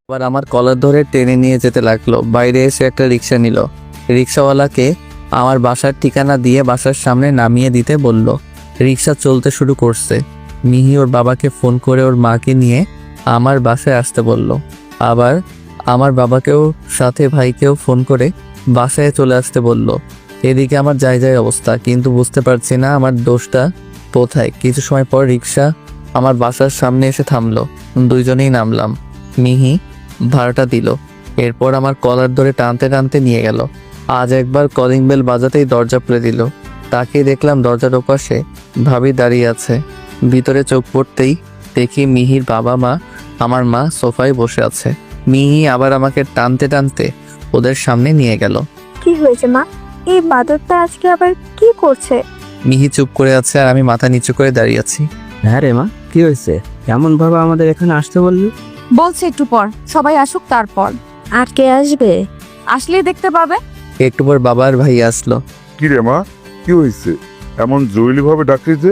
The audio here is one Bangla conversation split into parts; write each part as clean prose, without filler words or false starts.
আবার আমার কলার ধরে টেনে নিয়ে যেতে লাগলো। বাইরে এসে একটা রিক্সা নিল। রিক্সাওয়ালাকে আমার বাসার ঠিকানা দিয়ে বাসার সামনে নামিয়ে দিতে বলল। রিক্সা চলতে শুরু করছে। মিহি ওর বাবাকে ফোন করে ওর মাকে নিয়ে আমার বাসায় আসতে বলল। আবার আমার বাবাকেও সাথে ভাইকেও ফোন করে বাসায় চলে আসতে বলল। এদিকে আমার যাই অবস্থা, কিন্তু বুঝতে পারছি না আমার দোষটা কোথায়। কিছু সময় পর রিক্সা আমার বাসার সামনে এসে থামলো। দুইজনেই নামলাম। মিহি ভাড়াটা দিল। এরপর আমার কলার ধরে টানতে টানতে নিয়ে গেল। আজ একবার কলিং বেল বাজাতেই দরজা খুলে দিল। তাকে দেখলাম দরজার ওপাশে ভাবি দাঁড়িয়ে আছে। ভিতরে চোখ পড়তেই দেখি মিহির বাবা মা, আমার মা সোফায় বসে আছে। মিহি আবার আমাকে টানতে টানতে ওদের সামনে নিয়ে গেল। কি হয়েছে মা? এই বাদরটা আজকে আবার কি করছে? মিহি চুপ করে আছে আর আমি মাথা নিচু করে দাঁড়িয়ে আছি। হ্যাঁ রে মা, কি হয়েছে? কেমন ভাবে আমাদের এখানে আসতে বললি? বলছে একটু পর সবাই আসুক, তারপর আর কে আসবে? আসলেই দেখতে পাবে। একটু পর বাবার ভাই আসলো। কি রে মা, কি হয়েছে? এমন জরুরি ভাবে ডাকলি যে?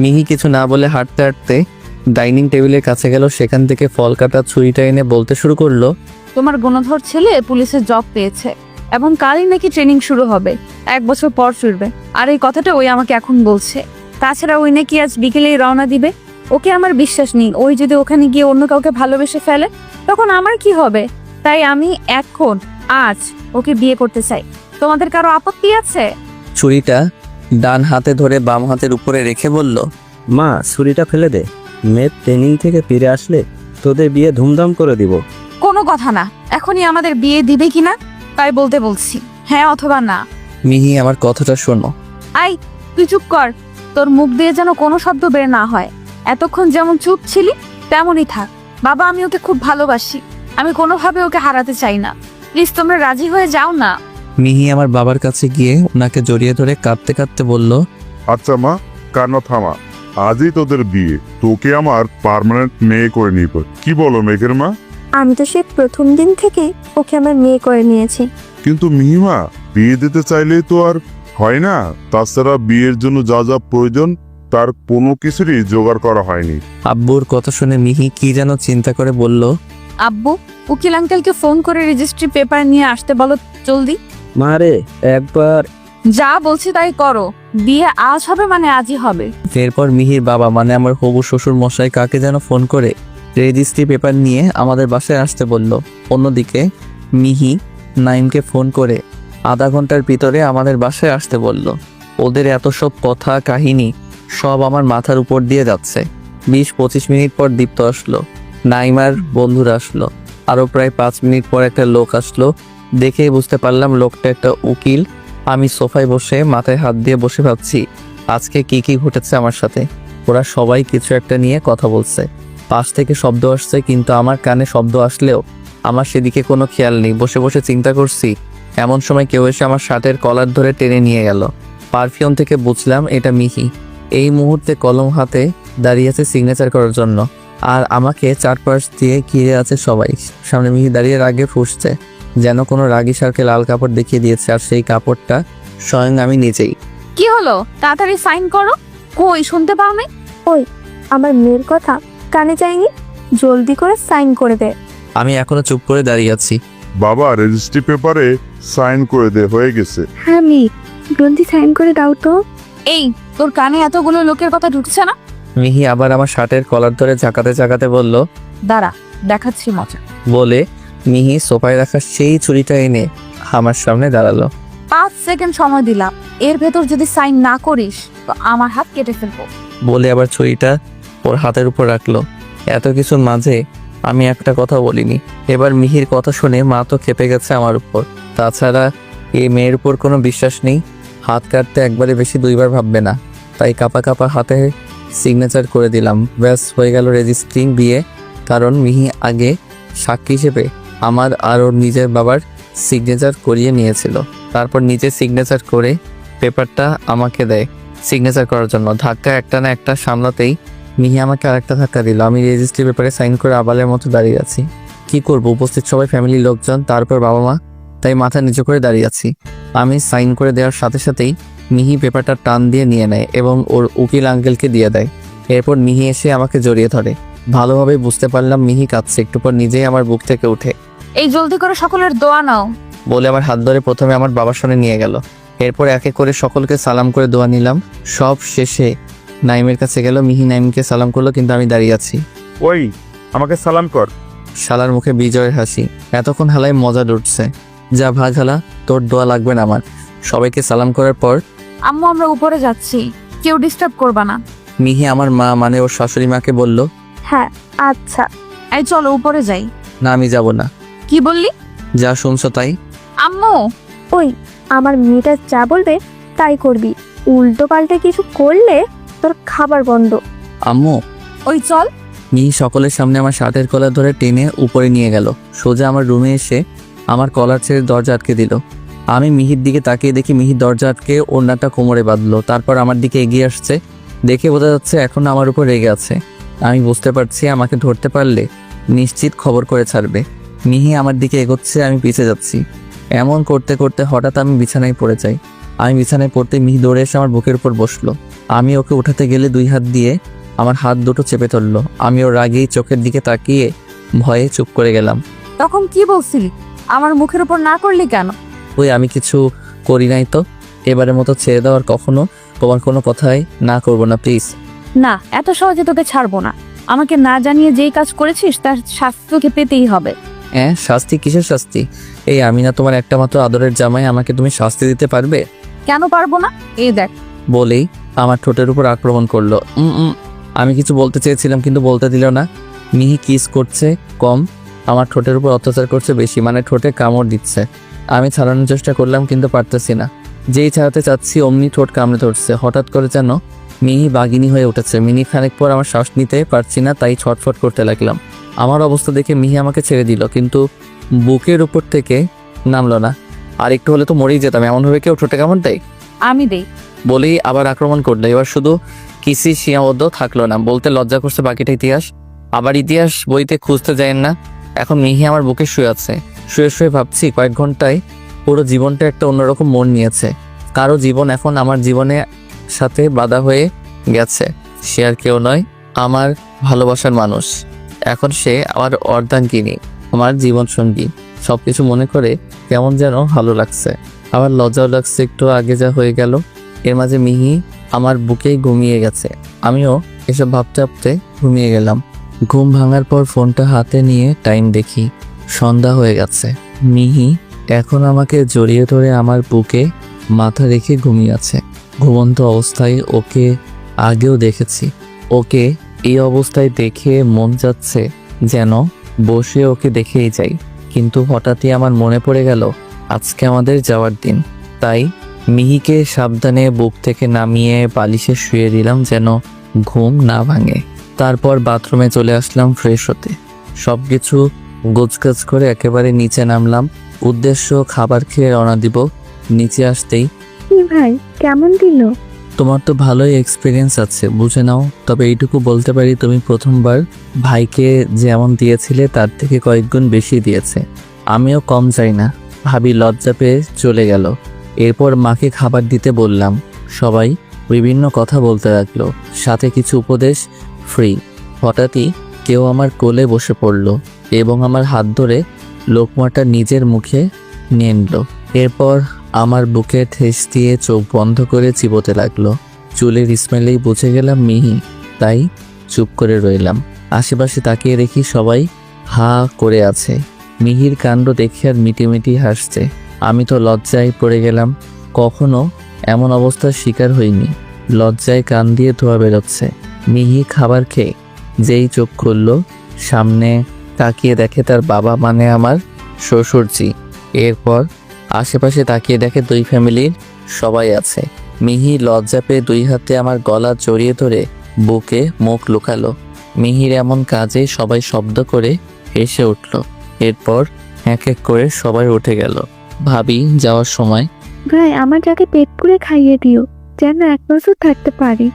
মিহি কিছু না বলে হাঁটতে হাঁটতে ডাইনিং টেবিলের কাছে গেল। সেখান থেকে ফল কাটা ছুরিটা এনে বলতে শুরু করলো। তোমার গুণধর ছেলে পুলিশের জব পেয়েছে এবং কালই নাকি ট্রেনিং শুরু হবে, 1 বছর পর ফিরবে। আর এই কথাটা ওই আমাকে এখন বলছে। তাছাড়া ওই নাকি আজ বিকেলেই রওনা দিবে। ওকে আমার বিশ্বাস নেই। ওই যদি ওখানে গিয়ে অন্য কাউকে ভালোবেসে ফেলে তখন আমার কি হবে? তাই আমি এখন আজ ওকে বিয়ে করতে চাই। তোমাদের কারো আপত্তি আছে? ছুরিটা ডান হাতে ধরে বাম হাতের উপরে রেখে বলল। মা, ছুরিটা ফেলে দে। মেয়ের ট্রেনিং থেকে ফিরে আসলে তোদের বিয়ে ধুমধাম করে দিব। কোনো কথা না, এখনই আমাদের বিয়ে দিবে কিনা তাই বলতে বলছি, হ্যাঁ অথবা না। মিহি আমার কথাটা শোনো। আই, তুই চুপ কর। তোর মুখ দিয়ে যেন কোনো শব্দ বের না হয়। এতক্ষণ যেমন চুপ ছিলি তেমনই থাক। বাবা, আমি ওকে খুব ভালোবাসি। আমি কোনোভাবে ওকে হারাতে চাই না। প্লিজ তোমরা রাজি হয়ে যাও না। মিহি আমার বাবার কাছে গিয়ে ওনাকে জড়িয়ে ধরে কাঁদতে কাঁদতে বলল। আচ্ছা মা, কান্না থামা। আজই তোদের বিয়ে। তোকে আমার পার্মানেন্ট মেয়ে করে নিব। কি বলো মেঘের মা? আমি তো সে প্রথম দিন থেকে ওকে আমার মেয়ে করে নিয়েছি। কিন্তু মিহিমা, বিয়ে দিতে চাইলেই তো আর হয় না। তাছাড়া বিয়ের জন্য যা যা প্রয়োজন তার কোনো কিছুরই জোগাড় করা হয়নি। আব্বুর কথা শুনে মিহি কি যেন চিন্তা করে বলল। আব্বু, উকিল আঙ্কেলকে ফোন করে রেজিস্ট্রি পেপার নিয়ে আসতে বলো জলদি। মা রে, একবার যা বলছি তাই করো। বিয়ে আজ হবে মানে আজই হবে। এরপর মিহির বাবা মানে আমার হবু শ্বশুর মশাই কাকে যেন ফোন করে রেজিস্ট্রি পেপার নিয়ে আমাদের বাসায় আসতে বলল। অন্যদিকে মিহি নাইমকে ফোন করে আধা ঘন্টার ভিতরে আমাদের বাসায় আসতে বলল। ওদের এত সব কথা কাহিনী সব আমার মাথার উপর দিয়ে যাচ্ছে। 20-25 মিনিট পর দীপ্ত আসলো। নাইমার বন্ধুরা আসলো। আরো প্রায় 5 মিনিট পর একটা লোক আসলো। দেখেই বুঝতে পারলাম লোকটা একটা উকিল। আমি সোফায় বসে মাথায় হাত দিয়ে বসে ভাবছি আজকে কি কি ঘটেছে আমার সাথে। ওরা সবাই কিছু একটা নিয়ে কথা বলছে। পাশ থেকে শব্দ আসছে, কিন্তু আমার কানে শব্দ আসলেও আমার সেদিকে কোনো খেয়াল নেই। বসে বসে চিন্তা করছি, এমন সময় কেউ এসে আমার শার্টের কলার ধরে টেনে নিয়ে গেল। পারফিউম থেকে বুঝলাম এটা মিহি। এই মুহূর্তে কলম হাতে দাঁড়িয়ে আছে সিগনেচার করার জন্য। আর আমাকে চারপাশ দিয়ে ঘিরে আছে সবাই। সামনে মিহি দাঁড়িয়ে রাগে ফুঁসছে, যেন কোনো রাগী সারকে লাল কাপড় দেখিয়ে দিয়েছে। আর সেই কাপড়টা স্বয়ং আমি নিজেই। কি হলো? তাড়াতাড়ি সাইন করো। কই শুনতে পাও নাই? আমার মেয়ের কথা কানে যায়নি? জলদি করে সাইন করে দে। আমি এখনো চুপ করে দাঁড়িয়ে আছি। বাবা, রেজিস্ট্রি পেপারে সাইন করে দে, হয়ে গেছে। হ্যাঁ মি, জলদি সাইন করে দাও তো। এই, তোর কানে এতগুলো লোকের কথা ঢুকছে না? মিহি আবার আমার শার্টের কলার ধরে ঝাঁকাতে ঝাঁকাতে বলল। দাঁড়া, দেখাচ্ছি মজা। বলে মিহি সোফায় রাখা সেই ছুরিটা এনে আমার সামনে দাঁড়ালো। 5 সেকেন্ড সময় দিলাম। এর ভেতর যদি সাইন না করিস তো আমার হাত কেটে ফেলবো। বলে আবার ছুরিটা ওর হাতের উপর রাখলো। এত কিছুর মাঝে আমি একটা কথা বলিনি। এবার মিহির কথা শুনে মা তো খেপে গেছে আমার উপর। তাছাড়া এই মেয়ের উপর কোনো বিশ্বাস নেই। হাত কাটতে একবারে বেশি 2বার ভাববে না। তাই কাপা কাপা হাতে সিগনেচার করে দিলাম। ব্যাস, হয়ে গেল রেজিস্ট্রি বিয়ে। কারণ মিহি আগে সাক্ষী হিসেবে আমার আর ওর নিজের বাবার সিগনেচার করিয়ে নিয়েছিল। তারপর নিজে সিগনেচার করে পেপারটা আমাকে দেয় সিগনেচার করার জন্য। ধাক্কা একটা না একটা সামলাতেই মিহি আমাকে আরেকটা ধাক্কা দিল। আমি রেজিস্ট্রি পেপারে সাইন করে আবালের মতো দাঁড়িয়ে আছি। কি করব, উপস্থিত সবাই ফ্যামিলির লোকজন, তারপর বাবা মা। তাই মাথা নিচু করে দাঁড়িয়ে আছি। আমি সাইন করে দেওয়ার সাথে সাথেই মিহি পেপারটা টান দিয়ে নিয়ে নেয় এবং ওর উকিল আঙ্কেলকে দিয়ে দেয়। এরপর মিহি এসে আমাকে জড়িয়ে ধরে। ভালোভাবে বুঝতে পারলাম মিহি কাঁদছে। একটু পর নিজেই আমার বুক থেকে উঠে এই জলদি করে সকলের দোয়া নাও। বলে আমার হাত ধরে প্রথমে আমার বাবার সামনে নিয়ে গেল। এরপর এক এক করে সকলকে সালাম করে দোয়া নিলাম। সব শেষে নাইমের কাছে গেল। মিহি নাইমকে সালাম করলো, কিন্তু আমি দাঁড়িয়ে আছি। ওই আমাকে সালাম কর। শালার মুখে বিজয়ের হাসি। এতক্ষণ হালাই মজা লুটছে। যা ভাগ হালা, তোর দোয়া লাগবে না আমার। সবাইকে সালাম করার পর আম্মু আমরা উপরে যাচ্ছি, কেউ ডিস্টার্ব করবা না। মিহি আমার মা মানে ওর শাশুড়ি মাকে বলল, হ্যাঁ আচ্ছা। এই চলো উপরে যাই। না আমি যাব না। কি বললি? যা শুনছো তাই। আম্মু ওই আমার মেয়েটা যা বলবে তাই করবি, উল্টো পাল্টে কিছু করলে তোর খাবার বন্ধ। আম্মু। ওই চল। মিহি সকলের সামনে আমার শার্টের কলার ধরে টেনে উপরে নিয়ে গেল। সোজা আমার রুমে এসে আমার কলার ছেড়ে দরজা আটকে দিল। আমি মিহির দিকে তাকিয়ে দেখি মিহি দরজা আটকে ওড়নাটা কোমরে বাঁধলো। তারপর আমার দিকে এগিয়ে আসছে। দেখে বোঝা যাচ্ছে এখন আমার উপর রেগে আছে। আমি বুঝতে পারছি আমাকে ধরতে পারলে নিশ্চিত খবর করে ছাড়বে। মিহি আমার দিকে এগোচ্ছে, আমি পিছিয়ে যাচ্ছি। এমন করতে করতে হঠাৎ আমি বিছানায় পড়ে যাই। আমি বিছানায় পড়তে মিহি দৌড়ে এসে আমার বুকের উপর বসলো। আমি ওকে উঠাতে গেলে 2 হাত দিয়ে আমার হাত দুটো চেপে ধরলো। আমি ওর আগেই চোখের দিকে তাকিয়ে ভয়ে চুপ করে গেলাম। তখন কি বলছিলি? আমার মুখের উপর না করলি কেন? ওই আমি কিছু করি নাই তো। এবারের মতো ছেড়ে দেওয়ার কখনো তোমার কোনো কথাই না করবো না প্লিজ। না, এত সহজে তোকে ছাড়বো না। আমাকে না জানিয়ে যেই কাজ করেছিস তার শাস্তি তোকে পেতেই হবে। হ্যাঁ শাস্তি? কিসের শাস্তি? এই আমি না তোমার একটা মাত্র আদরের জামাই, আমাকে তুমি শাস্তি দিতে পারবে? কেন পারবো না? এই দেখ। বলেই আমার ঠোঁটের উপর আক্রমণ করলো। আমি কিছু বলতে চেয়েছিলাম কিন্তু বলতে দিল না। মিহি কিস করছে কম, আমার ঠোঁটের উপর অত্যাচার করছে বেশি, মানে ঠোঁটে কামড় দিচ্ছে। আমি ছাড়ানোর চেষ্টা করলাম কিন্তু পারতেছি না। যেই ছাড়াতে চাচ্ছি অমনি ঠোঁট কামড়ে ধরছে। হঠাৎ করে যেন মিহি বাঘিনী হয়ে উঠেছে। মিনিট খানেক পর আমার শ্বাস নিতে পারছি না, তাই ছটফট করতে লাগলাম। আমার অবস্থা দেখে মিহি আমাকে ছেড়ে দিল, কিন্তু বুকের উপর থেকে নামলো না। আর একটু হলে তো মরেই যেতাম। এমনভাবে কেউ ঠোঁটে কামড় দেয়? আমি দেই। বলেই আবার আক্রমণ করলো। এবার শুধু কিসি সীমাবদ্ধ থাকলো না, বলতে লজ্জা করছে বাকিটা ইতিহাস। আবার ইতিহাস বইতে খুঁজতে যায় না। এখন মিহি আমার বুকে শুয়ে আছে। শুয়ে শুয়ে ভাবছি কয়েক ঘন্টায় পুরো জীবনটা একটা অন্যরকম মন নিয়েছে। কারো জীবন এখন আমার জীবনের সাথে বাধা হয়ে গেছে। সে আর কেউ নয়, আমার ভালোবাসার মানুষ। এখন সে আমার অর্ধাঙ্গিনী, আমার জীবন সঙ্গী। সবকিছু মনে করে কেমন যেন ভালো লাগছে, আবার লজ্জাও লাগছে একটু। আগে যা হয়ে গেল এর মাঝে মিহি আমার বুকেই ঘুমিয়ে গেছে। আমিও এসব ভাবতে ভাবতে ঘুমিয়ে গেলাম। ঘুম ভাঙার পর ফোনটা হাতে নিয়ে টাইম দেখি, সন্ধ্যা হয়ে গেছে। মিহি এখন আমাকে জড়িয়ে ধরে আমার বুকে মাথা রেখে ঘুমিয়ে আছে। ঘুমন্ত অবস্থায় ওকে আগেও দেখেছি। ওকে এই অবস্থায় দেখে মন যাচ্ছে যেন বসে ওকে দেখেই যাই, কিন্তু হঠাৎই আমার মনে পড়ে গেল আজকে আমাদের যাওয়ার দিন। তাই মিহিকে সাবধানে বুক থেকে নামিয়ে বালিশে শুয়ে দিলাম যেন ঘুম না ভাঙে। তারপর বাথরুমে চলে আসলাম ফ্রেশ হতে। সব কিছু গোছগাছ করে একেবারে নিচে নামলাম। উদ্দেশ্য খাবার খেয়ে রওনা দিব। নিচে আসতেই, কি ভাই কেমন দিল? তোমার তো ভালোই এক্সপিরিয়েন্স আছে, বুঝে নাও। তবে এইটুকু বলতে পারি তুমি প্রথমবার ভাইকে যেমন দিয়েছিলে তার থেকে কয়েক গুণ বেশি দিয়েছে। আমিও কম চাই না। ভাবি লজ্জা পেয়ে চলে গেল। এরপর মাকে খাবার দিতে বললাম। সবাই বিভিন্ন কথা বলতে লাগলো, সাথে কিছু উপদেশ ফ্রি। হঠাৎই কেউ আমার কোলে বসে পড়ল এবং আমার হাত ধরে লোকমাটা নিজের মুখে নিয়ে নিল। এরপর আমার বুকে ঠেস দিয়ে চোখ বন্ধ করে চিবোতে লাগলো। চুলের স্মেলেই বুঝে গেলাম মিহি, তাই চুপ করে রইলাম। আশেপাশে তাকিয়ে দেখি সবাই হা করে আছে। মিহির কাণ্ড দেখে আর মিটিমিটি হাসছে। আমি তো লজ্জায় পড়ে গেলাম। কখনো এমন অবস্থার শিকার হইনি। লজ্জায় কান দিয়ে ধোয়া বেরোচ্ছে। মিহি খাবার খেয়ে যেই চোখ খুলল, সামনে তাকিয়ে দেখে তার বাবা মানে আমার শ্বশুরজি। এরপর আশেপাশে তাকিয়ে দেখে 2 ফ্যামিলির সবাই আছে। মিহি লজ্জা পেয়ে 2 হাতে আমার গলা জড়িয়ে ধরে বুকে মুখ লুকালো। মিহির এমন কাজে সবাই শব্দ করে হেসে উঠল। এরপর এক এক করে সবাই উঠে গেল। ভাবি যাওয়ার সময়, ভাই আমার যাকে পেট পুরে খাইয়ে দিও যেন 1 বছর থাকতে পারি।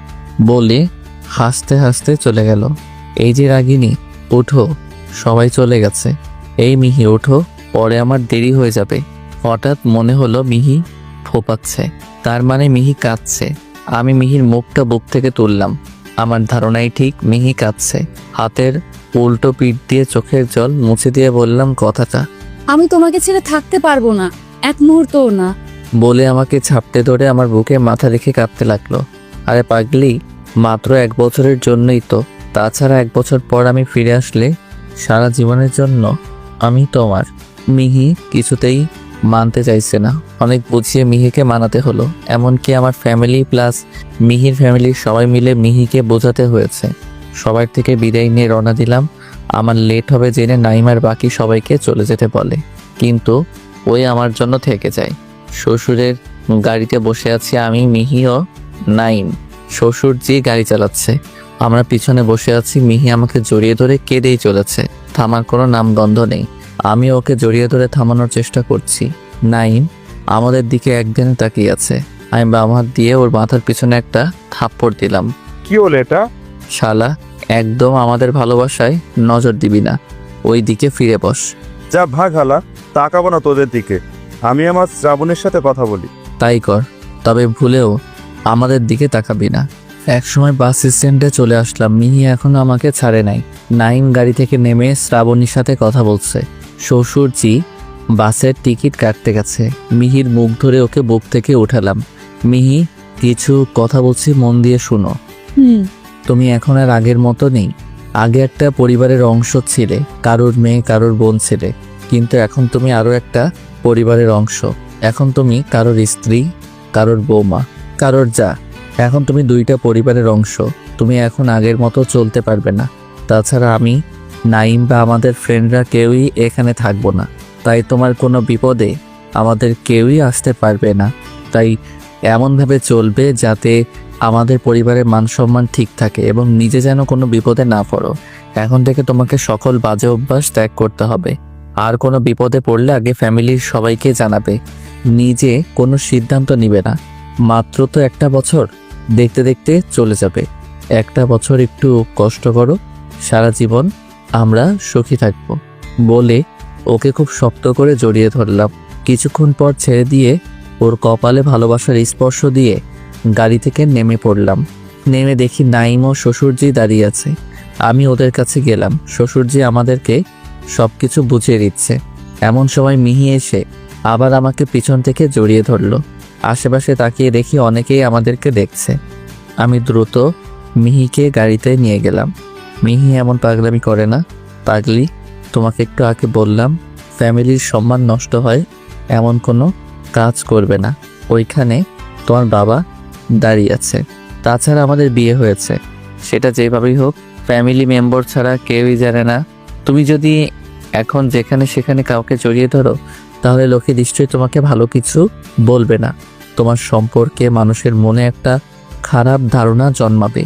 বলে হাসতে হাসতে চলে গেল। এই যে রাগিনী, উঠো, সবাই চলে গেছে। এই মিহি ওঠো, পরে আমার দেরি হয়ে যাবে। হঠাৎ মনে হলো মিহি ফোপাচ্ছে। তার মানে মিহি কাঁদছে। আমি মিহির মুখটা বুক থেকে তুললাম। আমার ধারণাই ঠিক, মিহি কাঁদছে। হাতের উল্টো পিঠ দিয়ে চোখের জল মুছে দিয়ে বললাম কথাটা। আমি তোমাকে ছেড়ে থাকতে পারবো না, এক মুহূর্তও না। বলে আমাকে ঝাপটে ধরে আমার বুকে মাথা রেখে কাঁদতে লাগলো। আরে পাগলি, মাত্র 1 বছরের জন্যই তো। তাছাড়া 1 বছর পর আমি ফিরে আসলে সারা জীবনের জন্য আমি তোমার। মিহি কিছুতেই মানতে চাইছে না। অনেক বুঝিয়ে মিহিকে মানাতে হলো। এমনকি আমার ফ্যামিলি প্লাস মিহির ফ্যামিলির সবাই মিলে মিহিকে বোঝাতে হয়েছে। সবার থেকে বিদায় নিয়ে রওনা দিলাম। আমার লেট হবে জেনে নাইমার বাকি সবাইকে চলে যেতে বলে, কিন্তু ওই আমার জন্য থেকে যায়। শ্বশুরের গাড়িতে বসে আছি আমি, মিহি ও নাইম। শ্বশুর জি গাড়ি চালাচ্ছে, আমরা পিছনে বসে আছি। মিহি আমাকে জড়িয়ে ধরে কেঁদেই চলেছে, থামার কোনো নামগন্ধ নেই। আমি ওকে জড়িয়ে ধরে থামানোর চেষ্টা করছি। নাইম আমাদের দিকে একদিনে তাকিয়ে আছে। আমি বাম হাত দিয়ে ওর মাথার পিছনে একটা থাপ্পড় দিলাম। কি হলো এটা? শালা, একদম আমাদের ভালোবাসায় নজর দিবি না, ওই দিকে ফিরে বস। যা ভাগ হালা, তাকাবো না তোদের দিকে। আমি আমার শ্রাবণের সাথে কথা বলি। তাই কর, তবে ভুলেও আমাদের দিকে তাকাবি না। একসময় বাস স্ট্যান্ডে চলে আসলাম। মিহি এখনো আমাকে ছাড়ে নাই। নাইম গাড়ি থেকে নেমে শ্রাবণীর সাথে কথা বলছে। শ্বশুরজি বাসের টিকিট কাটতে গেছে। মিহির মুখ ধরে ওকে বুক থেকে উঠালাম। মিহি, কিছু কথা বলছি, মন দিয়ে শুনো। তুমি এখন আর আগের মতো নেই। আগে একটা পরিবারের অংশ ছিলে, কারোর মেয়ে কারোর বোন ছিলে, কিন্তু এখন তুমি আরো একটা পরিবারের অংশ। এখন তুমি কারোর স্ত্রী, কারোর বৌমা, কারোর যা। এখন তুমি 2টা পরিবারের অংশ। তুমি এখন আগের মতো চলতে পারবে না। তাছাড়া আমি, নাইম বা আমাদের ফ্রেন্ডরা কেউই এখানে থাকবো না। তাই তোমার কোনো বিপদে আমাদের কেউই আসতে পারবে না। তাই এমনভাবে চলবে যাতে আমাদের পরিবারের মান সম্মান ঠিক থাকে এবং নিজে যেন কোনো বিপদে না পড়ো। এখন থেকে তোমাকে সকল বাজে অভ্যাস ত্যাগ করতে হবে। আর কোনো বিপদে পড়লে আগে ফ্যামিলির সবাইকে জানাবে, নিজে কোনো সিদ্ধান্ত নিবে না। মাত্র তো 1 বছর, দেখতে দেখতে চলে যাবে। 1 বছর একটু কষ্ট করো, সারা জীবন আমরা সুখী থাকবো। বলে ওকে খুব শক্ত করে জড়িয়ে ধরলাম। কিছুক্ষণ পর ছেড়ে দিয়ে ওর কপালে ভালোবাসার স্পর্শ দিয়ে গাড়ি থেকে নেমে পড়লাম। নেমে দেখি নাইম ও শ্বশুরজি দাঁড়িয়ে আছে। আমি ওদের কাছে গেলাম। শ্বশুরজি আমাদেরকে সবকিছু বুঝিয়ে দিচ্ছে। এমন সময় মিহি এসে আবার আমাকে পিছন থেকে জড়িয়ে ধরলো। আশেপাশে তাকিয়ে দেখি অনেকেই আমাদেরকে দেখছে। আমি দ্রুত মিহিকে গাড়িতে নিয়ে গেলাম। মিহি এমন পাগলামি করে না। পাগলি, তোমাকে একটু আগে বললাম, ফ্যামিলির সম্মান নষ্ট হয় এমন কোনো কাজ করবে না। ওইখানে তোমার বাবা দাঁড়িয়ে আছে। তাছাড়া আমাদের বিয়ে হয়েছে, সেটা যেভাবেই হোক ফ্যামিলি মেম্বার ছাড়া কেউই জানে না। তুমি যদি এখন যেখানে সেখানে কাউকে জড়িয়ে ধরো, তাহলে লোকে নিশ্চয়ই তোমাকে ভালো কিছু বলবে না। তোমার সম্পর্কে মানুষের মনে একটা খারাপ ধারণা জন্মাবে,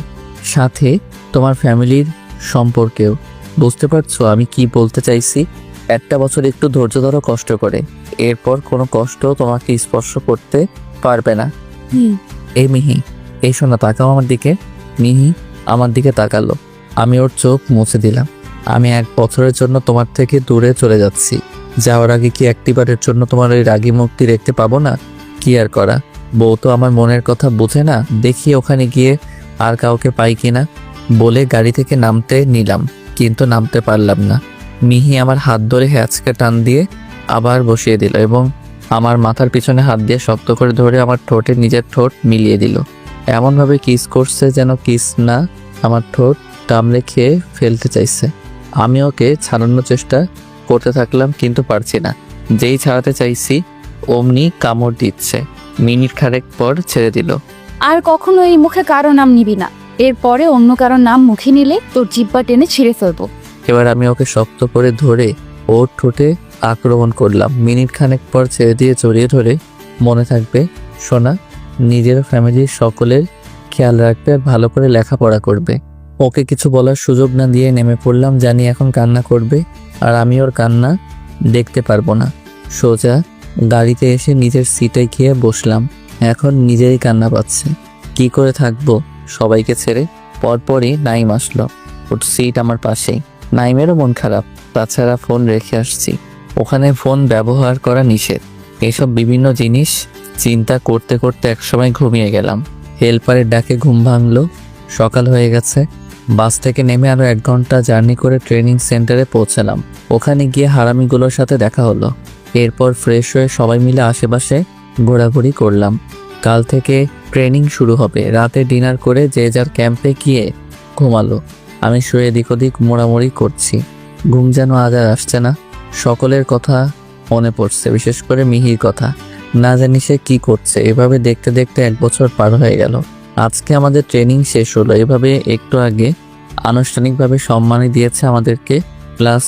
সাথে তোমার ফ্যামিলির সম্পর্কেও। বুঝতে পারছো আমি কি বলতে চাইছি? 1 বছর একটু ধৈর্য ধরো, কষ্ট করে। এরপর কোনো কষ্ট তোমাকে স্পর্শ করতে পারবে না। এই মিহি, এই শোনা, তাকাও আমার দিকে। মিহি আমার দিকে তাকালো। আমি ওর চোখ মুছে দিলাম। আমি 1 বছরের জন্য তোমার থেকে দূরে চলে যাচ্ছি। যাওয়ার আগে কি একটিবারের জন্য তোমার ওই রাগী মুক্তি দেখতে পাবো না? কি আর করা, বউ তো আমার মনের কথা বোঝে না। দেখি ওখানে গিয়ে আর কাউকে পাই কিনা। বলে গাড়ি থেকে নামতে নিলাম, কিন্তু নামতে পারলাম না। মিহি আমার হাত ধরে হ্যাঁচকা টান দিয়ে আবার বসিয়ে দিল এবং আমার মাথার পিছনে হাত দিয়ে শক্ত করে ধরে আমার ঠোঁটে নিজের ঠোঁট মিলিয়ে দিল। এমনভাবে কিস করছে যেন কিস না, আমার ঠোঁট কামড়ে খেয়ে ফেলতে চাইছে। আমি ওকে ছাড়ানোর চেষ্টা করতে থাকলাম, কিন্তু পারছি না। যেই ছাড়াতে চাইছি অমনি কামড় দিচ্ছে। মিনিট খানেক পর ছেড়ে দিল। আর কখনো এই মুখে কারো নাম নিবি না। এরপরে অন্য কারো নাম মুখে নিলে তোর জিব্বা টেনে ছিঁড়ে ফেলবো। এবার আমি ওকে শক্ত করে ধরে ওর ঠোঁটে আক্রমণ করলাম। মিনিট খানেক পর ছেড়ে দিয়ে জড়িয়ে ধরে, মনে থাকবে সোনা, নিজের ফ্যামিলির সকলের খেয়াল রাখবে আর ভালো করে লেখাপড়া করবে। ওকে কিছু বলার সুযোগ না দিয়ে নেমে পড়লাম। জানি এখন কান্না করবে আর আমি ওর কান্না দেখতে পারবো না। সোজা গাড়িতে এসে নিজের সিটে গিয়ে বসলাম। এখন নিজেই কান্না পাচ্ছে। কি করে থাকবো সবাইকে ছেড়ে? পরপরই নাইম আসলো। ওর সিট আমার পাশেই। নাইমেরও মন খারাপ। তাছাড়া ফোন রেখে আসছি, ওখানে ফোন ব্যবহার করা নিষেধ। এসব বিভিন্ন জিনিস চিন্তা করতে করতে একসময় ঘুমিয়ে গেলাম। হেল্পারের ডাকে ঘুম ভাঙলো। সকাল হয়ে গেছে। বাস থেকে নেমে আরও 1 ঘন্টা জার্নি করে ট্রেনিং সেন্টারে পৌঁছালাম। ওখানে গিয়ে হারামিগুলোর সাথে দেখা হলো। এরপর ফ্রেশ হয়ে সবাই মিলে আশেপাশে ঘোরাঘুরি করলাম। কাল থেকে ট্রেনিং শুরু হবে। রাতে ডিনার করে যে যার ক্যাম্পে গিয়ে ঘুমালো। আমি শুয়ে এদিক ওদিক মোড়ামুড়ি করছি। ঘুম যেন আজ আর আসছে না। সকলের কথা মনে পড়ছে, বিশেষ করে মিহির কথা। না জানি সে কী করছে। এভাবে দেখতে দেখতে 1 বছর পার হয়ে গেল। আজকে আমাদের ট্রেনিং শেষ হলো। এভাবে একটু আগে আনুষ্ঠানিকভাবে সম্মানী দিয়েছে আমাদেরকে, প্লাস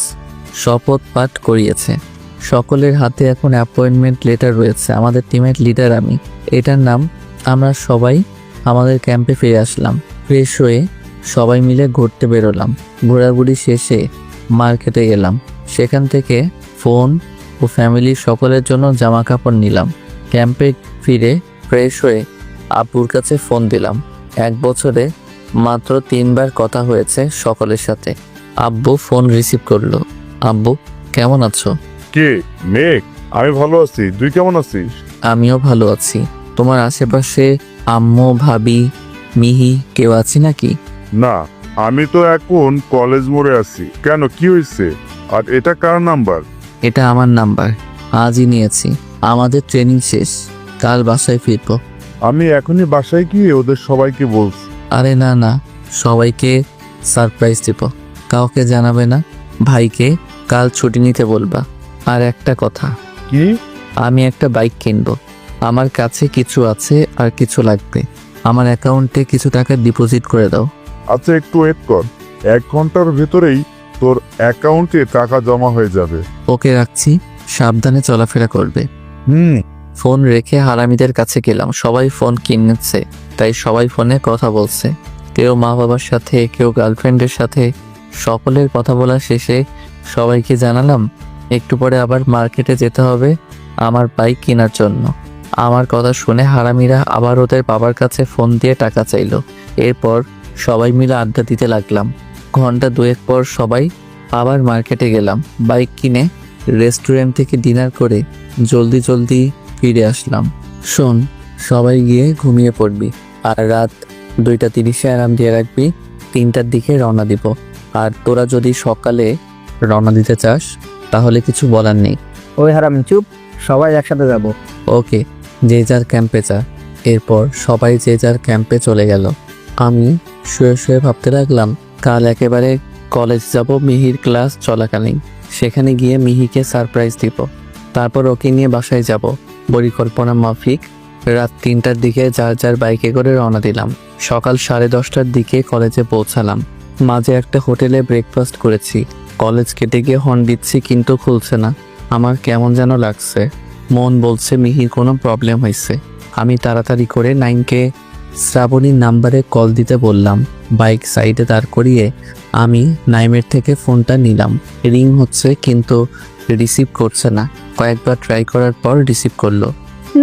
শপথ পাঠ করিয়েছে। সকলের হাতে এখন অ্যাপয়েন্টমেন্ট লেটার রয়েছে। আমাদের টিমের লিডার আমি। এটার নাম। আমরা সবাই আমাদের ক্যাম্পে ফিরে আসলাম। ফ্রেশ হয়ে সবাই মিলে ঘুরতে বেরোলাম। ঘোরাঘুরি শেষে মার্কেটে গেলাম। সেখান থেকে ফোন ও ফ্যামিলির সকলের জন্য জামা কাপড় নিলাম। ক্যাম্পে ফিরে ফ্রেশ হয়ে আব্বুর কাছে ফোন দিলাম। 1 বছরে মাত্র 3 বার কথা হয়েছে সকলের সাথে। আব্বু ফোন রিসিভ করলো। আব্বু, কেমন আছো? কে? মেঘ। আমি ভালো আছি, তুই কেমন আছিস? আমিও ভালো আছি। তোমার আশেপাশে আম্মু, ভাবি, মিহি কেউ আছে নাকি? না, আমি তো এখন কলেজ মোড়ে আছি। কেন, কি হয়েছে? আর এটা কার নাম্বার? এটা আমার নাম্বার। আজই নিয়েছি। আমাদের ট্রেনিং শেষ। কাল বাসায় ফিরবো। আমি এখনই বাসায় গিয়ে ওদের সবাইকে বলছি। আরে না না, সবাইকে সারপ্রাইজ দিব। কাউকে জানাবে না। ভাইকে কাল ছুটি নিতে বলবা। আর একটা কথা, কি? আমি একটা বাইক কিনবো। আমার কাছে কিছু আছে আর কিছু লাগবে। আমার অ্যাকাউন্টে কিছু টাকা ডিপোজিট করে দাও। আচ্ছা, একটু ওয়েট কর। 1 ঘন্টার ভেতরেই তোর অ্যাকাউন্টে টাকা জমা হয়ে যাবে। ওকে, রাখছি। সাবধানে চলাফেরা করবে। ফোন রেখে হারামিদের কাছে গেলাম। সবাই ফোন কিনেছে, তাই সবাই ফোনে কথা বলছে। কেউ মা বাবার সাথে, কেউ গার্লফ্রেন্ডের সাথে। সকলের কথা বলা শেষে সবাইকে জানালাম একটু পরে আবার মার্কেটে যেতে হবে আমার বাইক কেনার জন্য। আমার কথা শুনে হারামিরা আবার ওদের বাবার কাছে ফোন দিয়ে টাকা চাইলো। এরপর সবাই মিলে আড্ডা দিতে লাগলাম। ঘন্টা 2 পর সবাই আবার মার্কেটে গেলাম। বাইক কিনে রেস্টুরেন্ট থেকে ডিনার করে জলদি জলদি ফিরে আসলাম। শোন, সবাই গিয়ে ঘুমিয়ে পড়বি। আর রাত 2:30-এ অ্যালার্ম দিয়ে রাখবি। 3টার দিকে রওনা দিব। আর তোরা যদি সকালে রওনা দিতে চাস তাহলে কিছু বলার নেই। ওই হারামি চুপ, সবাই একসাথে যাব। ওকে, যে যার ক্যাম্পে যা। এরপর সবাই যে যার ক্যাম্পে চলে গেল। আমি শুয়ে শুয়ে ভাবতে লাগলাম কাল একেবারে কলেজ যাব মিহির ক্লাস চলাকালীন। সেখানে গিয়ে মিহিকে সারপ্রাইজ দিব। তারপর ওকে নিয়ে বাসায় যাব। পরিকল্পনা মাফিক রাত 3টার দিকে যার যার বাইকে করে রওনা দিলাম। সকাল 10:30টার দিকে কলেজে পৌঁছালাম। মাঝে একটা হোটেলে ব্রেকফাস্ট করেছি। কলেজ কেটে গিয়ে হর্ন দিচ্ছি, কিন্তু খুলছে না। আমার কেমন যেন লাগছে। মন বলছে মিহির কোনো প্রবলেম হয়েছে। আমি তাড়াতাড়ি করে 9কে শ্রাবণীর নাম্বারে কল দিতে বললাম। বাইক সাইডে দাঁড় করিয়ে আমি নাইমের থেকে ফোনটা নিলাম। রিং হচ্ছে কিন্তু রিসিভ করছে না। কয়েকবার ট্রাই করার পর রিসিভ করলো।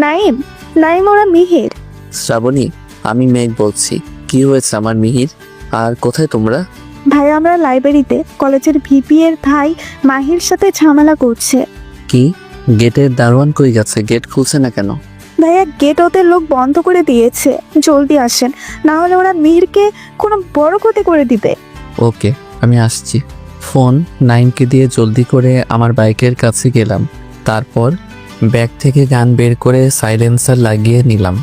নাইম, নাইম ওরা মিহির। শ্রাবণী, আমি মেঘ বলছি। কি হয়েছে আমার মিহির? আর কোথায় তোমরা? ভাই, আমরা লাইব্রেরিতে। কলেজের ভিপি এর ভাই মাহির সাথে ঝামেলা করছে। কি? গেটের দারোয়ান কই গেছে? গেট খুলছে না কেন? ভাইয়া, গেট ওদের লোক বন্ধ করে দিয়েছে। জলদি আসেন, না হলে ওরা মিহিরকে কোনো বড় ক্ষতি করে দিবে। ওকে, আমি আসছি। ফোন নাইমকে দিয়ে জলদি করে আমার বাইকের কাছে গেলাম। তারপর ব্যাগ থেকে গান বের করে সাইলেন্সার লাগিয়ে নিলাম।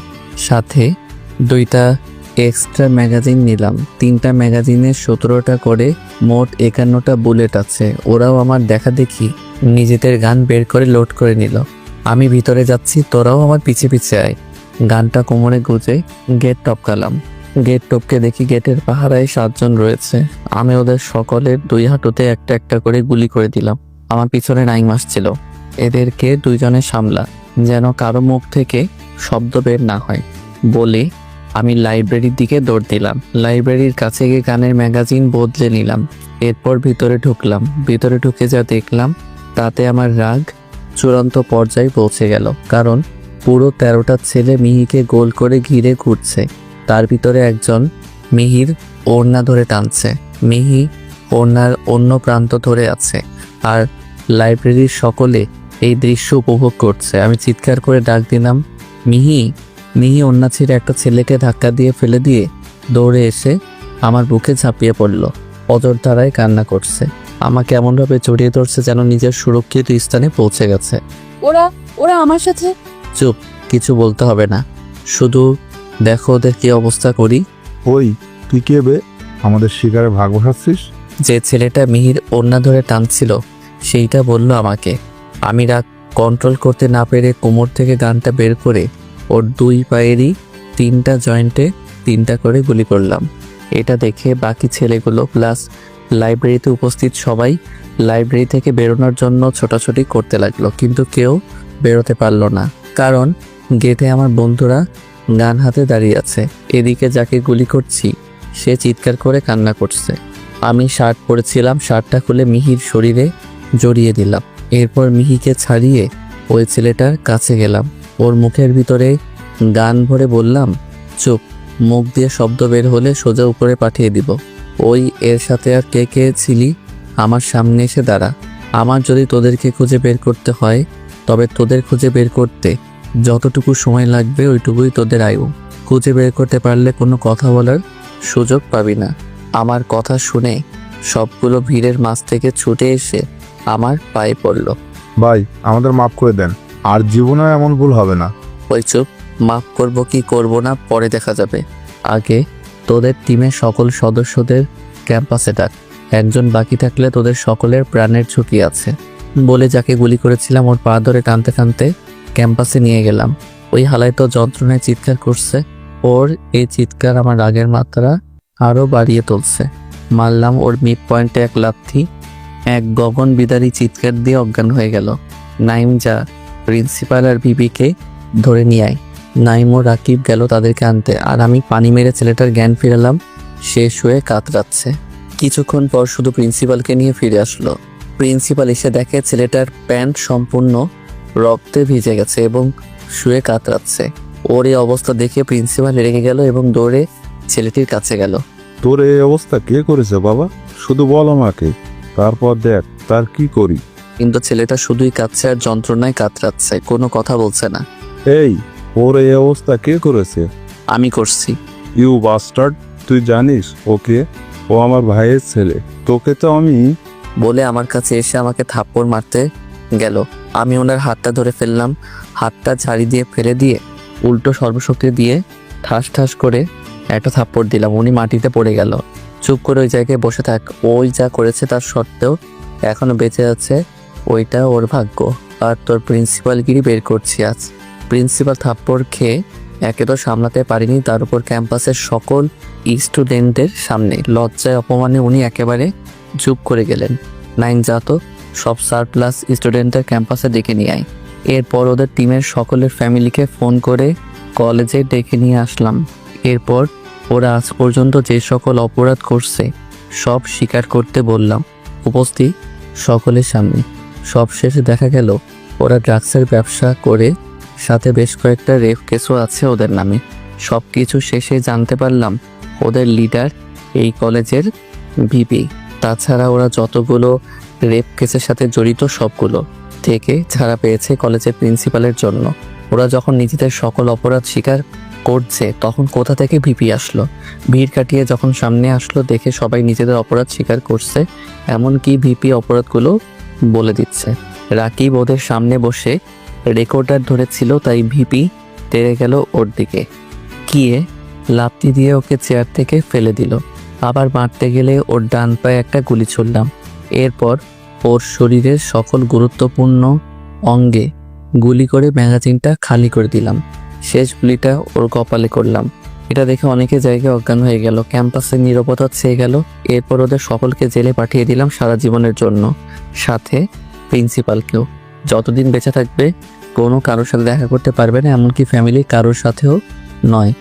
সাথে 2টা এক্সট্রা ম্যাগাজিন নিলাম। 3টা ম্যাগাজিনে 17টা করে মোট 51টা বুলেট আছে। ওরাও আমার দেখা দেখি নিজেদের গান বের করে লোড করে নিল। আমি ভিতরে যাচ্ছি, তোরাও আমার পিছে পিছে আয়। গানটা কোমরে গুজে গেট টপকালাম। গেট টপকে দেখি গেটের পাহারায় 7 জন রয়েছে। আমি ওদের সকলের 2 হাঁটুতে একটা একটা করে গুলি করে দিলাম। আমার পিছনে নাইম আসছিল। এদেরকে 2 জনে সামলা, যেন কারো মুখ থেকে শব্দ বের না হয় বলে আমি লাইব্রেরির দিকে দৌড় দিলাম। লাইব্রেরির কাছে গিয়ে গানের ম্যাগাজিন বদলে নিলাম। এরপর ভিতরে ঢুকলাম। ভিতরে ঢুকে যা দেখলাম তাতে আমার রাগ চূড়ান্ত পর্যায়ে পৌঁছে গেল। কারণ পুরো 13টা ছেলে মিহিকে গোল করে ঘিরে ঘুরছে। তার ভিতরে একজন মিহির ওড়না ধরে টানছে। মিহি ওড়নার অন্য প্রান্ত ধরে আছে। আর লাইব্রেরির সকলে এই দৃশ্য উপভোগ করছে। আমি চিৎকার করে ডাক দিলাম, মিহি মিহি অন্য ছেড়ে একটা ছেলেকে ধাক্কা দিয়ে ফেলে দিয়ে দৌড়ে এসে আমার বুকে ঝাঁপিয়ে পড়ল। অজর দ্বারায় কান্না করছে। আমাকে এমনভাবে জড়িয়ে ধরছে যেন নিজের সুরক্ষিত স্থানে পৌঁছে গেছে। ওরা ওরা আমার সাথে। চুপ, কিছু বলতে হবে না, শুধু দেখো ওদের কি অবস্থা করি। ওই তুই কে বে? আমাদের শিকারে ভাগ বসাচ্ছিস? যে ছেলেটা মিহির ওড়না ধরে টানছিল সেইটা বলল আমাকে। আমি রাগ কন্ট্রোল করতে না পেরে কোমর থেকে গানটা বের করে ওর দুই পায়েরই 3টা জয়েন্টে 3টা করে গুলি করলাম। এটা দেখে বাকি ছেলেগুলো প্লাস লাইব্রেরিতে উপস্থিত সবাই লাইব্রেরি থেকে বেরোনোর জন্য ছোটাছুটি করতে লাগলো, কিন্তু কেউ বেরোতে পারলো না, কারণ গেটে আমার বন্ধুরা গান হাতে দাঁড়িয়ে আছে। এদিকে যাকে গুলি করছি সে চিৎকার করে কান্না করছে। আমি শার্ট পরেছিলাম, শার্টটা খুলে মিহির শরীরে জড়িয়ে দিলাম। এরপর মিহিকে ছাড়িয়ে ওই ছেলেটার কাছে গেলাম। ওর মুখের ভিতরে গান ভরে বললাম, চুপ, মুখ দিয়ে শব্দ বের হলে সোজা উপরে পাঠিয়ে দিব। ওই এর সাথে আর কে কে ছিলি আমার সামনে এসে দাঁড়া। আমার যদি তোদেরকে খুঁজে বের করতে হয় তবে তোদের খুঁজে বের করতে যতটুকু সময় লাগবে ওইটুকুই তোদের আয়ু। খুঁজে বের করতে পারলে কোনো কথা বলার সুযোগ পাবি না। আমার কথা শুনে সবগুলো ভিড়ের মাঝ থেকে ছুটে এসে আমার পায়ে পড়ল। ভাই, আমাদের মাফ করে দেন, আর জীবনে এমন ভুল হবে না। ওই চুপ, মাফ করব কি করব না পরে দেখা যাবে। আগে তোদের টিমের সকল সদস্যদের ক্যাম্পাসে ডাক। একজন বাকি থাকলে তোদের সকলের প্রাণের ঝুঁকি আছে বলে যাকে গুলি করেছিলাম ওর পা ধরে টানতে টানতে ক্যাম্পাসে নিয়ে গেলাম। ওই হালাই তো যন্ত্রণায় চিৎকার করছে। ওর এই চিৎকার আমার রাগের মাত্রা আরও বাড়িয়ে তুলছে। মারলাম ওর মিড পয়েন্টে এক লাথি। এক গগন বিদারী চিৎকার দিয়ে অজ্ঞান হয়ে গেল। নাইম যা, প্রিন্সিপাল আর ভিপিকে ধরে নিয়ে আয়। নাইম ও রাকিব গেল তাদেরকে আনতে, আর আমি পানি মেরে ছেলেটার জ্ঞান ফিরালাম। শেষ হয়ে কাতরাচ্ছে। কিছুক্ষণ পর শুধু প্রিন্সিপালকে নিয়ে ফিরে আসলো। প্রিন্সিপাল এসে দেখে ছেলেটার প্যান্ট সম্পূর্ণ রক্তে ভিজে গেছে এবং শুয়ে কাতরাচ্ছে। ওর এই অবস্থা দেখে প্রিন্সিপাল রেগে গেল এবং দৌড়ে ছেলেটির কাছে গেল। তোর এই অবস্থা কে করেছে বাবা? শুধু বল আমাকে, তারপর দেখ তার কি করি। কিন্তু ছেলেটা শুধুই কাঁদছে আর যন্ত্রণায় কাতরাচ্ছে, কোনো কথা বলছে না। এই, ওর এই অবস্থা কে করেছে? আমি করছি। ইউ বাস্টার্ড, তুই জানিস ওকে? ও আমার ভাইয়ের ছেলে। তোকে তো আমি... বলে আমার কাছে এসে আমাকে থাপ্পড় মারতে গেল। আমি ওনার হাতটা ধরে ফেললাম। হাতটা ঝাড়ি দিয়ে ফেলে দিয়ে উল্টো সর্বশক্তি দিয়ে ঠাস ঠাস করে একটা থাপ্পড় দিলাম। উনি মাটিতে পড়ে গেল। চুপ করে ওই জায়গায় বসে থাক। ওই যা করেছে তার সত্ত্বেও এখনো বেঁচে আছে, ওইটা ওর ভাগ্য। আর তোর প্রিন্সিপালগিরি বের করছি আজ। প্রিন্সিপাল থাপ্পড় খেয়ে একে তো সামলাতে পারিনি, তার উপর ক্যাম্পাসের সকল স্টুডেন্টদের সামনে লজ্জায় অপমানে উনি একেবারে চুপ করে গেলেন। নাইন যা তো, সব স্যার প্লাস স্টুডেন্টদের ক্যাম্পাসে ডেকে নিয়ে আয়। এরপর ওদের টিমের সকলের ফ্যামিলিকে ফোন করে কলেজে ডেকে নিয়ে আসলাম। এরপর ওরা আজ পর্যন্ত যে সকল অপরাধ করছে সব স্বীকার করতে বললাম উপস্থিত সকলের সামনে। সব শেষে দেখা গেল ওরা ড্রাগসের ব্যবসা করে, সাথে বেশ কয়েকটা রেপ কেসও আছে ওদের নামে। সব কিছু শেষে জানতে পারলাম ওদের লিডার এই কলেজের ভিপি। তাছাড়া ওরা যতগুলো রেপ কেসের সাথে জড়িত সবগুলো থেকে ছাড়া পেয়েছে কলেজের প্রিন্সিপালের জন্য। ওরা যখন নিজেদের সকল অপরাধ স্বীকার করছে তখন কোথা থেকে ভিপি আসলো? ভিড় কাটিয়ে যখন সামনে আসলো দেখে সবাই নিজেদের অপরাধ স্বীকার করছে, এমনকি ভিপি অপরাধগুলো বলে দিচ্ছে। রাকিব ওদের সামনে বসে রেকর্ডার ধরেছিল, তাই ভিপি তেড়ে গেল ওর দিকে, গিয়ে লাথি দিয়ে ওকে চেয়ার থেকে ফেলে দিল। আবার মারতে গেলে ওর ডান পায়ে একটা গুলি ছুড়লাম। এরপর ওর শরীরের সকল গুরুত্বপূর্ণ অঙ্গে গুলি করে ম্যাগাজিনটা খালি করে দিলাম। শেষ গুলিটা ওর কপালে করলাম। এটা দেখে অনেকে জায়গায় অজ্ঞান হয়ে গেল। ক্যাম্পাসে নীরবতা ছেয়ে গেল। এরপর ওদের সকলকে জেলে পাঠিয়ে দিলাম সারা জীবনের জন্য, সাথে প্রিন্সিপালকেও। যতদিন বেঁচে থাকবে কোনো কারোর সাথে দেখা করতে পারবে না, এমনকি ফ্যামিলির কারোর সাথেও নয়।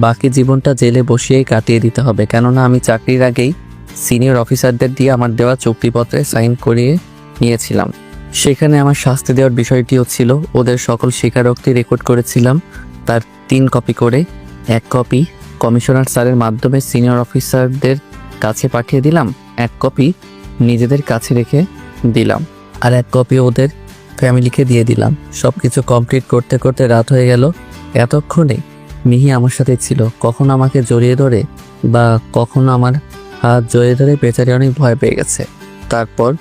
বাকি জীবনটা জেলে বসিয়েই কাটিয়ে দিতে হবে, কেননা আমি চাকরির আগেই সিনিয়র অফিসারদের দিয়ে আমার দেওয়া চুক্তিপত্রে সাইন করিয়ে নিয়েছিলাম। সেখানে আমার শাস্তি দেওয়ার বিষয়টিও ছিল। ওদের সকল স্বীকারোক্তি রেকর্ড করেছিলাম, তার 3 কপি করে। 1 কপি কমিশনার স্যারের মাধ্যমে সিনিয়র অফিসারদের কাছে পাঠিয়ে দিলাম, 1 কপি নিজেদের কাছে রেখে দিলাম, আর 1 কপি ওদের ফ্যামিলিকে দিয়ে দিলাম। সব কিছু কমপ্লিট করতে করতে রাত হয়ে গেল। এতক্ষণে মিহি আমার সাথে ছিল, কখনো আমাকে জড়িয়ে ধরে বা কখনো আমার হাত জড়িয়ে ধরে বেচারি অনেক ভয় পেয়ে গেছে। তারপর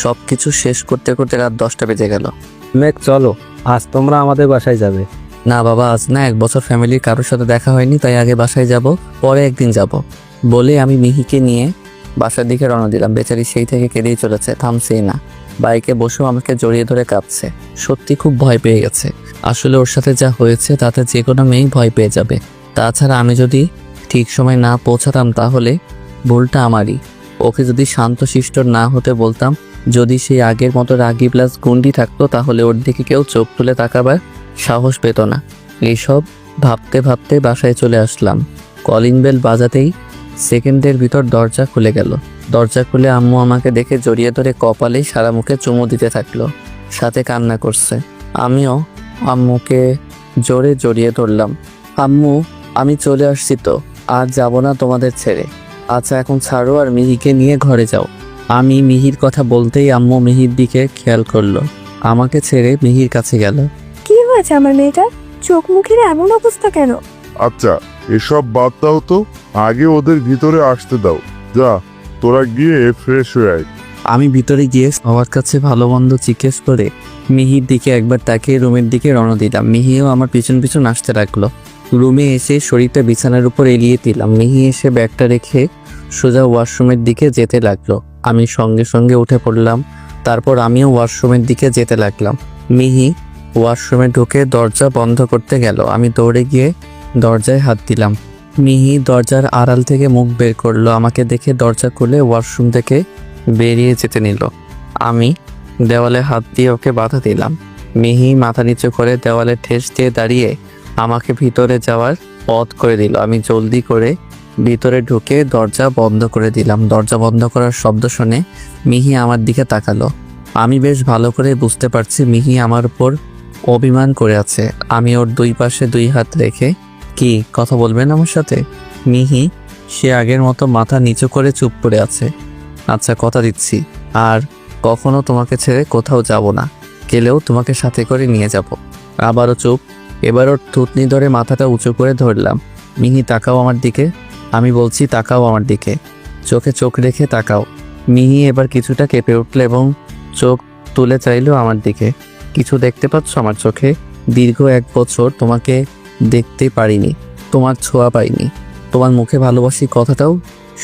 সব কিছু শেষ করতে করতে রাত 10টা বেজে গেল। মেঘ চলো, আজ তোমরা আমাদের বাসায় যাবে। না বাবা, আজ না, 1 বছর ফ্যামিলির কারোর সাথে দেখা হয়নি, তাই আগে বাসায় যাব, পরে একদিন যাব বলে আমি মিহিকে নিয়ে বাসার দিকে রওনা দিলাম। বেচারি সেই থেকে কেঁদেই চলেছে, থামছেই না। বাইকে বসেও আমাকে জড়িয়ে ধরে কাঁদছে। সত্যি খুব ভয় পেয়ে গেছে। আসলে ওর সাথে যা হয়েছে তাতে যে কোনো মেয়েই ভয় পেয়ে যাবে। তাছাড়া আমি যদি ঠিক সময় না পৌঁছাতাম তাহলে ভুলটা আমারই। ওকে যদি শান্তশিষ্ট না হতে বলতাম, যদি সেই আগের মতো রাগী প্লাস গুন্ডি থাকতো, তাহলে ওর দিকে কেউ চোখ তুলে তাকাবার সাহস পেত না। এইসব ভাবতে ভাবতে বাসায় চলে আসলাম। কলিং বেল বাজাতেই সেকেন্ডের ভিতর দরজা খুলে গেল। দরজা খুলে আম্মু আমাকে দেখে জড়িয়ে ধরে কপালে সারা মুখে চুমু দিতে থাকলো, সাথে কান্না করছে। আমিও আম্মুকে জোরে জড়িয়ে ধরলাম। আম্মু, আমি চলে আসছি তো, আর যাব না তোমাদের ছেড়ে। আচ্ছা এখন ছাড়ো আর মিহিকে নিয়ে ঘরে যাও। আমি মিহির কথা বলতেই আম্মু মিহির দিকে খেয়াল করলো, আমাকে ছেড়ে মিহির কাছে গেল। কি হয়েছে আমার মেয়েটার? চোখ মুখের এমন অবস্থা কেন? আচ্ছা এসব বাদ দাও তো, আগে ওদের ভিতরে আসতে দাও। যা, তোরা গিয়ে ফ্রেশ হয়ে আয়। আমি ভিতরে গিয়ে সবার কাছে ভালো মন্দ জিজ্ঞেস করে মিহির দিকে একবার তাকিয়ে রুমের দিকে রওনা দিলাম। মিহিও আমার পিছন পিছন আসতে লাগলো। রুমে এসে শরীরটা বিছানার উপর এলিয়ে দিলাম। মিহি এসে ব্যাগটা রেখে সোজা ওয়াশরুমের দিকে যেতে লাগলো। আমি সঙ্গে সঙ্গে উঠে পড়লাম। তারপর আমিও ওয়াশরুমের দিকে যেতে লাগলাম। মিহি ওয়াশরুমে ঢুকে দরজা বন্ধ করতে গেল। আমি দৌড়ে গিয়ে দরজায় হাত দিলাম। মিহি দরজার আড়াল থেকে মুখ বের করলো। আমাকে দেখে দরজা খুলে ওয়াশরুম থেকে বেরিয়ে যেতে নিল। আমি দেওয়ালে হাত দিয়ে ওকে বাধা দিলাম। মিহি মাথা নিচু করে দেওয়ালে ঠেস দিয়ে দাঁড়িয়ে আমাকে ভিতরে যাওয়ার পথ করে দিল। আমি জলদি করে ভিতরে ঢুকে দরজা বন্ধ করে দিলাম। দরজা বন্ধ করার শব্দ শুনে মিহি আমার দিকে তাকালো। আমি বেশ ভালো করে বুঝতে পারছি মিহি আমার উপর অভিমান করে আছে। আমি ওর দুই পাশে 2 হাত রেখে, কি কথা বলবেন আমার সাথে? মিহি সে আগের মতো মাথা নিচু করে চুপ করে আছে। আচ্ছা কথা দিচ্ছি, আর কখনো তোমাকে ছেড়ে কোথাও যাব না, গেলেও তোমাকে সাথে করে নিয়ে যাব। আবারও চুপ। এবার ওর থুতনি ধরে মাথাটা উঁচু করে ধরলাম। মিহি তাকাও আমার দিকে, আমি বলছি তাকাও আমার দিকে, চোখে চোখ রেখে তাকাও। মিহি এবার কিছুটা কেঁপে উঠল এবং চোখ তুলে চাইলো আমার দিকে। কিছু দেখতে পাচ্ছ আমার চোখে? দীর্ঘ 1 বছর তোমাকে দেখতে পারিনি, তোমার ছোঁয়া পাইনি, তোমার মুখে ভালোবাসি কথাটাও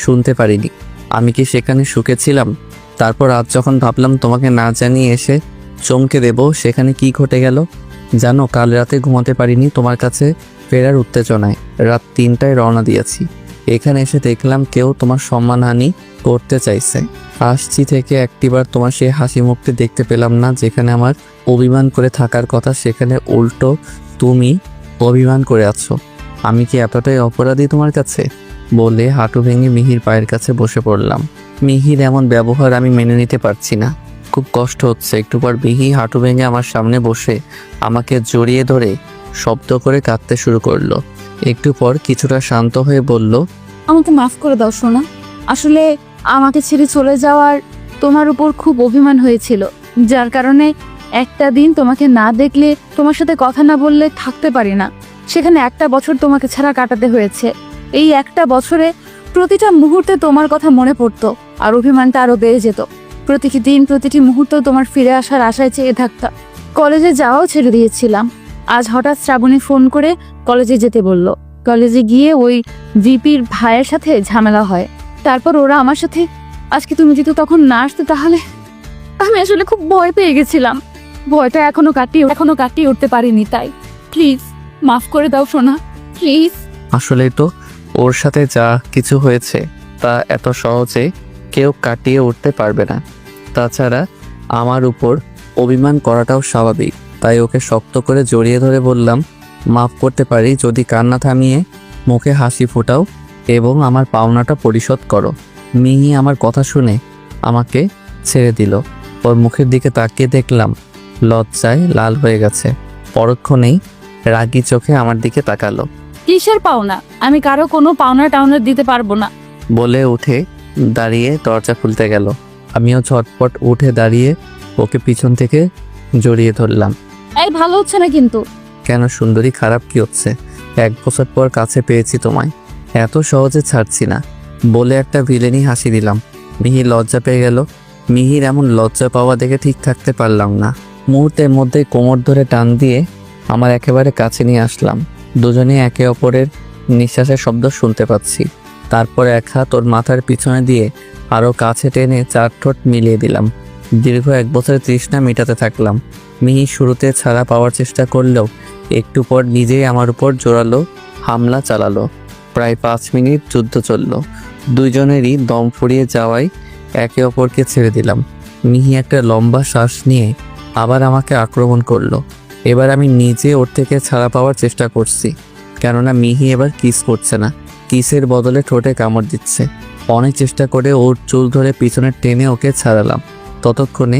শুনতে পারিনি। আমি কি সেখানে সুখে ছিলাম? তারপর আজ যখন ভাবলাম তোমাকে না জানিয়ে এসে চমকে দেব, সেখানে কি ঘটে গেল জানো? কাল রাতে ঘুমাতে পারিনি তোমার কাছে ফেরার উত্তেজনায়। রাত 3টায় রওনা দিয়েছি। এখানে এসে দেখলাম কেউ তোমার সম্মানহানি করতে চাইছে। আসছি থেকে একটিবার তোমার সেই হাসি মুখটি দেখতে পেলাম না। যেখানে আমার অভিমান করে থাকার কথা, সেখানে উল্টো তুমি অভিমান করে আছো। আমি কি এতটাই অপরাধী তোমার কাছে? বলে হাঁটু ভেঙে মিহির পায়ের কাছে বসে পড়লাম। মিহির এমন ব্যবহার আমি মেনে নিতে পারছি না, খুব কষ্ট হচ্ছে। একটু পর মিহি হাঁটু ভেঙে আমার সামনে বসে আমাকে জড়িয়ে ধরে শব্দ করে কাঁদতে শুরু করলো। একটু পর কিছুটা শান্ত হয়ে বলল, আমাকে মাফ করে দাও সোনা। আসলে আমাকে ছেড়ে চলে যাওয়ার তোমার উপর খুব অভিমান হয়েছিল, যার কারণে একটা দিন তোমাকে না দেখলে, তোমার সাথে কথা না বললে থাকতে পারি না। সেখানে 1টা বছর তোমাকে ছাড়া কাটাতে হয়েছে। এই 1টা বছরে প্রতিটা মুহূর্তে তোমার কথা মনে পড়তো, আর অভিমানটা আরো বেড়ে যেত। প্রতিটি দিন, প্রতিটি মুহূর্ত তোমার ফিরে আসার আশায় চেয়ে থাকতাম। কলেজে যাওয়াও ছেড়ে দিয়েছিলাম। আজ হঠাৎ শ্রাবণী ফোন করে কলেজে যেতে বলল। কলেজে গিয়ে ওই ভিপির ভাইয়ের সাথে ঝামেলা হয়। তারপর ওরা আমার সাথে, আজকে তুমি যদি তখন না আসতে তাহলে আমি আসলে খুব ভয় পেয়ে গেছিলাম। ভয়টা এখনো কাটিয়ে উঠতে পারিনি। তাই প্লিজ মাফ করে দাও সোনা, প্লিজ। আসলে তো ওর সাথে যা কিছু হয়েছে তা এত সহজে কেউ কাটিয়ে উঠতে পারবে না। তাছাড়া আমার উপর অভিমান করাটাও স্বাভাবিক। তাই ওকে শক্ত করে জড়িয়ে ধরে বললাম, মাফ করতে পারি যদি কান্না থামিয়ে মুখে হাসি ফোটাও এবং আমার পাওনাটা পরিশোধ করো। মিহি আমার কথা শুনে আমাকে ছেড়ে দিল। ওর মুখের দিকে তাকিয়ে দেখলাম লজ্জায় লাল হয়ে গেছে। পরক্ষণেই রাগী চোখে আমার দিকে তাকালো। কিসের পাওনা? আমি কারো কোনো পাওনা টাওনা দিতে পারবো না। বলে উঠে দাঁড়িয়ে দরজা খুলতে গেল। আমিও ঝটপট উঠে দাঁড়িয়ে ওকে পিছন থেকে জড়িয়ে ধরলাম। এই ভালো হচ্ছে না কিন্তু। কেন সুন্দরী, খারাপ কি হচ্ছে? 1 বছর পর কাছে পেয়েছি তোমায়, এত সহজে ছাড়ছি না বলে একটা ভিলেনি হাসি দিলাম। মিহির লজ্জা পেয়ে গেল। মিহির এমন লজ্জা পাওয়া দেখে ঠিক থাকতে পারলাম না। মুহূর্তের মধ্যে কোমর ধরে টান দিয়ে আমার একেবারে কাছে নিয়ে আসলাম। দুজনে একে অপরের নিঃশ্বাসের শব্দ শুনতে পাচ্ছি। তারপর এক হাত ওর মাথার পিছনে দিয়ে আরও কাছে টেনে 4 ঠোঁট মিলিয়ে দিলাম। দীর্ঘ 1 বছরের তৃষ্ণা মেটাতে থাকলাম। মিহি শুরুতে ছাড়া পাওয়ার চেষ্টা করলেও একটু পর নিজেই আমার উপর জোরালো হামলা চালালো। প্রায় 5 মিনিট যুদ্ধ চলল। দুইজনেরই দম ফুরিয়ে যাওয়ায় একে অপরকে ছেড়ে দিলাম। মিহি একটা লম্বা শ্বাস নিয়ে আবার আমাকে আক্রমণ করলো। এবার আমি নিজে ওর থেকে ছাড়া পাওয়ার চেষ্টা করছি, কেননা মিহি এবার কিস করছে না, কিসের বদলে ঠোঁটে কামড় দিচ্ছে। অনেক চেষ্টা করে ওর চুল ধরে পিছনে টেনে ওকে ছাড়ালাম। ততক্ষণে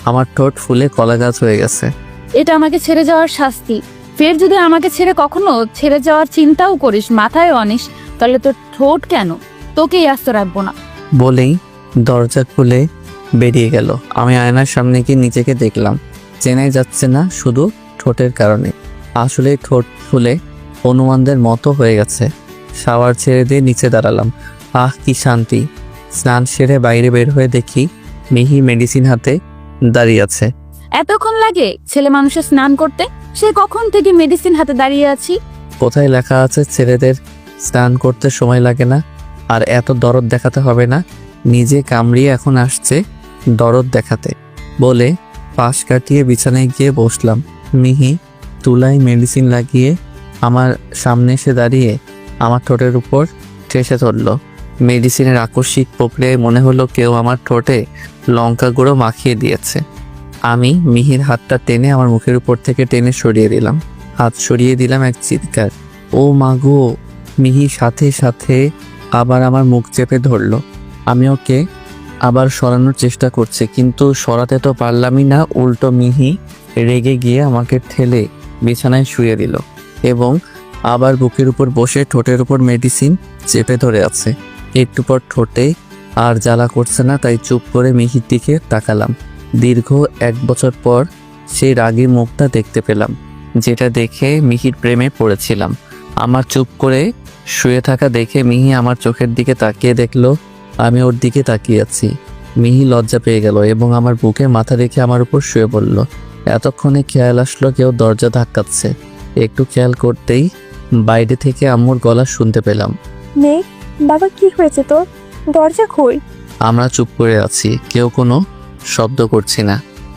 আমার ঠোঁট ফুলে কলা গাছ হয়ে গেছে। এটা আমাকে ছেড়ে যাওয়ার শাস্তি। ফের যদি আমাকে ছেড়ে কখনো ছেড়ে যাওয়ার চিন্তাও করিস, মাথায় আনিস, তাহলে তোর ঠোঁট কেন, তোকেই আস্ত রাখবো না। বলেই দরজা খুলে বেরিয়ে গেল। আমি আয়নার সামনে গিয়ে নিজেকে দেখলাম। চেনাই যাচ্ছে না শুধু ঠোঁটের কারণে, আসলে ঠোঁট ফুলে হনুমানদের মতো হয়ে গেছে। শাওয়ার ছেড়ে দিয়ে নিচে দাঁড়ালাম। আহ, কি শান্তি! স্নান সেরে বাইরে বের হয়ে দেখি মিহি মেডিসিন হাতে দাঁড়িয়ে আছে। এতক্ষণ লাগে ছেলে মানুষের স্নান করতে? সে কখন থেকে মেডিসিন হাতে দাঁড়িয়ে আছি। কোথায় লেখা আছে ছেলেদের স্নান করতে সময় লাগে না আর এত দরদ দেখাতে হবে না? নিজে কামড়িয়ে এখন আসছে দরদ দেখাতে বলে পাশ কাটিয়ে বিছানায় গিয়ে বসলাম। মিহি তুলায় মেডিসিন লাগিয়ে আমার সামনে এসে দাঁড়িয়ে আমার ঠোঁটের উপর ঠেসে ধরল। মেডিসিনের আকস্মিক প্রক্রিয়ায় মনে হলো কেউ আমার ঠোঁটে লঙ্কা গুঁড়ো মাখিয়ে দিয়েছে। আমি মিহির হাতটা টেনে আমার মুখের উপর থেকে টেনে সরিয়ে দিলাম। হাত সরিয়ে দিলাম এক চিৎকার। ও মা গো! মিহি সাথে সাথে আবার আমার মুখ চেপে ধরলো। আমি ওকে আবার সরানোর চেষ্টা করছি, কিন্তু সরাতে তো পারলামই না। উল্টো মিহি রেগে গিয়ে আমাকে ঠেলে বিছানায় শুয়ে দিল এবং আবার বুকের উপর বসে ঠোঁটের উপর মেডিসিন চেপে ধরে আছে। একটু পর ঠোঁটে আর জ্বালা করছে না, তাই চুপ করে মিহির দিকে তাকালাম। দীর্ঘ 1 বছর পর সেই রাগী মুখটা দেখতে পেলাম, যেটা দেখে মিহির প্রেমে পড়েছিলাম। আমার চুপ করে শুয়ে থাকা দেখে মিহি আমার চোখের দিকে তাকিয়ে দেখলো আমি ওর দিকে তাকিয়ে আছি। মিহি লজ্জা পেয়ে গেল এবং আমার বুকে মাথা রেখে আমার উপর শুয়ে পড়ল। এতক্ষণে খেয়াল আসলো কেউ দরজা ধাক্কাচ্ছে। একটু খেয়াল করতেই বাইরে থেকে আম্মুর গলা শুনতে পেলাম। মেঘ, বাবা কি হয়েছে তোর? দরজা খোল। আমরা চুপ করে আছি, কেউ কোনো শব্দ করছি না।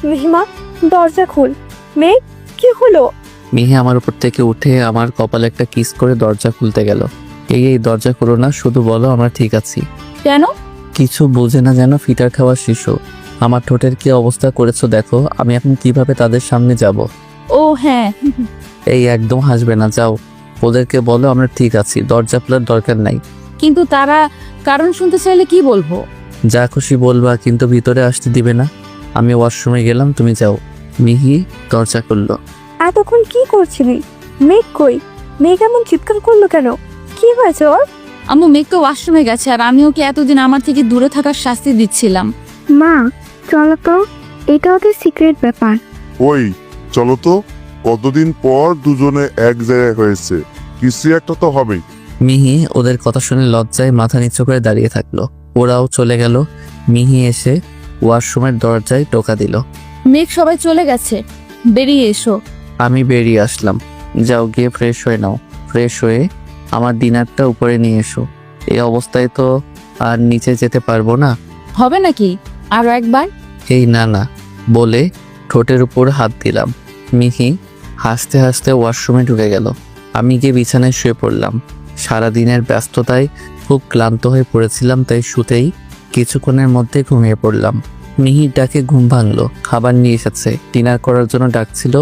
মেহিমা, দরজা খোল। মেঘ, কি হলো? মিহি আমার উপর থেকে উঠে আমার কপালে একটা কিস করে দরজা খুলতে গেল। এই দরজা খুলো না, শুধু বলো আমরা ঠিক আছি। কেন? কিছু বোঝে না যেন ফিটার খাওয়া শিশু। আমার ঠোঁটের কি অবস্থা করেছো দেখো, আমি এখন কিভাবে তাদের সামনে যাব। ও হ্যাঁ, এই একদম হাসবে না, যাও ওদেরকে বলো আমরা ঠিক আছি, দরজা খোলার দরকার নাই। কিন্তু তারা কারণ শুনতে চাইলে কি বলবো? যা খুশি বলবা, কিন্তু ভিতরে আসতে দিবে না। আমি ওয়াশরুমে গেলাম, তুমি যাও। মিহি দরজা খুললো। এতক্ষণ কি করছিলি? মেঘ কই? মেঘ এমন চিৎকার করলো কেন? কি হয়েছে ওর? আম্মু মেঘকে ওয়াশরুমে গেছে আর আমি ওকে এতদিন আমার থেকে দূরে থাকার শাস্তি দিচ্ছিলাম। মা, চলো তো, এটা ওদের সিক্রেট ব্যাপার। ওই চলো তো, কতদিন পর দুজনে এক জায়গায় হয়েছে, কিছু একটা তো হবেই। মিহি ওদের কথা শুনে লজ্জায় মাথা নিচু করে দাঁড়িয়ে থাকলো। ওরাও চলে গেল। মিহি এসে ওয়াশরুমের দরজায় টোকা দিল। মেঘ সবাই চলে গেছে, বেরিয়ে এসো। আমি বেরিয়ে আসলাম। যাও গিয়ে ফ্রেশ হয়ে নাও, ফ্রেশ হয়ে আমার ডিনারটা উপরে নিয়ে এসো। এই অবস্থায় তো আর নিচে যেতে পারবো না। হবে নাকি আরো একবার? এই না না বলে ঠোঁটের উপর হাত দিলাম। মিহি হাসতে হাসতে ওয়াশরুমে ঢুকে গেল। আমি গিয়ে বিছানায় শুয়ে পড়লাম। সারাদিনের ব্যস্ততায় খুব ক্লান্ত হয়ে পড়েছিলাম, তাই শুতেই কিছুক্ষণের মধ্যে ঘুমিয়ে পড়লাম। মিহির ডাকে ঘুম ভাঙলো। খাবার নিয়ে এসেছে, ডিনার করার জন্য ডাকছিল।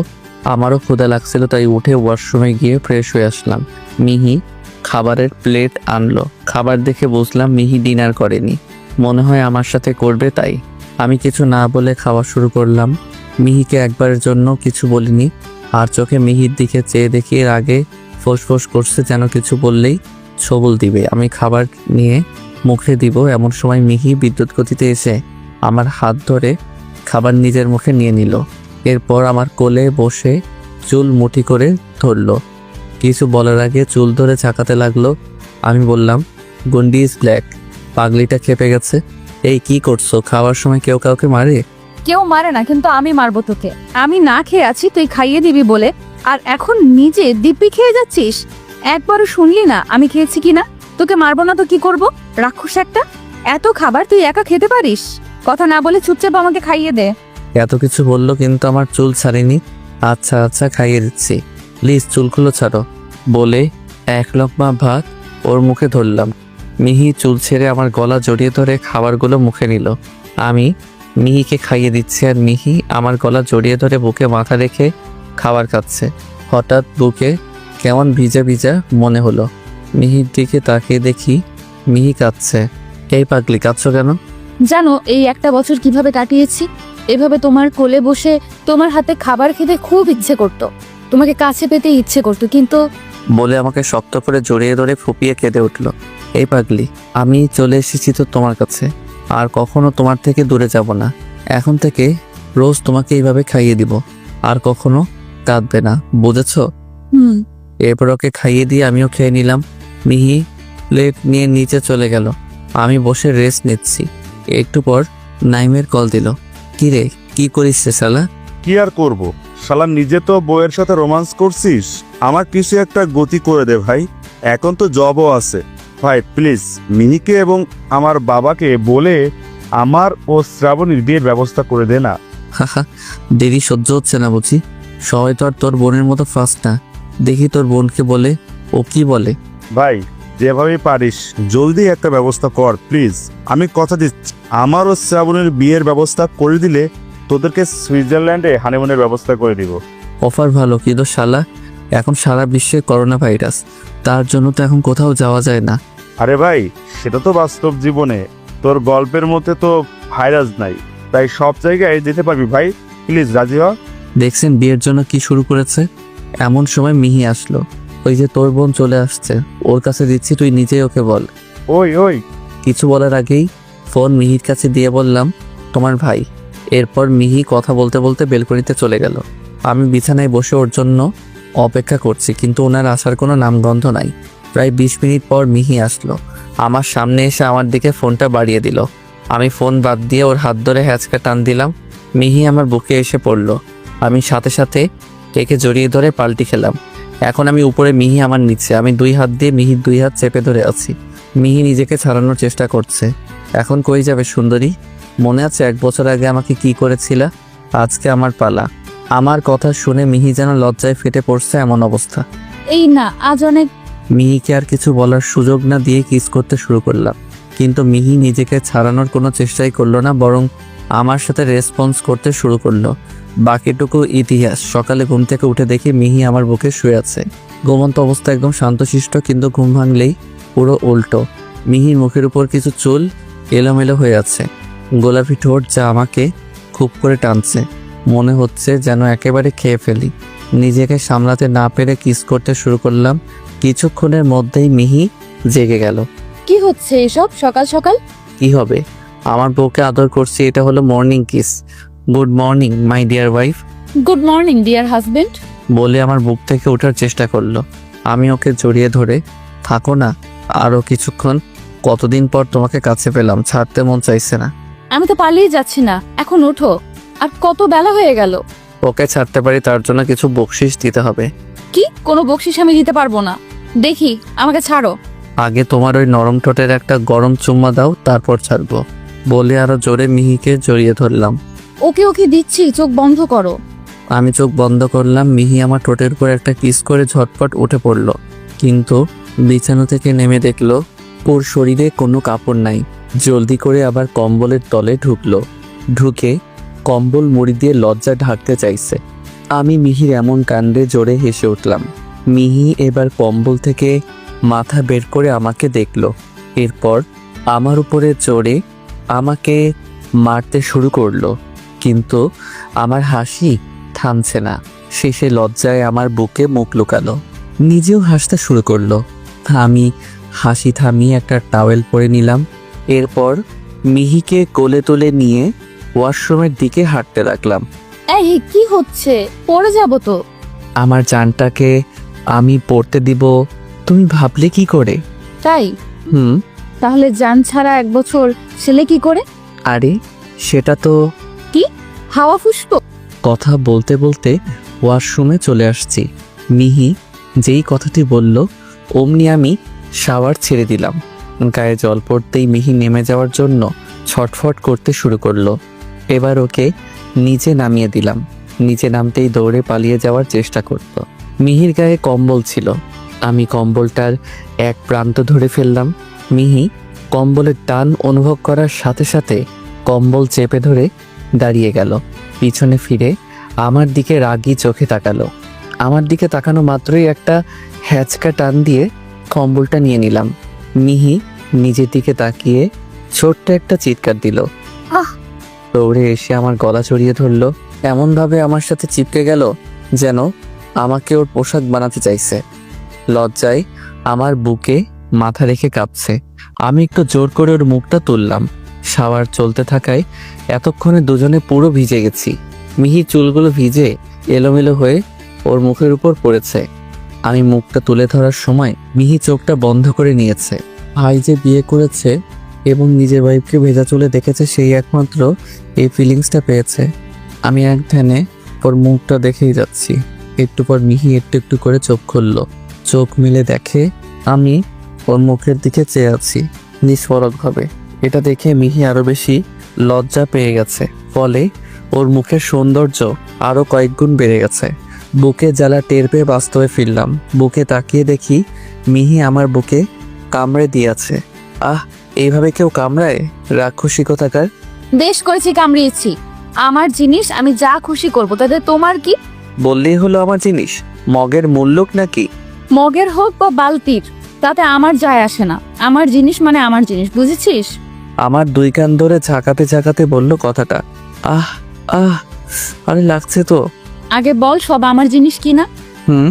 আমারও ক্ষুধা লাগছিল, তাই উঠে ওয়াশরুমে গিয়ে ফ্রেশ হয়ে আসলাম। মিহি খাবারের প্লেট আনলো। খাবার দেখে বুঝলাম মিহি ডিনার করেনি, মনে হয় আমার সাথে করবে, তাই আমি কিছু না বলে খাওয়া শুরু করলাম। মিহিকে একবারের জন্য কিছু বলিনি, আর চোখে মিহির দিকে চেয়ে দেখি এর আগে ফোঁস করছে, যেন কিছু বললেই ছবল দিবে। আমি খাবার নিয়ে মুখে দিব, এমন সময় মিহি বিদ্যুৎ গতিতে এসে আমার হাত ধরে খাবার নিজের মুখে নিয়ে নিল। এরপর আমার কোলে বসে চুল মুঠি করে ধরলো। কিছু বলার আগে চুল ধরে ঝাঁকাতে লাগলো। আমি বললাম, গন্ডি ইজ ব্ল্যাক। পাগলিটা খেপে গেছে। এই কি করছো? খাওয়ার সময় কেউ কাউকে মারে? কেউ মারে না, কিন্তু আমি মারবো তোকে। আমি না খেয়ে আছি তুই খাইয়ে দিবি বলে, আর এখন নিজে দিব্যি খেয়ে যাচ্ছিস। একবারও শুনলি না আমি খেয়েছি কিনা? তোকে মারবো না তো কি করব? রাক্ষস একটা! এত খাবার তুই একা খেতে পারিস? কথা না বলে চুপচাপ আমাকে খাইয়ে দে। এত কিছু বললো কিন্তু আমার চুল ছাড়েনি। আচ্ছা আচ্ছা, খাইয়ে দিচ্ছি, প্লিজ চুলগুলো ছাড়ো বলে এক লোকমা ভাত ওর মুখে ধরলাম। মিহি চুল ছেড়ে আমার গলা জড়িয়ে ধরে খাবারগুলো মুখে নিল। আমি মিহিকে খাইয়ে দিচ্ছি আর মিহি আমার গলা জড়িয়ে ধরে বুকে মাথা রেখে খাবার খাচ্ছে। হঠাৎ বুকে কেমন ভিজা ভিজা মনে হলো। মিহির দিকে তাকিয়ে দেখি মিহি কাঁদছে। এই পাগলি, কাঁদছো কেন? জানো এই একটা বছর কিভাবে কাটিয়েছি? এভাবে তোমার কোলে বসে তোমার হাতে খাবার খেতে খুব ইচ্ছে করতো, তোমাকে কাছে পেতে ইচ্ছে করতো, কিন্তু বলে আমাকে শক্ত করে জড়িয়ে ধরে ফুপিয়ে কেঁদে উঠল। এই পাগলি, আমি চলে এসেছি তো তোমার কাছে, আর কখনো তোমার থেকে দূরে যাব না। এখন থেকে রোজ তোমাকে এইভাবে খাইয়ে দিব, আর কখনো কাঁদবে না, বুঝেছো? এরপর ওকে খাইয়ে দিয়ে আমিও খেয়ে নিলাম। মিহি প্লেট নিয়ে নিচে চলে গেল। আমি বসে রেস্ট নিচ্ছি। একটু পর নাইমের কল দিল। কি রে, কি করিস রে শালা? কি আর করব, শালা নিজে তো বউয়ের সাথে রোমান্স করছিস, আমার কিছু একটা গতি করে দে ভাই। এখন তো জবও আছে ভাই, প্লিজ মিহিকে এবং আমার বাবাকে বলে আমার ও শ্রাবণীর বিয়ের ব্যবস্থা করে দে না। হাহা, দেরি সহ্য হচ্ছে না বুঝি। সবাই তো আর তোর বোনের মতো ফাস্ট না। দেখি তোর বোনকে বলে ও কি বলে। ভাই যেভাবে পারিস জলদি একটা ব্যবস্থা কর প্লিজ। আমি কথা দিচ্ছি, আমার ও শ্রাবণের বিয়ের ব্যবস্থা করে দিলে তোদেরকে সুইজারল্যান্ডে হানিমুনের ব্যবস্থা করে দিব। অফার ভালো, কিন্তু শালা এখন সারা বিশ্বে করোনা ভাইরাস, তার জন্য তো এখন কোথাও যাওয়া যায় না। আরে ভাই সেটা তো বাস্তব জীবনে, তোর গল্পের মধ্যে তো ভাইরাস নাই, তাই সব জায়গায় যেতে পারবি ভাই, প্লিজ রাজি হ। দেখছেন বিয়ের জন্য কি শুরু করেছে। এমন সময় মিহি আসলো। ওই যে তোর বোন চলে আসছে, ওর কাছে দিচ্ছি, তুই নিজেই ওকে বল। ওই ওই কিছু বলার আগেই ফোন মিহির কাছে দিয়ে বললাম, তোমার ভাই। এরপর মিহি কথা বলতে বলতে বেলকনিতে চলে গেল। আমি বিছানায় বসে ওর জন্য অপেক্ষা করছি, কিন্তু ওনার আসার কোনো নামগন্ধ নাই। প্রায় 20 মিনিট পর মিহি আসলো। আমার সামনে এসে আমার দিকে ফোনটা বাড়িয়ে দিল। আমি ফোন বাদ দিয়ে ওর হাত ধরে হ্যাঁচকা টান দিলাম। মিহি আমার বুকে এসে পড়ল। আমি সাথে সাথে একে জড়িয়ে ধরে পাল্টি খেলাম। এখন আমি উপরে, মিহি আমার নিচে। আমি 2 হাত দিয়ে মিহির 2 হাত চেপে ধরে আছি। মিহি নিজেকে ছাড়ানোর চেষ্টা করছে। এখন কই যাবে সুন্দরী? মনে আছে 1 বছর আগে আমাকে কি করেছিলা? আজকে আমার পালা। আমার কথা শুনে মিহি যেন লজ্জায় ফেটে পড়ছে এমন অবস্থা। এই না, আজ অনেক। মিহিকে আর কিছু বলার সুযোগ না দিয়ে কিস করতে শুরু করলাম, কিন্তু মিহি নিজেকে ছাড়ানোর কোনো চেষ্টাই করলো না, বরং আমার সাথে রেসপন্স করতে শুরু করলো। বাকিটুকু ইতিহাস। সকালে ঘুম থেকে উঠে দেখি মিহি আমার বুকে শুয়ে আছে। ঘুমন্ত অবস্থা একদম শান্তশিষ্ট, কিন্তু ঘুম ভাঙলেই পুরো উল্টো। মিহির মুখের উপর কিছু চুল এলোমেলো হয়ে আছে, গোলাপি ঠোঁট যা আমাকে খুব করে টানছে। মনে হচ্ছে যেন একেবারে খেয়ে ফেলি। নিজেকে সামলাতে না পেরে কিস করতে শুরু করলাম। কিছুক্ষণের মধ্যেই মিহি জেগে গেল। কি হচ্ছে এসব সকাল সকাল? কি হবে, আমার বউকে আদর করছি, এটা হলো morning kiss. Good morning my dear wife good morning dear husband. বলে আমার বুক থেকে ওঠার চেষ্টা করলো। আমি ওকে জড়িয়ে ধরে, থাকো না আরও কিছুক্ষণ, কতদিন পর তোমাকে কাছে পেলাম, ছাড়তে মন চাইছে না। আমি তো পালিয়ে যাচ্ছি না, এখন ওঠো। আর কত বেলা হয়ে গেল। ওকে ছাড়তে পারি তার জন্য কিছু বকশিশ দিতে হবে। কি? কোনো বকশিস আমি দিতে পারবো না। দেখি, আমাকে ছাড়ো। আগে তোমার ওই নরম ঠোঁটের একটা গরম চুম্মা দাও, তারপর ছাড়বো বলে আরো জোরে মিহিকে জড়িয়ে ধরলাম। ওকে ওকে দিচ্ছি, চোখ বন্ধ করো। আমি চোখ বন্ধ করলাম। মিহি আমার ঠোঁটের উপর একটা কিস করে ঝটপট উঠে পড়ল, কিন্তু বিছানা থেকে নেমে দেখলো ওর শরীরে কোনো কাপড় নাই। জলদি করে আবার কম্বলের তলে ঢুকলো। ঢুকে কম্বল মুড়ি দিয়ে লজ্জা ঢাকতে চাইছে। আমি মিহির এমন কাণ্ডে জোরে হেসে উঠলাম। মিহি এবার কম্বল থেকে মাথা বের করে আমাকে দেখলো। এরপর আমার উপরে চড়ে আমাকে মারতে শুরু করলো, কিন্তু আমার হাসি থামছে না। শেষে লজ্জায় আমার বুকে মুখ লুকালো, নিজেও হাসতে শুরু করলো। আমি হাসি থামিয়ে একটা টাওয়েল পরে নিলাম। এরপর মিহিকে কোলে তুলে নিয়ে ওয়াশরুমের দিকে হাঁটতে লাগলাম। এই কি হচ্ছে? পড়ে যাবো তো। আমার জানটাকে আমি পড়তে দিব তুমি ভাবলে কি করে? তাই? হুম। তাহলে জান ছাড়া 1 বছর ছেলে কি করে? আরে সেটা তো হাওয়া ফুসবো? কথা বলতে বলতে ওয়াশরুমে চলে আসছি। মিহি যেই কথাটি বলল অমনি আমি শাওয়ার ছেড়ে দিলাম। গায়ে জল পড়তেই মিহি নেমে যাওয়ার জন্য ছটফট করতে শুরু করলো। এবার ওকে নিচে নামিয়ে দিলাম। নিচে নামতেই দৌড়ে পালিয়ে যাওয়ার চেষ্টা করত। মিহির গায়ে কম্বল ছিল, আমি কম্বলটার এক প্রান্ত ধরে ফেললাম। মিহি কম্বলের টান অনুভব করার সাথে সাথে কম্বল চেপে ধরে দাঁড়িয়ে গেল। পিছনে ফিরে আমার দিকে রাগী চোখে তাকালো। আমার দিকে তাকানো মাত্রই একটা হ্যাচকা টান দিয়ে কম্বলটা নিয়ে নিলাম। মিহি নিজের দিকে তাকিয়ে ছোট্ট একটা চিৎকার দিল। আহ! দৌড়ে এসে আমার গলা জড়িয়ে ধরলো। এমনভাবে আমার সাথে চিপকে গেল যেন আমাকে ওর পোশাক বানাতে চাইছে। লজ্জায় আমার বুকে মাথা রেখে কাঁপছে। আমি একটু জোর করে ওর মুখটা তুললাম। শাওয়ার চলতে থাকায় এতক্ষণে দুজনে পুরো ভিজে গেছি। মিহির চুলগুলো ভিজে এলোমেলো হয়ে ওর মুখের উপর পড়েছে। আমি মুখটা তুলে ধরার সময় মিহি চোখটা বন্ধ করে নিয়েছে। ভাই যে বিয়ে করেছে এবং নিজের ওয়াইফকে ভেজা চুলে দেখেছে, সেই একমাত্র এই ফিলিংসটা পেয়েছে। আমি এক ধ্যানে ওর মুখটা দেখেই যাচ্ছি। একটু পর মিহি একটু একটু করে চোখ খুললো। চোখ মিলে দেখে আমি ওর মুখের দিকে চেয়ে আছি নিষ্পরকভাবে। এটা দেখে মিহি আরো বেশি লজ্জা পেয়ে গেছে। ফলে ওর মুখের সৌন্দর্য আরো কয়েক গুণ বেড়ে গেছে। বুকে জ্বালা টের পেয়ে বাস্তবে ফিরলাম। বুকে তাকিয়ে দেখি মিহি আমার বুকে কামড়ে দিয়েছে। আহ, এইভাবে কেউ কামড়ায়? রাক্ষসী কোথাকার। বেশ করেছি, কামড়িয়েছি। আমার জিনিস আমি যা খুশি করব, তাতে তোমার কি? বললেই হলো আমার জিনিস। মগের মূল্যক নাকি? মগের হোক বা বালতির, তাতে আমার যায় আসে না। আমার জিনিস মানে আমার জিনিস, বুঝেছিস? আমার দুই কান ধরে ঝাঁকাতে ঝাঁকাতে বলল কথাটা। আহ আহ, আরে লাগছে তো। আগে বল সব আমার জিনিস কি না? হুম,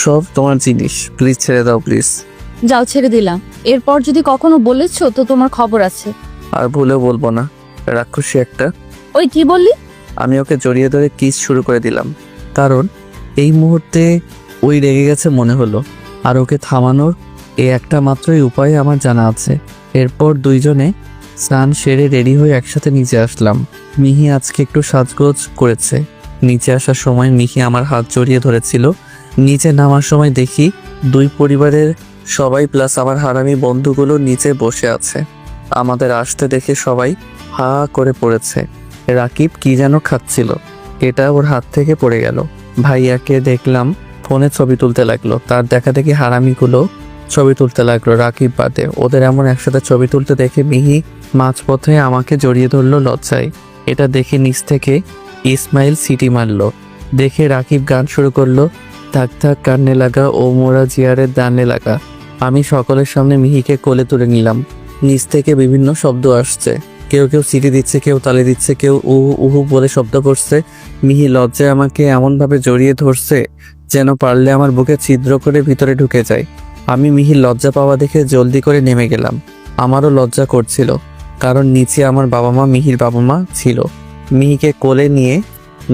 সব তোমার জিনিস। প্লিজ ছেড়ে দাও প্লিজ। যাও, ছেড়ে দিলাম। এরপর যদি কখনো বলেছো তো তোমার খবর আছে। আর ভুলেও বলবো না। রাক্ষসী একটা। ওই কি বললি? আমি ওকে জড়িয়ে ধরে কিস শুরু করে দিলাম, কারণ এই মুহূর্তে ওই রেগে গেছে মনে হলো। আর ওকে থামানোর এই একটা মাত্রই উপায় আমার জানা আছে। এরপর দুইজনে স্নান সেরে রেডি হয়ে একসাথে নিচে আসলাম। মিহি আজকে একটু সাজগোজ করেছে। নিচে আসার সময় মিহি আমার হাত জড়িয়ে ধরেছিল। নিচে নামার সময় দেখি দুই পরিবারের সবাই প্লাস আমার হারামি বন্ধুগুলো নিচে বসে আছে। আমাদের আসতে দেখে সবাই হা করে পড়েছে। রাকিব কি যেন খাচ্ছিল, এটা ওর হাত থেকে পড়ে গেল। ভাইয়াকে দেখলাম ফোনে ছবি তুলতে লাগলো। তার দেখা দেখি হারামিগুলো ছবি তুলতে লাগলো রাকিব বাদে। ওদের এমন একসাথে ছবি তুলতে দেখে মিহি মাঝপথে আমাকে জড়িয়ে ধরলো লজ্জায়। এটা দেখে নিচ থেকে ইসমাইল সিটি মারলো। দেখে রাকিব গান শুরু করলো, থাক থাক কান্নে লাগা ও মোরা জিয়ারের দানে লাগা। আমি সকলের সামনে মিহিকে কোলে তুলে নিলাম। নিচ থেকে বিভিন্ন শব্দ আসছে। কেউ কেউ সিটি দিচ্ছে, কেউ তালি দিচ্ছে, কেউ উহু উহু বলে শব্দ করছে। মিহি লজ্জায় আমাকে এমনভাবে জড়িয়ে ধরছে যেন পারলে আমার বুকে ছিদ্র করে ভিতরে ঢুকে যায়। আমি মিহির লজ্জা পাওয়া দেখে জলদি করে নেমে গেলাম। আমারও লজ্জা করছিল, কারণ নিচে আমার বাবা মা, মিহির বাবা মা ছিল। মিহিকে কোলে নিয়ে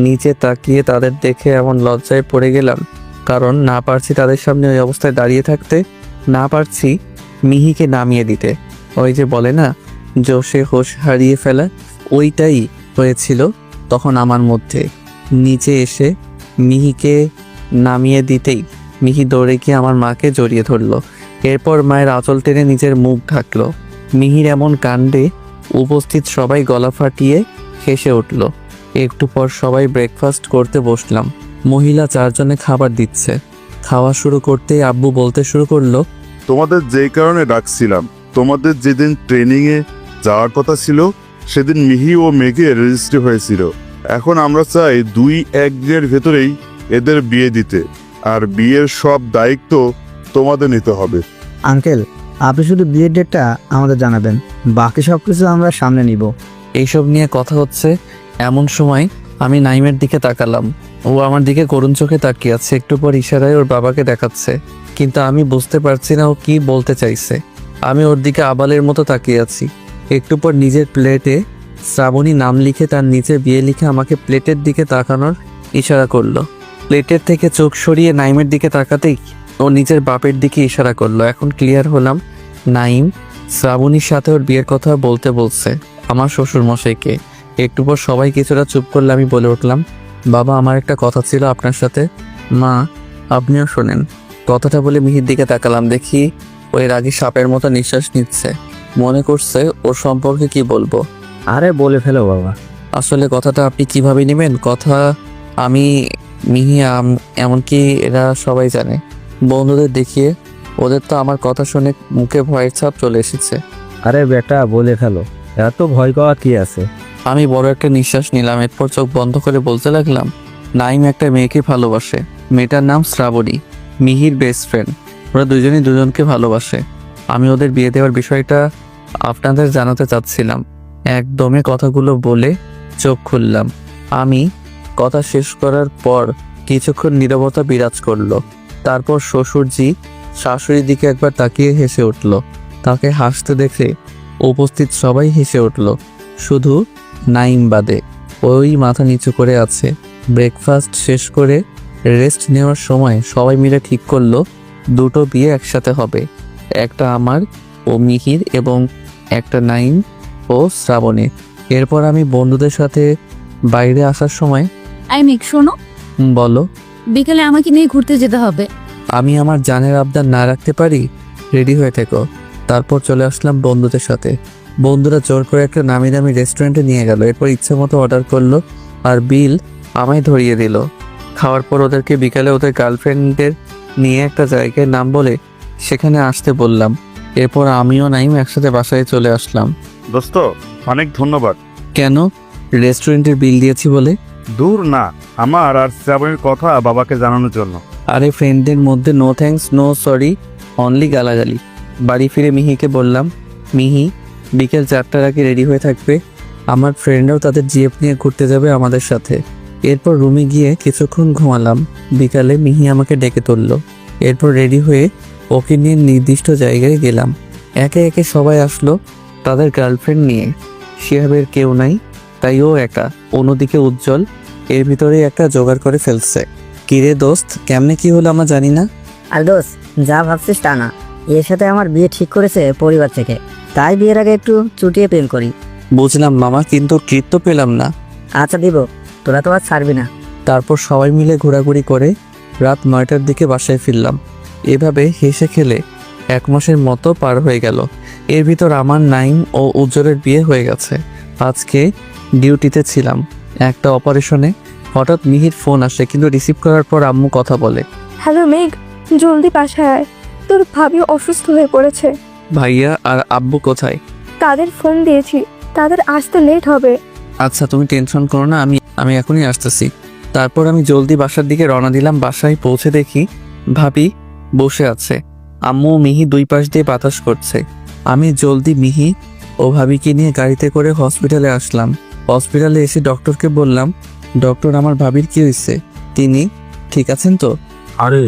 নিচে তাকিয়ে তাদের দেখে এমন লজ্জায় পড়ে গেলাম, কারণ না পারছি তাদের সামনে ওই অবস্থায় দাঁড়িয়ে থাকতে, না পারছি মিহিকে নামিয়ে দিতে। ওই যে বলে না, জোশে হোশ হারিয়ে ফেলা, ওইটাই হয়েছিল তখন আমার মধ্যে। নিচে এসে মিহিকে নামিয়ে দিতেই মিহি দৌড়ে গিয়ে আমার মাকে জড়িয়ে ধরলো। এরপর মায়ের আঁচল টেনে নিজের মুখ ঢাকলো। মিহির এমন কাণ্ডে উপস্থিত সবাই গলা ফাটিয়ে হেসে উঠল। একটু পর সবাই ব্রেকফাস্ট করতে বসলাম। মহিলা 4 জনে খাবার দিচ্ছে। খাওয়া শুরু করতেই আব্বু বলতে শুরু করলো, তোমাদের যেই কারণে ডাকছিলাম, তোমাদের যেদিন ট্রেনিংয়ে যাওয়ার কথা ছিল সেদিন মিহি ও মেঘে রেজিস্ট্রি হয়েছিল। এখন আমরা চাই 2-1 দিনের ভেতরেই এদের বিয়ে দিতে, আর বিয়ের সব দায়িত্ব তোমাদের নিতে হবে। আঙ্কেল, আপনি শুধু বিয়ের ডেটটা আমাদের জানাবেন, বাকি সব কিছু আমরা সামনে নিব। এইসব নিয়ে কথা হচ্ছে এমন সময় আমি নাইমের দিকে তাকালাম। ও আমার দিকে করুণ চোখে তাকিয়ে আছে। একটু পর ইশারায় ওর বাবাকে দেখাচ্ছে, কিন্তু আমি বুঝতে পারছি না ও কি বলতে চাইছে। আমি ওর দিকে আবালের মতো তাকিয়ে আছি। একটু পর নিজের প্লেটে শ্রাবণী নাম লিখে তার নিচে বিয়ে লিখে আমাকে প্লেটের দিকে তাকানোর ইশারা করলো। প্লেটের থেকে চোখ সরিয়ে নাইমের দিকে তাকাতেই ও নিজের বাপের দিকে ইশারা করলো। এখন ক্লিয়ার হলাম, নাইম শ্রাবণীর সাথে ওর বিয়ের কথা বলতে বলছে আমার শ্বশুর মশাইকে। একটু পর সবাই কিছুটা চুপ করলে আমি বলে উঠলাম, বাবা আমার একটা কথা ছিল আপনার সাথে। মা আপনিও শোনেন। কথাটা বলে মিহির দিকে তাকালাম, দেখি ওই রাগী সাপের মতো নিঃশ্বাস নিচ্ছে। মনে করছে ওর সম্পর্কে কি বলবো। আরে বলে ফেলো বাবা। আসলে কথাটা আপনি কিভাবে নেবেন? কথা আমি, মিহি, এমনকি এরা সবাই জানে। বন্ধুদের দেখিয়ে ওদের তো আমার কথা শুনে মুখে ভয়ের ছাপ চলে এসেছে। আরে বেটা বলে ফেলো, এত ভয় পাওয়ার কি আছে? আমি বড় একটা নিঃশ্বাস নিলাম। এরপর চোখ বন্ধ করে বলতে লাগলাম, নাইম একটা মেয়েকে ভালোবাসে। মেয়েটার নাম শ্রাবণী, মিহির বেস্ট ফ্রেন্ড। ওরা দুজনেই দুজনকে ভালোবাসে। আমি ওদের বিয়ে দেওয়ার বিষয়টা আপনাদের জানাতে চাচ্ছিলাম। একদমে কথাগুলো বলে চোখ খুললাম। আমি কথা শেষ করার পর কিছুক্ষণ নীরবতা বিরাজ করলো। তারপর শ্বশুরজি শাশুড়ির দিকে একবার তাকিয়ে হেসে উঠল। তাকে হাসতে দেখে উপস্থিত সবাই হেসে উঠল, শুধু নাইম বাদে। ওই মাথা নিচু করে আছে। ব্রেকফাস্ট শেষ করে রেস্ট নেওয়ার সময় সবাই মিলে ঠিক করলো দুটো বিয়ে একসাথে হবে, একটা আমার ও মিহির এবং একটা নাইম ও শ্রাবণে। এরপর আমি বন্ধুদের সাথে বাইরে আসার সময় মেঘ শোনো, বলো, বিকেলে আমাকে নিয়ে ঘুরতে যেতে হবে। আমি আমার জানের আবদার না রাখতে পারি? রেডি হয়ে থেকো। তারপর চলে আসলাম বন্ধুদের সাথে। বন্ধুরা জোর করে একটা নামি দামি রেস্টুরেন্টে নিয়ে গেল। এরপর ইচ্ছে মতো অর্ডার করলো আর বিল আমায় ধরিয়ে দিল। খাওয়ার পর ওদেরকে বিকালে ওদের গার্লফ্রেন্ডদের নিয়ে একটা জায়গায় নাম বলে সেখানে আসতে বললাম। এরপর আমিও নাইম একসাথে বাসায় চলে আসলাম। দোস্ত অনেক ধন্যবাদ। কেন? রেস্টুরেন্টের বিল দিয়েছি বলে? দূর না, আমার আর শ্রাবণীর কথা বাবাকে জানানোর জন্য। আরে ফ্রেন্ডদের মধ্যে no thanks no sorry, only গালাগালি। বাড়ি ফিরে মিহিকে বললাম, মিহি বিকেল 4টার আগে রেডি হয়ে থাকবে। আমার ফ্রেন্ডরাও তাদের জিএফ নিয়ে ঘুরতে যাবে আমাদের সাথে। এরপর রুমে গিয়ে কিছুক্ষণ ঘুমালাম। বিকালে মিহি আমাকে ডেকে তুললো। এরপর রেডি হয়ে ওকে নিয়ে নির্দিষ্ট জায়গায় গেলাম। একে একে সবাই আসলো তাদের গার্লফ্রেন্ড নিয়ে। শিহাবের কেউ নাই, তাই ও একা। অন্যদিকে উজ্জ্বল এর ভিতরে একটা জোগাড় করে ফেলছে। কিরে দোস্ত, কেমনে কি হলো আমরা জানি না। আর দোস্ত, যা ভাবছিস তা না। এর সাথে আমার বিয়ে ঠিক করেছে পরিবার থেকে, তাই বিয়ের আগে একটু চুটিয়ে প্রেম করি। বুঝলাম মামা, কিন্তু ট্রিট তো পেলাম না। আচ্ছা দিব, তোরা তো আর ছাড়বি না। তারপর সবাই মিলে ঘোরাঘুরি করে রাত 9টার দিকে বাসায় ফিরলাম। এভাবে হেসে খেলে 1 মাসের মতো পার হয়ে গেল। এর ভিতর আমার নাইম ও উজ্জ্বলের বিয়ে হয়ে গেছে। আজকে ডিউটিতে ছিলাম একটা অপারেশনে। হঠাৎ মিহির ফোন আসে, কিন্তু রিসিভ করার পর আম্মু কথা বলে, হ্যালো মেঘ, জলদি বাসায় আয়, তোর ভাবি অসুস্থ হয়ে পড়েছে। ভাইয়া আর আব্বু কোথায়? তাদের ফোন দিয়েছি, তাদের আসতে লেট হবে। আচ্ছা তুমি টেনশন করো না, আমি এখনই আসতেছি। তারপর আমি জলদি বাসার দিকে রওনা দিলাম। বাসায় পৌঁছে দেখি ভাবি বসে আছে, আম্মু ও মিহি দুই পাশ দিয়ে বাতাস করছে। আমি জলদি মিহি ও ভাবিকে নিয়ে গাড়িতে করে হসপিটালে আসলাম। হসপিটালে এসে ডক্টরকে বললাম, ডক্টর আমার ভাবির কি হয়েছে? তিনি ঠিক আছেন তো? আরে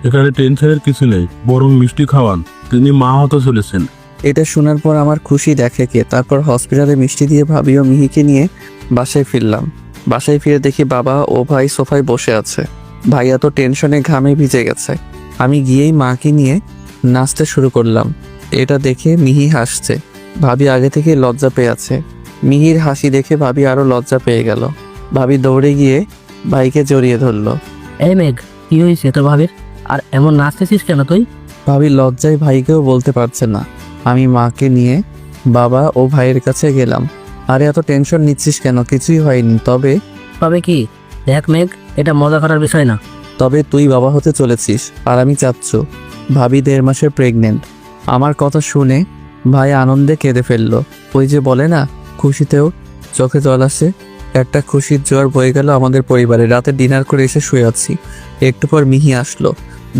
এখানে টেনশনের কিছু নেই, বরং মিষ্টি খাওয়ান, তিনি মা হতে চলেছেন। এটা শোনার পর আমার খুশি দেখে কে। তারপর হসপিটালে মিষ্টি দিয়ে ভাবি ও মিহিকে নিয়ে বাসায় ফিরলাম। বাসায় ফিরে দেখি বাবা ও ভাই সোফায় বসে আছে। ভাইয়া তো টেনশনে ঘামে ভিজে গেছে। আমি গিয়েই মাকে নিয়ে নাচতে শুরু করলাম। এটা দেখে মিহি হাসছে। ভাবি আগে থেকে লজ্জা পেয়ে আছে। মিহির হাসি দেখে ভাবি আরো লজ্জা পেয়ে গেল। ভাবি দৌড়ে গিয়ে ভাইকে জড়িয়ে ধরলো। এই মেঘ, কি হয়েছে তোর ভাবির? আর এমন নাচতেছিস কেন তুই? ভাবি লজ্জায় ভাইকেও বলতে পারছে না। আমি মাকে নিয়ে বাবা ও ভাইয়ের কাছে গেলাম। আরে এত টেনশন নিচ্ছিস কেন? কিছুই হয়নি। তবে কি দেখ মেঘ, এটা মজা করার বিষয় না। তবে তুই বাবা হতে চলেছিস আর আমি চাচ্ছু। ভাবি 1.5 মাসের প্রেগনেন্ট। আমার কথা শুনে ভাই আনন্দে কেঁদে ফেললো। ওই যে বলে না, খুশিতেও চোখে জল আসে। একটা খুশির জোয়ার বয়ে গেল আমাদের পরিবারে। রাতে ডিনার করে এসে শুয়ে আছি। একটু পর মিহি আসলো।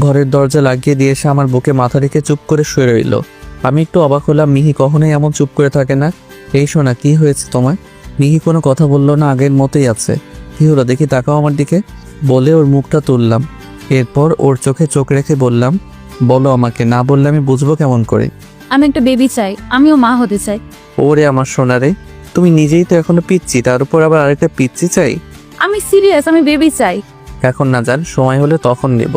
ঘরের দরজা লাগিয়ে দিয়ে এসে আমার বুকে মাথা রেখে চুপ করে শুয়ে রইল। আমি একটু অবাক হলাম, মিহি কখনোই এমন চুপ করে থাকে না। এই শোনা, কি হয়েছে তোমার? মিহি কোনো কথা বললো না, আগের মতোই আছে। কি হলো দেখি, তাকাও আমার দিকে, বলে ওর মুখটা তুললাম। এরপর ওর চোখে চোখ রেখে বললাম, বলো আমাকে, না বললে আমি বুঝবো কেমন করে? আমি একটা বেবি চাই, আমিও মা হতে চাই। ওরে আমার সোনারে, তুমি নিজেই তো এখনো পিচ্ছি, তার উপর আবার আরেকটা পিচ্ছি চাই? আমি সিরিয়াস, আমি বেবি চাই। এখন না যান, সময় হলে তখন নেব।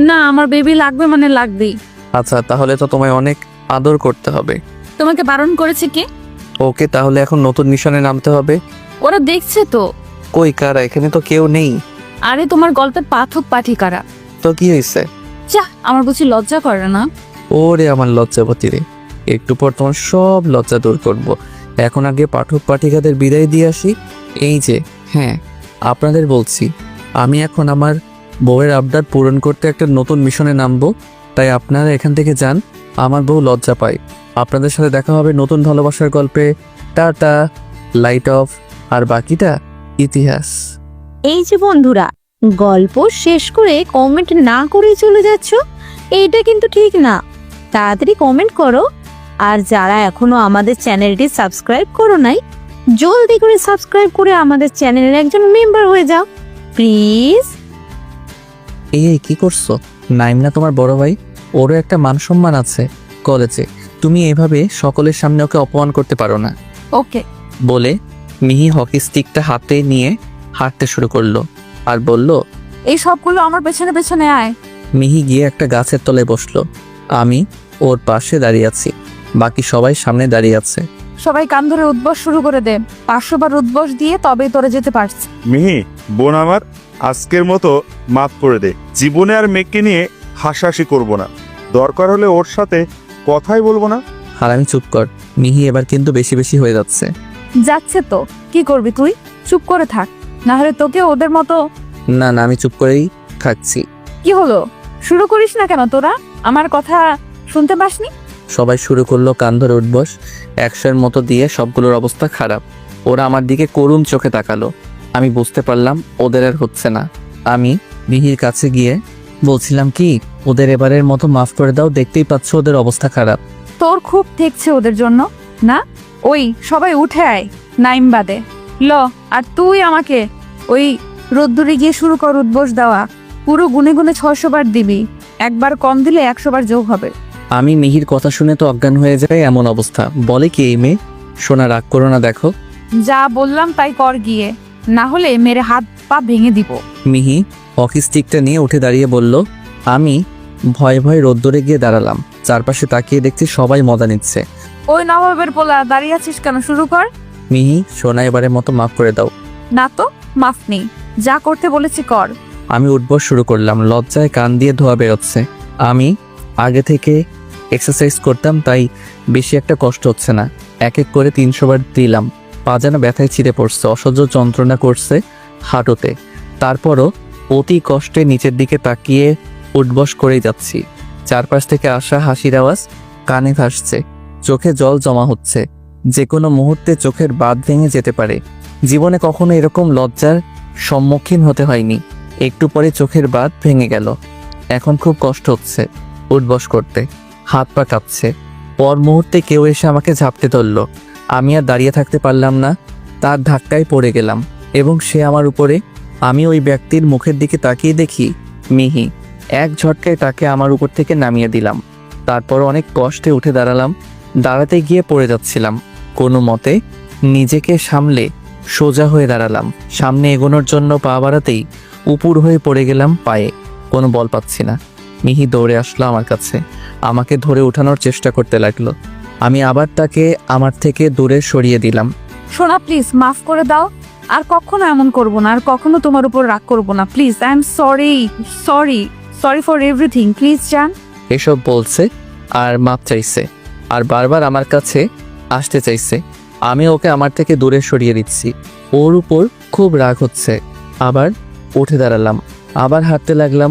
না, আমার বেবি লাগবে মানে লাগবেই। আচ্ছা, তাহলে তো তোমায় অনেক আদর করতে হবে। তোমাকে বারণ করেছে কি? ওকে, তাহলে এখন নতুন মিশনে নামতে হবে। ওরা দেখছে তো। কই কারা? এখানে তো কেউ নেই। আরে তোমার গল্পের পাঠক পাঠিকারা। তো কি হয়েছে? যা, আমার বুঝি লজ্জা করে না? ওরে আমার লজ্জাবতী রে, একটু পর তোমার সব লজ্জা দূর করব। এখন আগে পাঠক পাঠিকাদের বিদায় দিয়ে আসি। এই যে, হ্যাঁ, আপনাদের বলছি, আমি এখন আমার বউয়ের আবদার পূরণ করতে একটা নতুন মিশনে নামবো। তাই আপনারা এখান থেকে যান, আমার বউ লজ্জা পায়। আপনাদের সাথে দেখা হবে নতুন ভালোবাসার গল্পে। টাটা, লাইট অফ, আর বাকিটা ইতিহাস। এই যে বন্ধুরা, গল্প শেষ করে কমেন্ট না করেই চলে যাচ্ছ, এইটা কিন্তু ঠিক না। তাড়াতাড়ি কমেন্ট করো। আর যারা এখনো আমাদের চ্যানেলটি সাবস্ক্রাইব করো নাই, জলদি করে সাবস্ক্রাইব করে আমাদের চ্যানেলের একজন মেম্বার হয়ে যাও প্লিজ। এই কি করছো? নাইম না তোমার বড় ভাই? ওরও একটা মান সম্মান আছে কলেজে। তুমি এভাবে সকলের সামনে ওকে অপমান করতে পারো না। ওকে। বলে মিহি হকি স্টিকটা হাতে নিয়ে হাঁটতে শুরু করলো আর বলল, এই সবগুলো আমার পেছনে পেছনে আয়। মিহি গিয়ে একটা গাছের তলায় বসলো। আমি ওর পাশে দাঁড়িয়ে আছি, বাকি সবাই সামনে দাঁড়িয়ে আছে। সবাই কান ধরে উদ্বাস শুরু করে দে। 500 বার উদ্বাস দিয়ে তবেই তোরা যেতে পারছিস। মিহি, বোন আমার, আজকের মতো মাফ করে দে। জীবনে আর মেঘকে নিয়ে হাসাহাসি করব না। দরকার হলে ওর সাথে কথাই বলবো না। আর আমি চুপ কর। মিহি এবার কিন্তু বেশি বেশি হয়ে যাচ্ছে। যাচ্ছে তো, কি করবি তুই? চুপ করে থাক, না হলে তোকে ওদের মতো। না না, আমি চুপ করেই থাকছি। কি হলো? শুরু করিস না কেন তোরা? আমার কথা শুনতে পাসনি? সবাই শুরু করলো কান ধরে উঠবস। 100-এর মতো দিয়ে সবগুলোর অবস্থা খারাপ। ওরা আমার দিকে করুণ চোখে তাকালো। আমি বুঝতে পারলাম ওদের আর হচ্ছে না। আমি মিহির কাছে গিয়ে বলছিলাম কি, ওদের এবারের মতো মাফ করে দাও, দেখতেই পাচ্ছ ওদের অবস্থা খারাপ। তোর খুব ঠেকছে ওদের জন্য না? ওই সবাই উঠে আয়, নাইম বাদে। ল, আর তুই আমাকে ওই রোদ্দুরে গিয়ে শুরু কর উদ্বোস দেওয়া। পুরো গুনে গুনে 600 বার দিবি। একবার কম দিলে 100 বার যোগ হবে। আমি মিহির কথা শুনে তো অজ্ঞান হয়ে যায় এমন অবস্থা। বলে কি এই মেয়ে? সোনা, রাগ করো না, দেখো। যা বললাম তাই কর গিয়ে, না হলে মেরে হাত পা ভেঙে দিব। মিহি হকি স্টিকটা নিয়ে উঠে দাঁড়িয়ে বলল। আমি ভয়ে ভয়ে রোদ্দুরে গিয়ে দাঁড়ালাম। চারপাশে তাকিয়ে দেখছি সবাই মজা নিচ্ছে। ওই নবাবের পোলা, দাঁড়িয়ে আছিস কেন? শুরু কর। মিহি, সোনা, এবারের মতো মাফ করে দাও। না তো, মাফ নেই। যা করতে বলেছি কর। আমি উঠবস শুরু করলাম। লজ্জায় কান দিয়ে ধোয়া বেরোচ্ছে। আমি আগে থেকে এক্সারসাইজ করতাম, তাই বেশি একটা কষ্ট হচ্ছে না। এক এক করে 300 বার দিলাম। পা যেন ব্যথায় ছিঁড়ে পড়ছে, অসহ্য যন্ত্রণা করছে হাঁটুতে। তারপরও অতি কষ্টে নিচের দিকে তাকিয়ে উঠবস করেই যাচ্ছি। চারপাশ থেকে আসা হাসির আওয়াজ কানে ভাসছে, চোখে জল জমা হচ্ছে। যে কোনো মুহূর্তে চোখের বাঁধ ভেঙে যেতে পারে। জীবনে কখনো এরকম লজ্জার সম্মুখীন হতে হয়নি। একটু পরে চোখের বাঁধ ভেঙে গেল। এখন খুব কষ্ট হচ্ছে উঠবস করতে, হাত পা কাঁপছে। পর মুহূর্তে কেউ এসে আমাকে ঝাপটে ধরল। আমি আর দাঁড়িয়ে থাকতে পারলাম না, তার ধাক্কায় পড়ে গেলাম এবং সে আমার উপরে। আমি ওই ব্যক্তির মুখের দিকে তাকিয়ে দেখি মিহি। এক ঝটকায় তাকে আমার উপর থেকে নামিয়ে দিলাম। তারপর অনেক কষ্টে উঠে দাঁড়ালাম। দাঁড়াতে গিয়ে পড়ে যাচ্ছিলাম। কোনো মতে নিজেকে সামলে সোজা হয়ে দাঁড়ালাম। সামনে এগোনোর জন্য পা বাড়াতেই উপুর হয়ে পড়ে গেলাম পায়ে। কোনো বল পাচ্ছি না। মিহি দৌড়ে আসলো আমার কাছে, আমাকে ধরে ওঠানোর চেষ্টা করতে লাগলো। আমি আবার তাকে আমার থেকে দূরে সরিয়ে দিলাম। সোনা, প্লিজ মাফ করে দাও। আর কখনো এমন করব না, আর কখনো তোমার উপর রাগ করব না। Please, I am sorry, sorry, sorry for everything. Please জান। এসব বলছে আর মাপ চাইছে আর বারবার আমার কাছে আসতে চাইছে। আমি ওকে আমার থেকে দূরে সরিয়ে দিচ্ছি। ওর উপর খুব রাগ হচ্ছে। আবার উঠে দাঁড়ালাম, আবার হাঁটতে লাগলাম।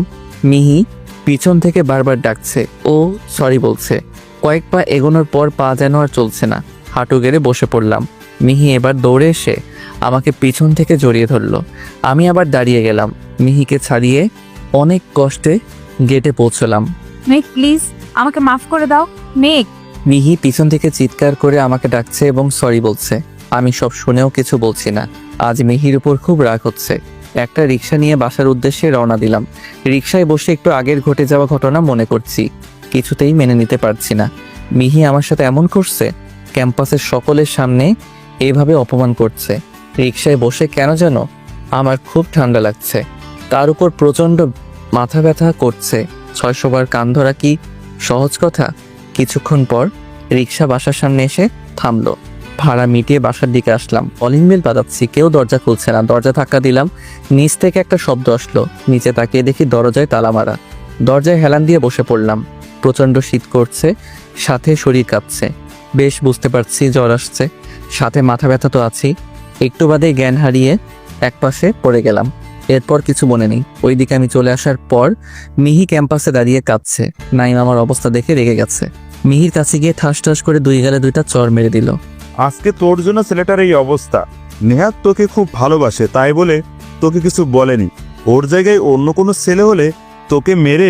মিহি পিছন থেকে বারবার ডাকছে। ও সরি বলছে। কয়েক পা এগোনোর পর পা যেন আর চলছে না। হাঁটু গেড়ে বসে পড়লাম। মিহি এবার দৌড়ে এসে আমাকে পিছন থেকে জড়িয়ে ধরলো। আমি আবার দাঁড়িয়ে গেলাম। মিহিকে ছাড়িয়ে অনেক কষ্টে গেটে পৌঁছলাম। মেঘ, প্লিজ আমাকে মাফ করে দাও। মেঘ। মিহি পিছন থেকে চিৎকার করে আমাকে ডাকছে এবং সরি বলছে। আমি সব শুনেও কিছু বলছি না। আজ মিহির উপর খুব রাগ হচ্ছে। একটা রিক্সা নিয়ে বাসার উদ্দেশ্যে রওনা দিলাম। রিক্সায় বসে একটু আগের ঘটে যাওয়া ঘটনা মনে করছি। কিছুতেই মেনে নিতে পারছি না। মিহি আমার সাথে এমন করছে, ক্যাম্পাসের সকলের সামনে এভাবে অপমান করছে। রিক্সায় বসে কেন যেন আমার খুব ঠান্ডা লাগছে। তার উপর প্রচণ্ড মাথা ব্যথা করছে। 600 বার কান ধরা কি সহজ কথা? কিছুক্ষণ পর রিক্সা বাসার সামনে এসে থামলো। ভাড়া মিটিয়ে বাসার দিকে আসলাম। কলিং বেল বাজাচ্ছি, কেউ দরজা খুলছে না। দরজা ধাক্কা দিলাম, নিচ থেকে একটা শব্দ আসলো। নিচে তাকিয়ে দেখি দরজায় তালা মারা। দরজায় হেলান দিয়ে বসে পড়লাম। প্রচণ্ড শীত করছে, সাথে শরীর কাঁপছে। বেশ বুঝতে পারছি জ্বর আসছে, সাথে মাথা ব্যথা তো আছেই। একটু বাদে জ্ঞান হারিয়ে একপাশে পড়ে গেলাম। এরপর কিছু মনে নেই। ওইদিকে আমি চলে আসার পর মিহি ক্যাম্পাসে দাঁড়িয়ে কাঁদছে। নাইম আমার অবস্থা দেখে রেগে গেছে। মিহির কাছে গিয়ে ঠাস ঠাস করে 2 গালে 2টা চর মেরে দিল। আজকে তোর জন্য ছেলেটার এই অবস্থা। নেহাত তোকে খুব ভালোবাসে, তাই বলে তোকে কিছু বলেনি। ওর জায়গায় অন্য কোনো ছেলে হলে তোকে মেরে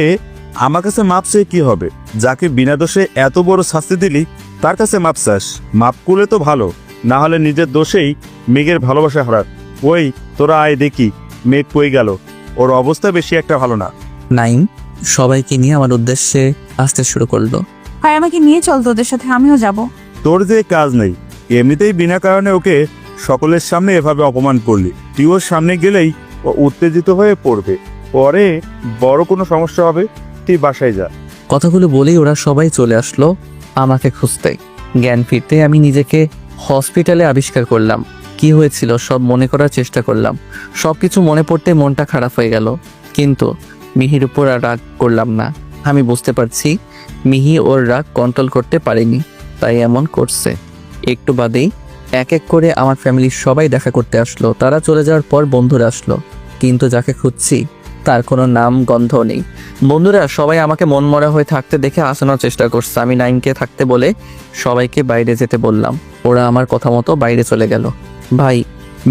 আমার কাছে মাপ চেয়ে কি হবে? যাকে বিনা দোষে এত বড় শাস্তি দিলি তার কাছে মাপ চাস? মাপ করলে তো ভালো, না হলে নিজের দোষেই মেঘের ভালোবাসা হারাত। ওই তোরা আয় দেখি মেঘ কই গেল, ওর অবস্থা বেশি একটা ভালো না। নাইম সবাইকে নিয়ে আমার উদ্দেশ্যে আসতে শুরু করলো। ভাই আমাকে নিয়ে চল তোদের সাথে, আমিও যাব। তোর যে কাজ নেই, এমনিতেই বিনা কারণে ওকে সকলের সামনে এভাবে অপমান করলি। তুই ওর সামনে গেলেই ও উত্তেজিত হয়ে পড়বে, পরে বড় কোনো সমস্যা হবে। তুই বাসায় যা। কথাগুলো বলেই ওরা সবাই চলে আসলো আমাকে খুঁজতে। জ্ঞান ফিরতে আমি নিজেকে হসপিটালে আবিষ্কার করলাম। কি হয়েছিল সব মনে করার চেষ্টা করলাম। সব কিছু মনে পড়তে মনটা খারাপ হয়ে গেল, কিন্তু মিহির উপর আর রাগ করলাম না। আমি বুঝতে পারছি মিহি ওর রাগ কন্ট্রোল করতে পারেনি, তাই এমন করছে। একটু বাদেই এক এক করে আমার ফ্যামিলির সবাই দেখা করতে আসলো। তারা চলে যাওয়ার পর বন্ধুরা আসলো, কিন্তু যাকে খুঁজছি তার কোনো নাম গন্ধ নেই। বন্ধুরা সবাই আমাকে মনমরা হয়ে থাকতে দেখে আসানোর চেষ্টা করছে। আমি নাইমকে থাকতে বলে সবাইকে বাইরে যেতে বললাম। ওরা আমার কথা মতো বাইরে চলে গেল। ভাই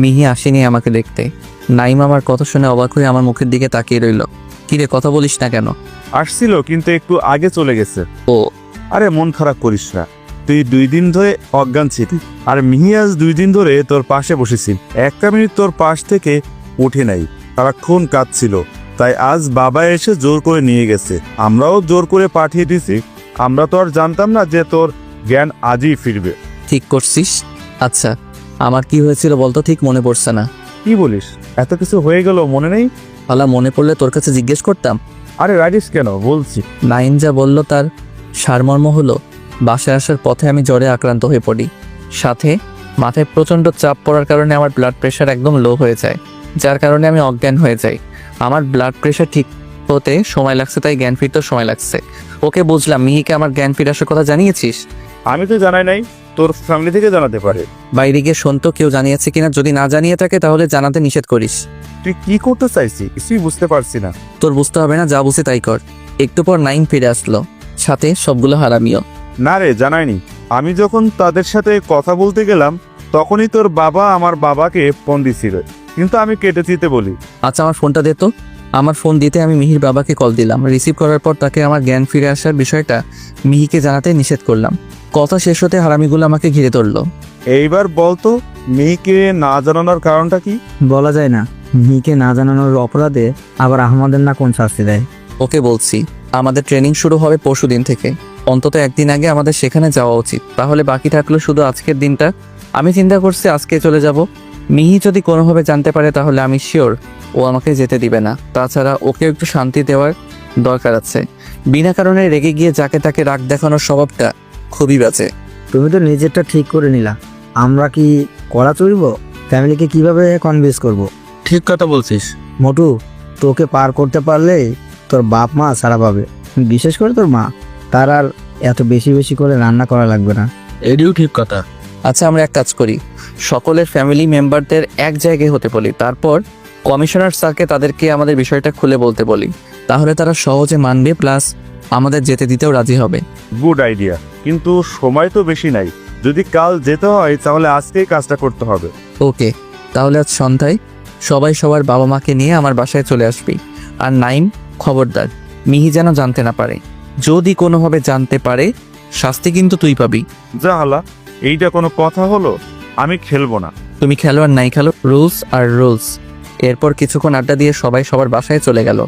মিহি আসেনি আমাকে দেখতে। নাইম আমার কথা শুনে অবাক হয়ে আমার মুখের দিকে তাকিয়ে রইল। কিরে কথা বলিস না কেন? আসছিল কিন্তু একটু আগে চলে গেছে। ও আরে মন খারাপ করিস না, তুই 2 দিন ধরে অজ্ঞান ছিলি, আর মিহি আজ 2 দিন ধরে তোর পাশে বসেছিল। একটা মিনিট তোর পাশ থেকে উঠে নাই, সারাক্ষণ কাঁদছিল। তাই আজ বাবা এসে জোর করে নিয়ে গেছে। আমরাও জোর করে পাঠিয়ে দিছি। আমরা তো আর জানতাম না যে তোর জ্ঞান আজই ফিরবে। ঠিক করছিস। আচ্ছা আমার কি হয়েছিল বলতো, ঠিক মনে পড়ছে না। কি বলিস? এত কিছু হয়ে গেল মনে নেই? পালা মনে পড়লে তোর কাছে জিজ্ঞেস করতাম। আরে রাইডিস কেন বলছি। নাইম যা বলল তার সারমর্ম হলো, বাসায় আসার পথে আমি জ্বরে আক্রান্ত হয়ে পড়ি। সাথে মাথায় প্রচণ্ড চাপ পড়ার কারণে আমার ব্লাড প্রেশার একদম লো হয়ে যায়, যার কারণে আমি অজ্ঞান হয়ে যাই। আমার ব্লাড প্রেশার ঠিক হতে সময় লাগছে, তাই জ্ঞান ফিরতেও সময় লাগছে। ওকে বুঝলাম। মিহিকে আমার জ্ঞান ফিরে আসার কথা জানিয়েছিস? আমি তো জানাই নাই, তোর ফ্যামিলি থেকে জানাতে পারে। বাইরে গিয়ে শুনতো কেউ জানিয়েছে কিনা। যদি না জানিয়ে থাকে তাহলে জানাতে নিষেধ করিস। তুই কি করতে চাইছি কিছুই বুঝতে পারছি না। তোর বুঝতে হবে না, যা বুঝে তাই কর। একটু পর নাইম ফিরে আসলো, সাথে সবগুলো হারামিও। না রে জানাইনি। আমি যখন তাদের সাথে কথা বলতে গেলাম তখনই তোর বাবা আমার বাবাকে ফোন দিছিল, কিন্তু আমি কেটে দিতে বলি। আচ্ছা আমার ফোনটা দে তো। আমার ফোন দিতে আমি মিহির বাবাকে কল দিলাম। রিসিভ করার পর তাকে আমার জ্ঞান ফিরে আসার বিষয়টা মিহিকে জানাতে নিষেধ করলাম। কথা শেষ হতে হারামিগুলো আমাকে ঘিরে ধরলো। এইবার বলতো মেয়েকে না জানানোর কারণটা কি? বলা যায় না। মিহিকে না জানানোর অপরাধে আবার আহমদের না কোন শাস্তি দেয়। ওকে বলছি আমাদের ট্রেনিং শুরু হবে পরশুদিন থেকে। অন্তত একদিন আগে আমাদের সেখানে যাওয়া উচিত, তাহলে বাকি থাকলো শুধু আজকের দিনটা। আমি চিন্তা করছি আজকে চলে যাব। মিহি যদি কোনোভাবে জানতে পারে তাহলে আমি শিওর ও আমাকে যেতে দিবে না। তাছাড়া ওকে একটু শান্তি দেওয়ার দরকার আছে। বিনা কারণে রেগে গিয়ে যাকে তাকে রাগ দেখানোর স্বভাবটা খুবই বাজে। তুমি তো নিজেরটা ঠিক করে নিলা, আমরা কি কড়া চড়ব? ফ্যামিলিকে কিভাবে কনভিন্স করব? ঠিক কথা বলছিস। মোটু, তোকে পার করতে পারলে তোর বাপ মা সারা পাবে, বিশেষ করে তোর মা। তার আর এত বেশি বেশি করে রান্না করা লাগবে না। এটিও ঠিক কথা। আচ্ছা আমরা এক কাজ করি, সকলের ফ্যামিলি মেম্বারদের এক জায়গায় হতে বলি, তারপর কমিশনার স্যারকে তাদেরকে আমাদের বিষয়টা খুলে বলতে বলি। তাহলে তারা সহজে মানবে, প্লাস আমাদের যেতে দিতেও রাজি হবে। গুড আইডিয়া, কিন্তু সময় তো বেশি নাই। যদি কাল যেতে হয় তাহলে আজকেই কাজটা করতে হবে। ওকে, তাহলে আজ সন্ধ্যায় সবাই সবার বাবা মাকে নিয়ে আমার বাসায় চলে আসবি। আর নাইম খবরদার মিহি যেন জানতে না পারে। যদি কোনোভাবে জানতে পারে শাস্তি কিন্তু তুই পাবি। যা হালা, এইটা কোনো কথা হলো? আমি খেলবো না। তুমি খেলো আর নাই খেলো, রুলস আর রুলস। এরপর কিছুক্ষণ আড্ডা দিয়ে সবাই সবার বাসায় চলে গেল।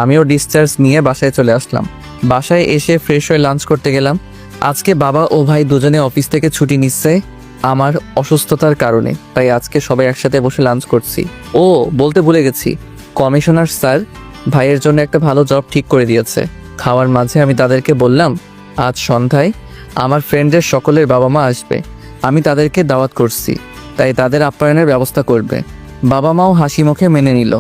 আমিও ডিসচার্জ নিয়ে বাসায় চলে আসলাম। বাসায় এসে ফ্রেশ হয়ে লাঞ্চ করতে গেলাম। আজকে বাবা ও ভাই দুজনে অফিস থেকে ছুটি নিচ্ছে আমার অসুস্থতার কারণে, তাই আজকে সবাই একসাথে বসে লাঞ্চ করছি। ও বলতে ভুলে গেছি, কমিশনার স্যার ভাইয়ের জন্য একটা ভালো জব ঠিক করে দিয়েছে। খাওয়ার মাঝে আমি তাদেরকে বললাম আজ সন্ধ্যায় আমার ফ্রেন্ডের সকলের বাবা মা আসবে, আমি তাদেরকে দাওয়াত করছি, তাই তাদের আপ্যায়নের ব্যবস্থা করবে। বাবা মাও হাসি মুখে মেনে নিল।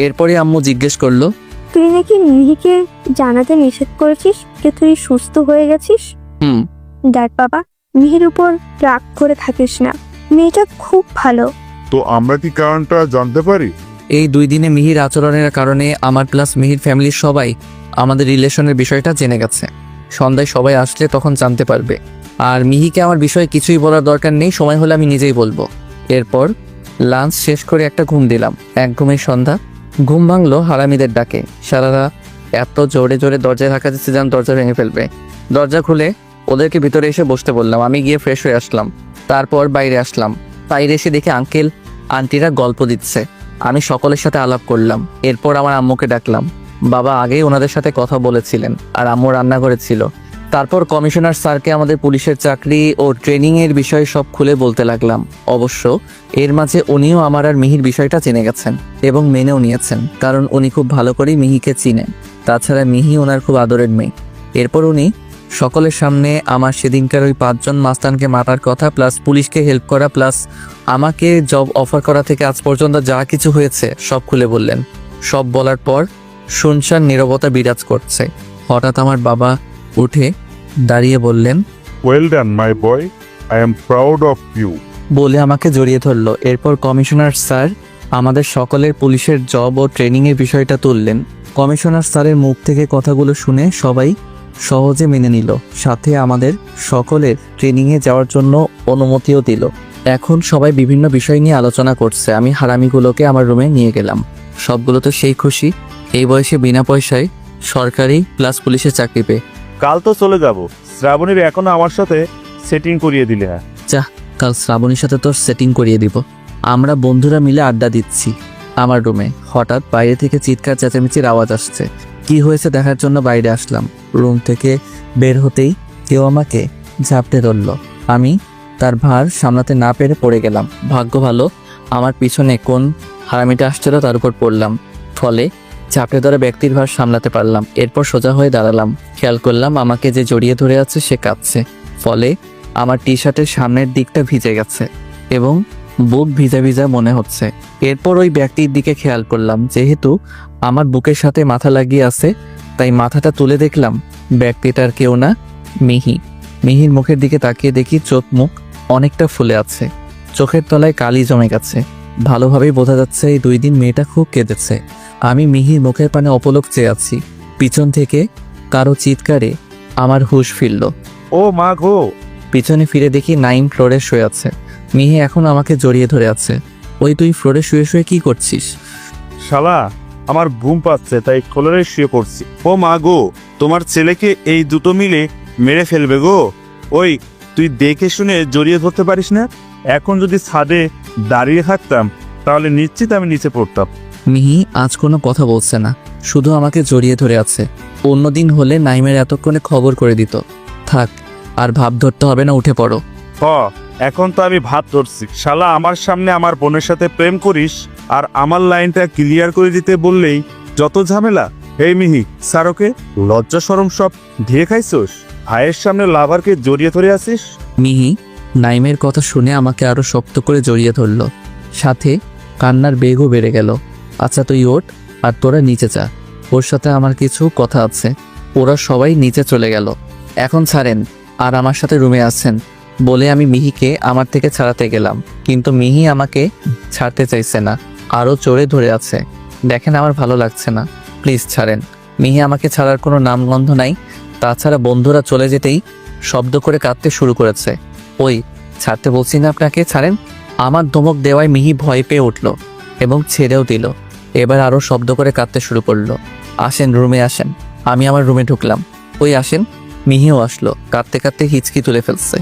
এরপরে আম্মু জিজ্ঞেস করলো, তুই নাকি মিহিকে জানাতে নিষেধ করেছিস যে তুই সুস্থ হয়ে গেছিস? হুম। দেখ বাবা, মিহির উপর রাগ করে থাকিস না, মেয়েটা খুব ভালো। তো আমরা কি কারণটা জানতে পারি? এই 2 দিনে মিহির আচরণের কারণে আমার প্লাস মিহির ফ্যামিলির সবাই আমাদের রিলেশনের বিষয়টা জেনে গেছে। সন্ধ্যায় সবাই আসলে তখন জানতে পারবে। আর মিহিকে আমার বিষয়ে কিছুই বলার দরকার নেই, সময় হলে আমি নিজেই বলবো। এরপর লাঞ্চ শেষ করে একটা ঘুম দিলাম। এক ঘুমের সন্ধ্যা। ঘুম ভাঙলো হারামিদের ডাকে। সারা রাত এত জোরে জোরে দরজায় ধাক্কা দিচ্ছে যেন দরজা ভেঙে ফেলবে। দরজা খুলে ওদেরকে ভিতরে এসে বসতে বললাম। আমি গিয়ে ফ্রেশ হয়ে আসলাম। তারপর বাইরে আসলাম। বাইরে এসে দেখে আঙ্কেল আন্টিরা গল্প দিচ্ছে। আমি সকলের সাথে আলাপ করলাম। এরপর আমার আম্মুকে ডাকলাম। বাবা আগেই ওনাদের সাথে কথা বলেছিলেন আর আম্মু রান্না করেছিল। তারপর কমিশনার স্যারকে আমাদের পুলিশের চাকরি ও ট্রেনিংয়ের বিষয়ে সব খুলে বলতে লাগলাম। অবশ্য এর মাঝে উনিও আমার আর মিহির বিষয়টা জেনে গেছেন এবং মেনেও নিয়েছেন, কারণ উনি খুব ভালো করেই মিহিকে চিনেন। তাছাড়া মিহি ওনার খুব আদরের মেয়ে। এরপর উনি সকলের সামনে আমার সেদিনকার ওই 5 জন মাস্তানকে মারার কথা, প্লাস পুলিশকে হেল্প করা, প্লাস আমাকে জব অফার করা থেকে আজ পর্যন্ত যা কিছু হয়েছে সব খুলে বললেন। সব বলার পর শুনশান নীরবতা বিরাজ করছে। হঠাৎ আমার বাবা উঠে দাঁড়িয়ে বললেন, well done my boy, I am proud of you. বলে আমাকে জড়িয়ে ধরলো। এরপর কমিশনার স্যার আমাদের সকলের পুলিশের জব ও ট্রেনিংয়ের বিষয়টা তুললেন। কমিশনার স্যারের মুখ থেকে কথাগুলো শুনে সবাই সহজে মেনে নিল, সাথে আমাদের সকলের ট্রেনিংয়ে যাওয়ার জন্য অনুমতিও দিল। এখন সবাই বিভিন্ন বিষয় নিয়ে আলোচনা করছে। আমি হারামিগুলোকে আমার রুমে নিয়ে গেলাম। সবগুলো তো সেই খুশি, এই বয়সে বিনা পয়সায় সরকারি প্লাস পুলিশের চাকরি পেয়ে। কাল তো চলে যাব, শ্রাবণীর এখনো আমার সাথে সেটিং করিয়ে দিলে। কাল শ্রাবণীর সাথে তোর সেটিং করিয়ে দিব। আমরা বন্ধুরা মিলে আড্ডা দিচ্ছি আমার রুমে। হঠাৎ বাইরে থেকে চিৎকার চেঁচামেচির আওয়াজ আসছে। কি হয়েছে দেখার জন্য বাইরে আসলাম। রুম থেকে বের হতেই কেউ আমাকে ঝাপটে ধরল। আমি তার ভার সামলাতে না পেরে পড়ে গেলাম। ভাগ্য ভালো আমার পিছনে কোন হারামিটা আসছিল তার উপর পড়লাম, ফলে ঝাপটে ধরা ব্যক্তির ভার সামলাতে পারলাম। এরপর সোজা হয়ে দাঁড়ালাম। খেয়াল করলাম আমাকে যে জড়িয়ে ধরে আছে সে কাঁপছে, ফলে আমার টি শার্টের সামনের দিকটা ভিজে গেছে এবং বুক ভিজা ভিজা মনে হচ্ছে। এরপর ওই ব্যক্তির দিকে খেয়াল করলাম। যেহেতু আমার বুকের সাথে মাথা লাগিয়ে আছে, তাই মাথাটা তুলে দেখলাম ব্যক্তিটার কেউ না, মিহি। মিহির মুখের দিকে তাকিয়ে দেখি চোখ মুখ অনেকটা ফুলে আছে, চোখের তলায় কালি জমে গেছে। ভালোভাবেই বোঝা যাচ্ছে এই 2 দিন মেয়েটা খুব কেঁদেছে। আমি মিহির মুখের পানে অপলক চেয়ে আছি। পিছন থেকে কারো চিৎকারে আমার হুঁশ ফিরল। ও মা গো! পিছনে ফিরে দেখি 9 ফ্লোরে শুয়ে আছে। মিহি এখন আমাকে জড়িয়ে ধরে আছে। ওই তুই ফ্লোরে শুয়ে শুয়ে কি করছিস? শালা, আমার ঘুম পাচ্ছে তাই ফ্লোরে শুয়ে পড়ছি। ও মা গো, তোমার ছেলেকে এই দুটো মিলে মেরে ফেলবে গো। ওই তুই দেখে শুনে জড়িয়ে ধরতে পারিস না? এখন যদি ছাদে দাঁড়িয়ে থাকতাম তাহলে নিশ্চিত আমি নিচে পড়তাম। মিহি আজ কোনো কথা বলছে না, শুধু আমাকে জড়িয়ে ধরে আছে। অন্যদিন হলে নাইমের এতক্ষণে খবর করে দিত। থাক, আর ভাব ধরতে হবে না, উঠে পড়ো। এখন তো আমি ভাত ধরছি। শালা, আমার সামনে আমার বোনের সাথে প্রেম করিস আর আমার লাইনটা ক্লিয়ার করে দিতে বললেই যত ঝামেলা। এই মিহি, সারোকে লজ্জা শরম সব ধেয়ে খাইছোস? ভাইয়ের সামনে লাভারকে জড়িয়ে ধরে আসিস। মিহি নাইমের কথা শুনে আমাকে আরো শক্ত করে জড়িয়ে ধরল, সাথে কান্নার বেগও বেড়ে গেল। আচ্ছা তুই ওঠ আর তোরা নিচে যা, ওর সাথে আমার কিছু কথা আছে। ওরা সবাই নিচে চলে গেল। এখন ছাড়েন আর আমার সাথে রুমে আছেন বলে আমি মিহিকে আমার থেকে ছাড়াতে গেলাম, কিন্তু মিহি আমাকে ছাড়তে চাইছে না, আরও জোরে ধরে আছে। দেখেন আমার ভালো লাগছে না, প্লিজ ছাড়েন। মিহি আমাকে ছাড়ার কোনো নামগন্ধ নাই। তাছাড়া বন্ধুরা চলে যেতেই শব্দ করে কাঁদতে শুরু করেছে। ওই ছাড়তে বলছি না আপনাকে, ছাড়েন। আমার ধমক দেওয়ায় মিহি ভয় পেয়ে উঠল এবং ছেড়েও দিল। এবার আরও শব্দ করে কাঁদতে শুরু করলো। আসেন রুমে আসেন। আমি আমার রুমে ঢুকলাম। ওই আসেন। মিহিও আসলো, কাঁদতে কাঁদতে হিচকি তুলে ফেলছে।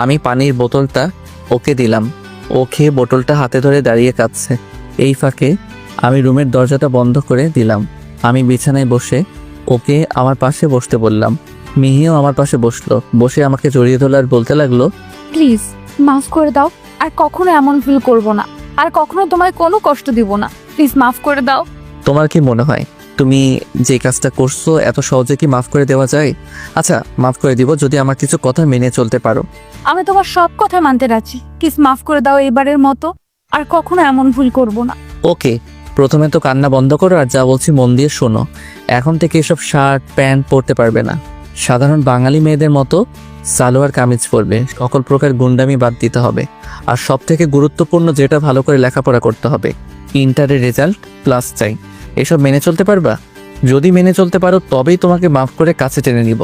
আমি পানির বোতলটা ওকে দিলাম। ও খেয়ে বোতলটা হাতে ধরে দাঁড়িয়ে কাঁদছে। এই ফাঁকে আমি রুমের দরজাটা বন্ধ করে দিলাম। আমি বিছানায় বসে ওকে আমার পাশে বসতে বললাম। মিহিও আমার পাশে বসলো, বসে আমাকে জড়িয়ে ধরল আর বলতে লাগলো, প্লিজ মাফ করে দাও, আর কখনো এমন ভুল করব না, আর কখনো তোমায় কোনো কষ্ট দিব না, প্লিজ মাফ করে দাও। তোমার কি মনে হয় তুমি যে কাজটা করছো এত সহজে কি মাফ করে দেওয়া যায়? আচ্ছা, মাফ করে দিব যদি আমার কিছু কথা মেনে চলতে পারো। আমি তোমার সব কথা মানতে রাজি, প্লিজ মাফ করে দাও এবারের মতো, আর কখনো এমন ভুল করব না। ওকে, প্রথমে তো কান্না বন্ধ করো আর যা বলছি মন দিয়ে শোনো। এখন থেকে এসব শার্ট প্যান্ট পরতে পারবে না। সাধারণ বাঙালি মেয়েদের মতো সালোয়ার কামিজ পরবে। সকল প্রকার গুন্ডামি বাদ দিতে হবে। আর সব থেকে গুরুত্বপূর্ণ যেটা, ভালো করে লেখাপড়া করতে হবে। ইন্টারের রেজাল্ট প্লাস চাই। এসব মেনে চলতে পারবা? যদি মেনে চলতে পারো তবেই তোমাকে মাফ করে কাছে টেনে নিব।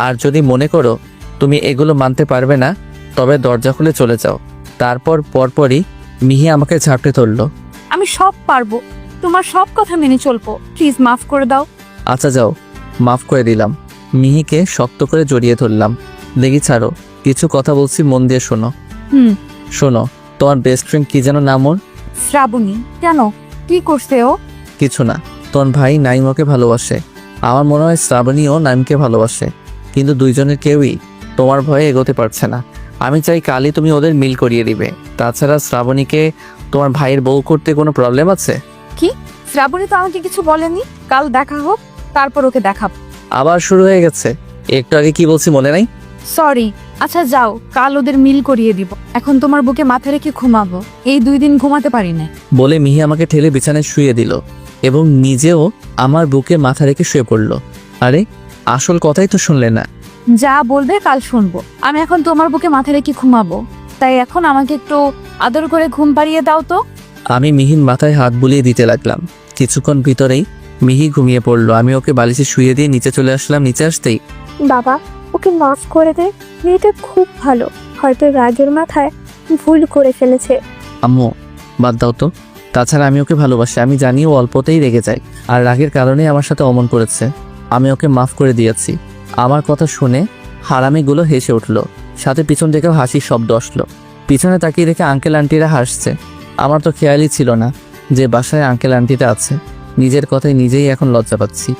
আর যদি মনে করো তুমি এগুলো মানতে পারবে না, তবে দরজা খুলে চলে যাও। তারপর পরপরই মিহি আমাকে ঝাপটে ধরলো। আমি সব পারবো, তোমার সব কথা মেনে চলবো, প্লিজ মাফ করে দাও। আচ্ছা যাও, মাফ করে দিলাম। মিহিকে শক্ত করে জড়িয়ে ধরলাম। দেখি ছাড়ো, কিছু কথা বলছি মন দিয়ে শোনো। হুম। শোনো, তোমার বেস্ট ফ্রেন্ড কি যেন নাম ওর? শ্রাবণী। কেন, কি করছে ও? কিছু না, তোমার ভাই নাইম ওকে ভালোবাসে। আমার মনে হয় শ্রাবণীও নাইমকে ভালোবাসে, কিন্তু দুইজনের কেউই তোমার ভয়ে এগোতে পারছে না। আমি চাই কালই তুমি ওদের মিল করিয়ে দিবে। তাছাড়া শ্রাবণীকে তোমার ভাইয়ের বউ করতে কোনো প্রবলেম আছে? কি, শ্রাবণী তো আমাকে কিছু বলেনি। কাল দেখা হোক, তারপর ওকে দেখাবো। আবার শুরু হয়ে গেছে। একটু আগে কি বলছি মনে নাই? সরি। আচ্ছা যাও, কাল ওদের মিল করিয়ে দিব। এখন তোমার বুকে মাথা রেখে ঘুমাবো, এই 2 দিন ঘুমাতে পারি না। বলে মিহি আমাকে ঠেলে বিছানায় শুয়ে দিল এবং নিজেও আমার বুকে মাথা রেখে শুয়ে পড়ল। আরে, আসল কথাই তো শুনলে না। যা বলবে কাল শুনবো। আমি এখন তোমার বুকে মাথা রেখে ঘুমাবো, তাই এখন আমাকে একটু আদর করে ঘুম পাড়িয়ে দাও তো। আমি মিহির মাথায় হাত বুলিয়ে দিতে লাগলাম। কিছুক্ষণ ভিতরেই মিহি ঘুমিয়ে পড়লো। আমি ওকে বালিশে শুয়ে দিয়ে নিচে চলে আসলাম। নিচে আসতেই, বাবা, ওকে মাফ করে দে, মেয়েটা খুব ভালো, হয়তো রাগের মাথায় ভুল করে ফেলেছে। আম্মু বাদ দাও তো। তাছাড়া আমি ওকে ভালোবাসি। আমি জানি ও অল্পতেই রেগে যায়, আর রাগের কারণেই আমার সাথে অমন করেছে। আমি ওকে মাফ করে দিয়েছি। আমার কথা শুনে হারামিগুলো হেসে উঠলো, সাথে পিছন থেকেও হাসির শব্দ আসলো। পিছনে তাকিয়ে দেখে আঙ্কেল আন্টিরা হাসছে। আমার তো খেয়ালই ছিল না যে বাসায় আঙ্কেল আন্টিটা আছে। নিজের কথায় নিজেই এখন লজ্জা পাচ্ছি।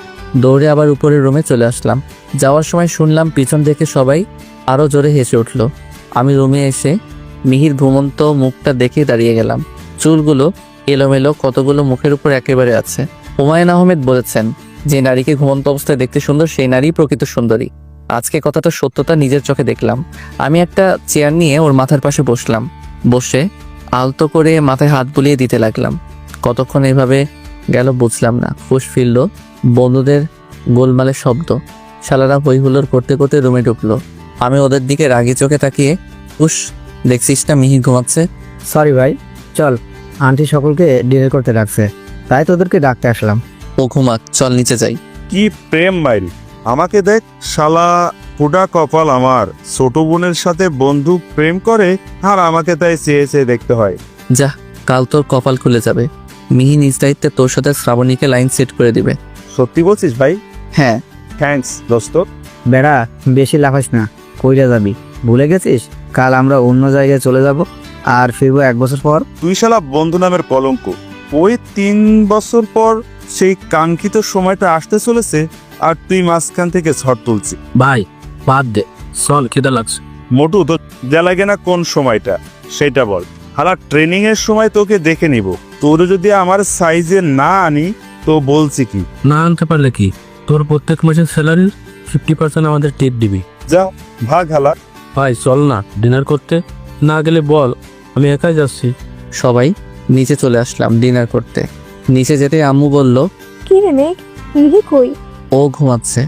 দৌড়ে আবার উপরের রুমে চলে আসলাম। যাওয়ার সময় শুনলাম পিছন থেকে সবাই আরও জোরে হেসে উঠল। আমি রুমে এসে মিহির ঘুমন্ত মুখটা দেখে দাঁড়িয়ে গেলাম। চুলগুলো এলোমেলো, কতগুলো মুখের উপর একেবারে আছে। হুমায়ুন আহমেদ বলেছেন, যে নারীকে ঘুমন্ত অবস্থায় দেখতে সুন্দর সেই নারী প্রকৃত সুন্দরী। আজকে কথাটা সত্যতা নিজের চোখে দেখলাম। আমি একটা চেয়ার নিয়ে ওর মাথার পাশে বসলাম। বসে আলতো করে মাথায় হাত বুলিয়ে দিতে লাগলাম। কতক্ষণ এভাবে গেল বুঝলাম না। হুঁশ ফিরল বন্ধুদের গোলমালের শব্দ। শালারা হই হুল্লোড় করতে করতে রুমে ঢুকলো। আমি ওদের দিকে রাগি চোখে তাকিয়ে, হুশ, দেখছিস না মিহি ঘুমাচ্ছে? সরি ভাই, চল, আন্টি সকলকে ডিনার করতে ডাকছে, তাই তোদেরকে ডাকতে আসলাম। ও ঘুমাক, চল নিচে যাই। কি প্রেম মাইল! আমাকে দেখ শালা, পুডা কপাল আমার। ছোট বোনের সাথে বন্ধু প্রেম করে, আর আমাকে তাই চেয়ে চেয়ে দেখতে হয়। যা, কাল তোর কপাল খুলে যাবে। মিহি নিজ দায়িত্বে তোর সাথে শ্রাবণীকে লাইন সেট করে দিবে। সত্যি বলছিস ভাই? হ্যাঁ। থ্যাঙ্কস দোস্ত। বেড়া, বেশি লাফাস না, কইরা যাবি? ভুলে গেছিস কাল আমরা অন্য জায়গায় চলে যাব আর ফিরবো 1 বছর পর। তুই শালা বন্ধু নামের কলঙ্ক। ওই 3 বছর পর সেই কাঙ্ক্ষিত সময়টা আসতে চলেছে, আর তুই মাঝখান থেকে ঝড় তুলছি। ভাই বাদ দে, চল, খিদা লাগছে। মোটু তো যা লাগে না কোন সময়টা, সেটা বল। হালা ট্রেনিং এর সময় তোকে দেখে নিব। তোর যদি আমার সাইজে না আনি তো বলছি কি, না আনতে পারলে কি, তোর প্রত্যেক মাসের স্যালারির 50% আমাদের টিপ দিবি। যা ভাগ হালা। ভাই চল না ডিনার করতে, না গেলে বল, আমি একাই যাচ্ছি। সবাই নিচে চলে আসলাম ডিনার করতে। নিচে যেতে আম্মু বলল, কি রে মেঘ, মিহি কই? ও ঘুমাচ্ছে।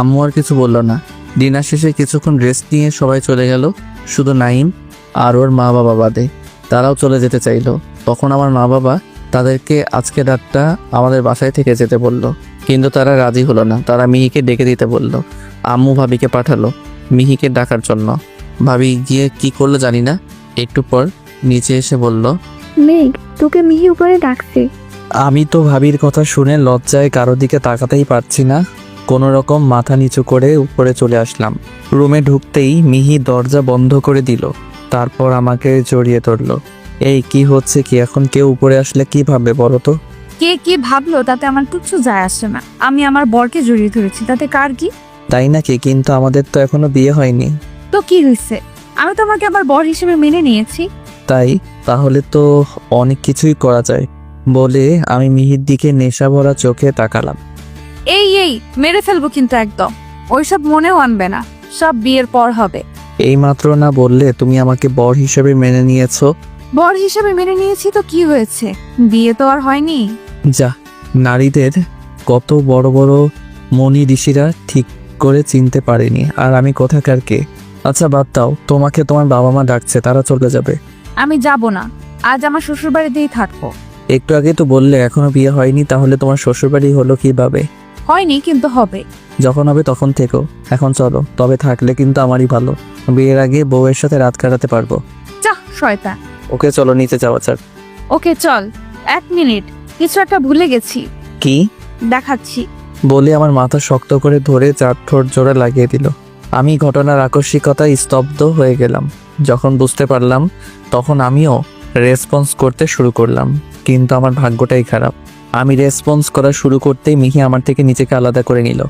আম্মু আর কিছু বলল না। ডিনার শেষে কিছুক্ষণ রেস্ট নিয়ে সবাই চলে গেল, শুধু নাইম আর ওর মা বাবা বাদে। তারাও চলে যেতে চাইলো। তখন আমার মা বাবা তাদেরকে আজকে রাতটা আমাদের বাসায় থেকে যেতে বলল, কিন্তু তারা রাজি হলো না। তারা মিহিকে ডেকে দিতে বলল। আম্মু ভাবিকে পাঠালো মিহিকে ডাকার জন্য। ভাবি গিয়ে কি করলো জানি না। একটু পর নিচে এসে বলল, মেঘ, তোকে মিহি উপরে ডাকছে। আমি তো ভাবির কথা শুনে লজ্জায় কারো দিকে তাকাতেই পারছি না। কোনো রকম মাথা নিচু করে উপরে চলে আসলাম। রুমে ঢুকতেই মিহি দরজা বন্ধ করে দিল। তারপর আমাকে জড়িয়ে ধরলো। এই কি হচ্ছে কি এখন? কেউ উপরে আসলে কি ভাববে বলো তো? কে কি ভাবলো তাতে আমার কিচ্ছু যায় আসে না। আমি আমার বরকে জড়িয়ে ধরেছি, তাতে কার কি? তাই নাকি? কিন্তু আমাদের তো এখনো বিয়ে হয়নি। তো কি হয়েছে? আমি তোমাকে আমার বর হিসেবে মেনে নিয়েছি। তাই তাহলে তো অনেক কিছুই করা যায়। বলে আমি মিহির দিকে নেশা ভরা চোখে তাকালাম। এই মেরে ফেলবো কিন্তু একদম। ওইসব মনেও আনবে না, সব বিয়ের পর হবে। এই মাত্র না বললে তুমি আমাকে বর হিসেবে মেনে নিয়েছো? বর হিসেবে মেনে নিয়েছি তো কি হয়েছে, বিয়ে তো আর হয়নি। যা, নারীদের কত বড় বড় মনি ঋষিরা ঠিক করে চিনতে পারেনি, আর আমি কোথাকার কে। আচ্ছা বাদ দাও, তোমাকে তোমার বাবা মা ডাকছে, তারা চলে যাবে। আমি যাব না, আজ আমার শ্বশুর বাড়িতেই থাকবো। একটু আগে তো বললে এখনো বিয়ে হয়নি, তাহলে তোমার শ্বশুরবাড়ি হলো কিভাবে? হয়নি কিন্তু হবে। যখন হবে তখন থেকো, এখন চলো। তবে থাকলে কিন্তু আমারই ভালো, বিয়ের আগে বউয়ের সাথে রাত কাটাতে পারবো। যা শয়তান। ওকে চলো, নিচে যাওয়া যাক। ওকে চল, 1 মিনিট, কিছু একটা ভুলে গেছি, কি? দেখাচ্ছি। বলে আমার মাথা শক্ত করে ধরে 4 ঠোঁট জোড়া লাগিয়ে দিল। আমি ঘটনার আকস্মিকতায় স্তব্ধ হয়ে গেলাম। যখন বুঝতে পারলাম তখন আমিও রেসপন্স করতে শুরু করলাম, কিন্তু আমার ভাগ্যটাই খারাপ। আমি রেসপন্স করা শুরু করতেই মিহি আমার থেকে নিজেকে আলাদা করে নিল।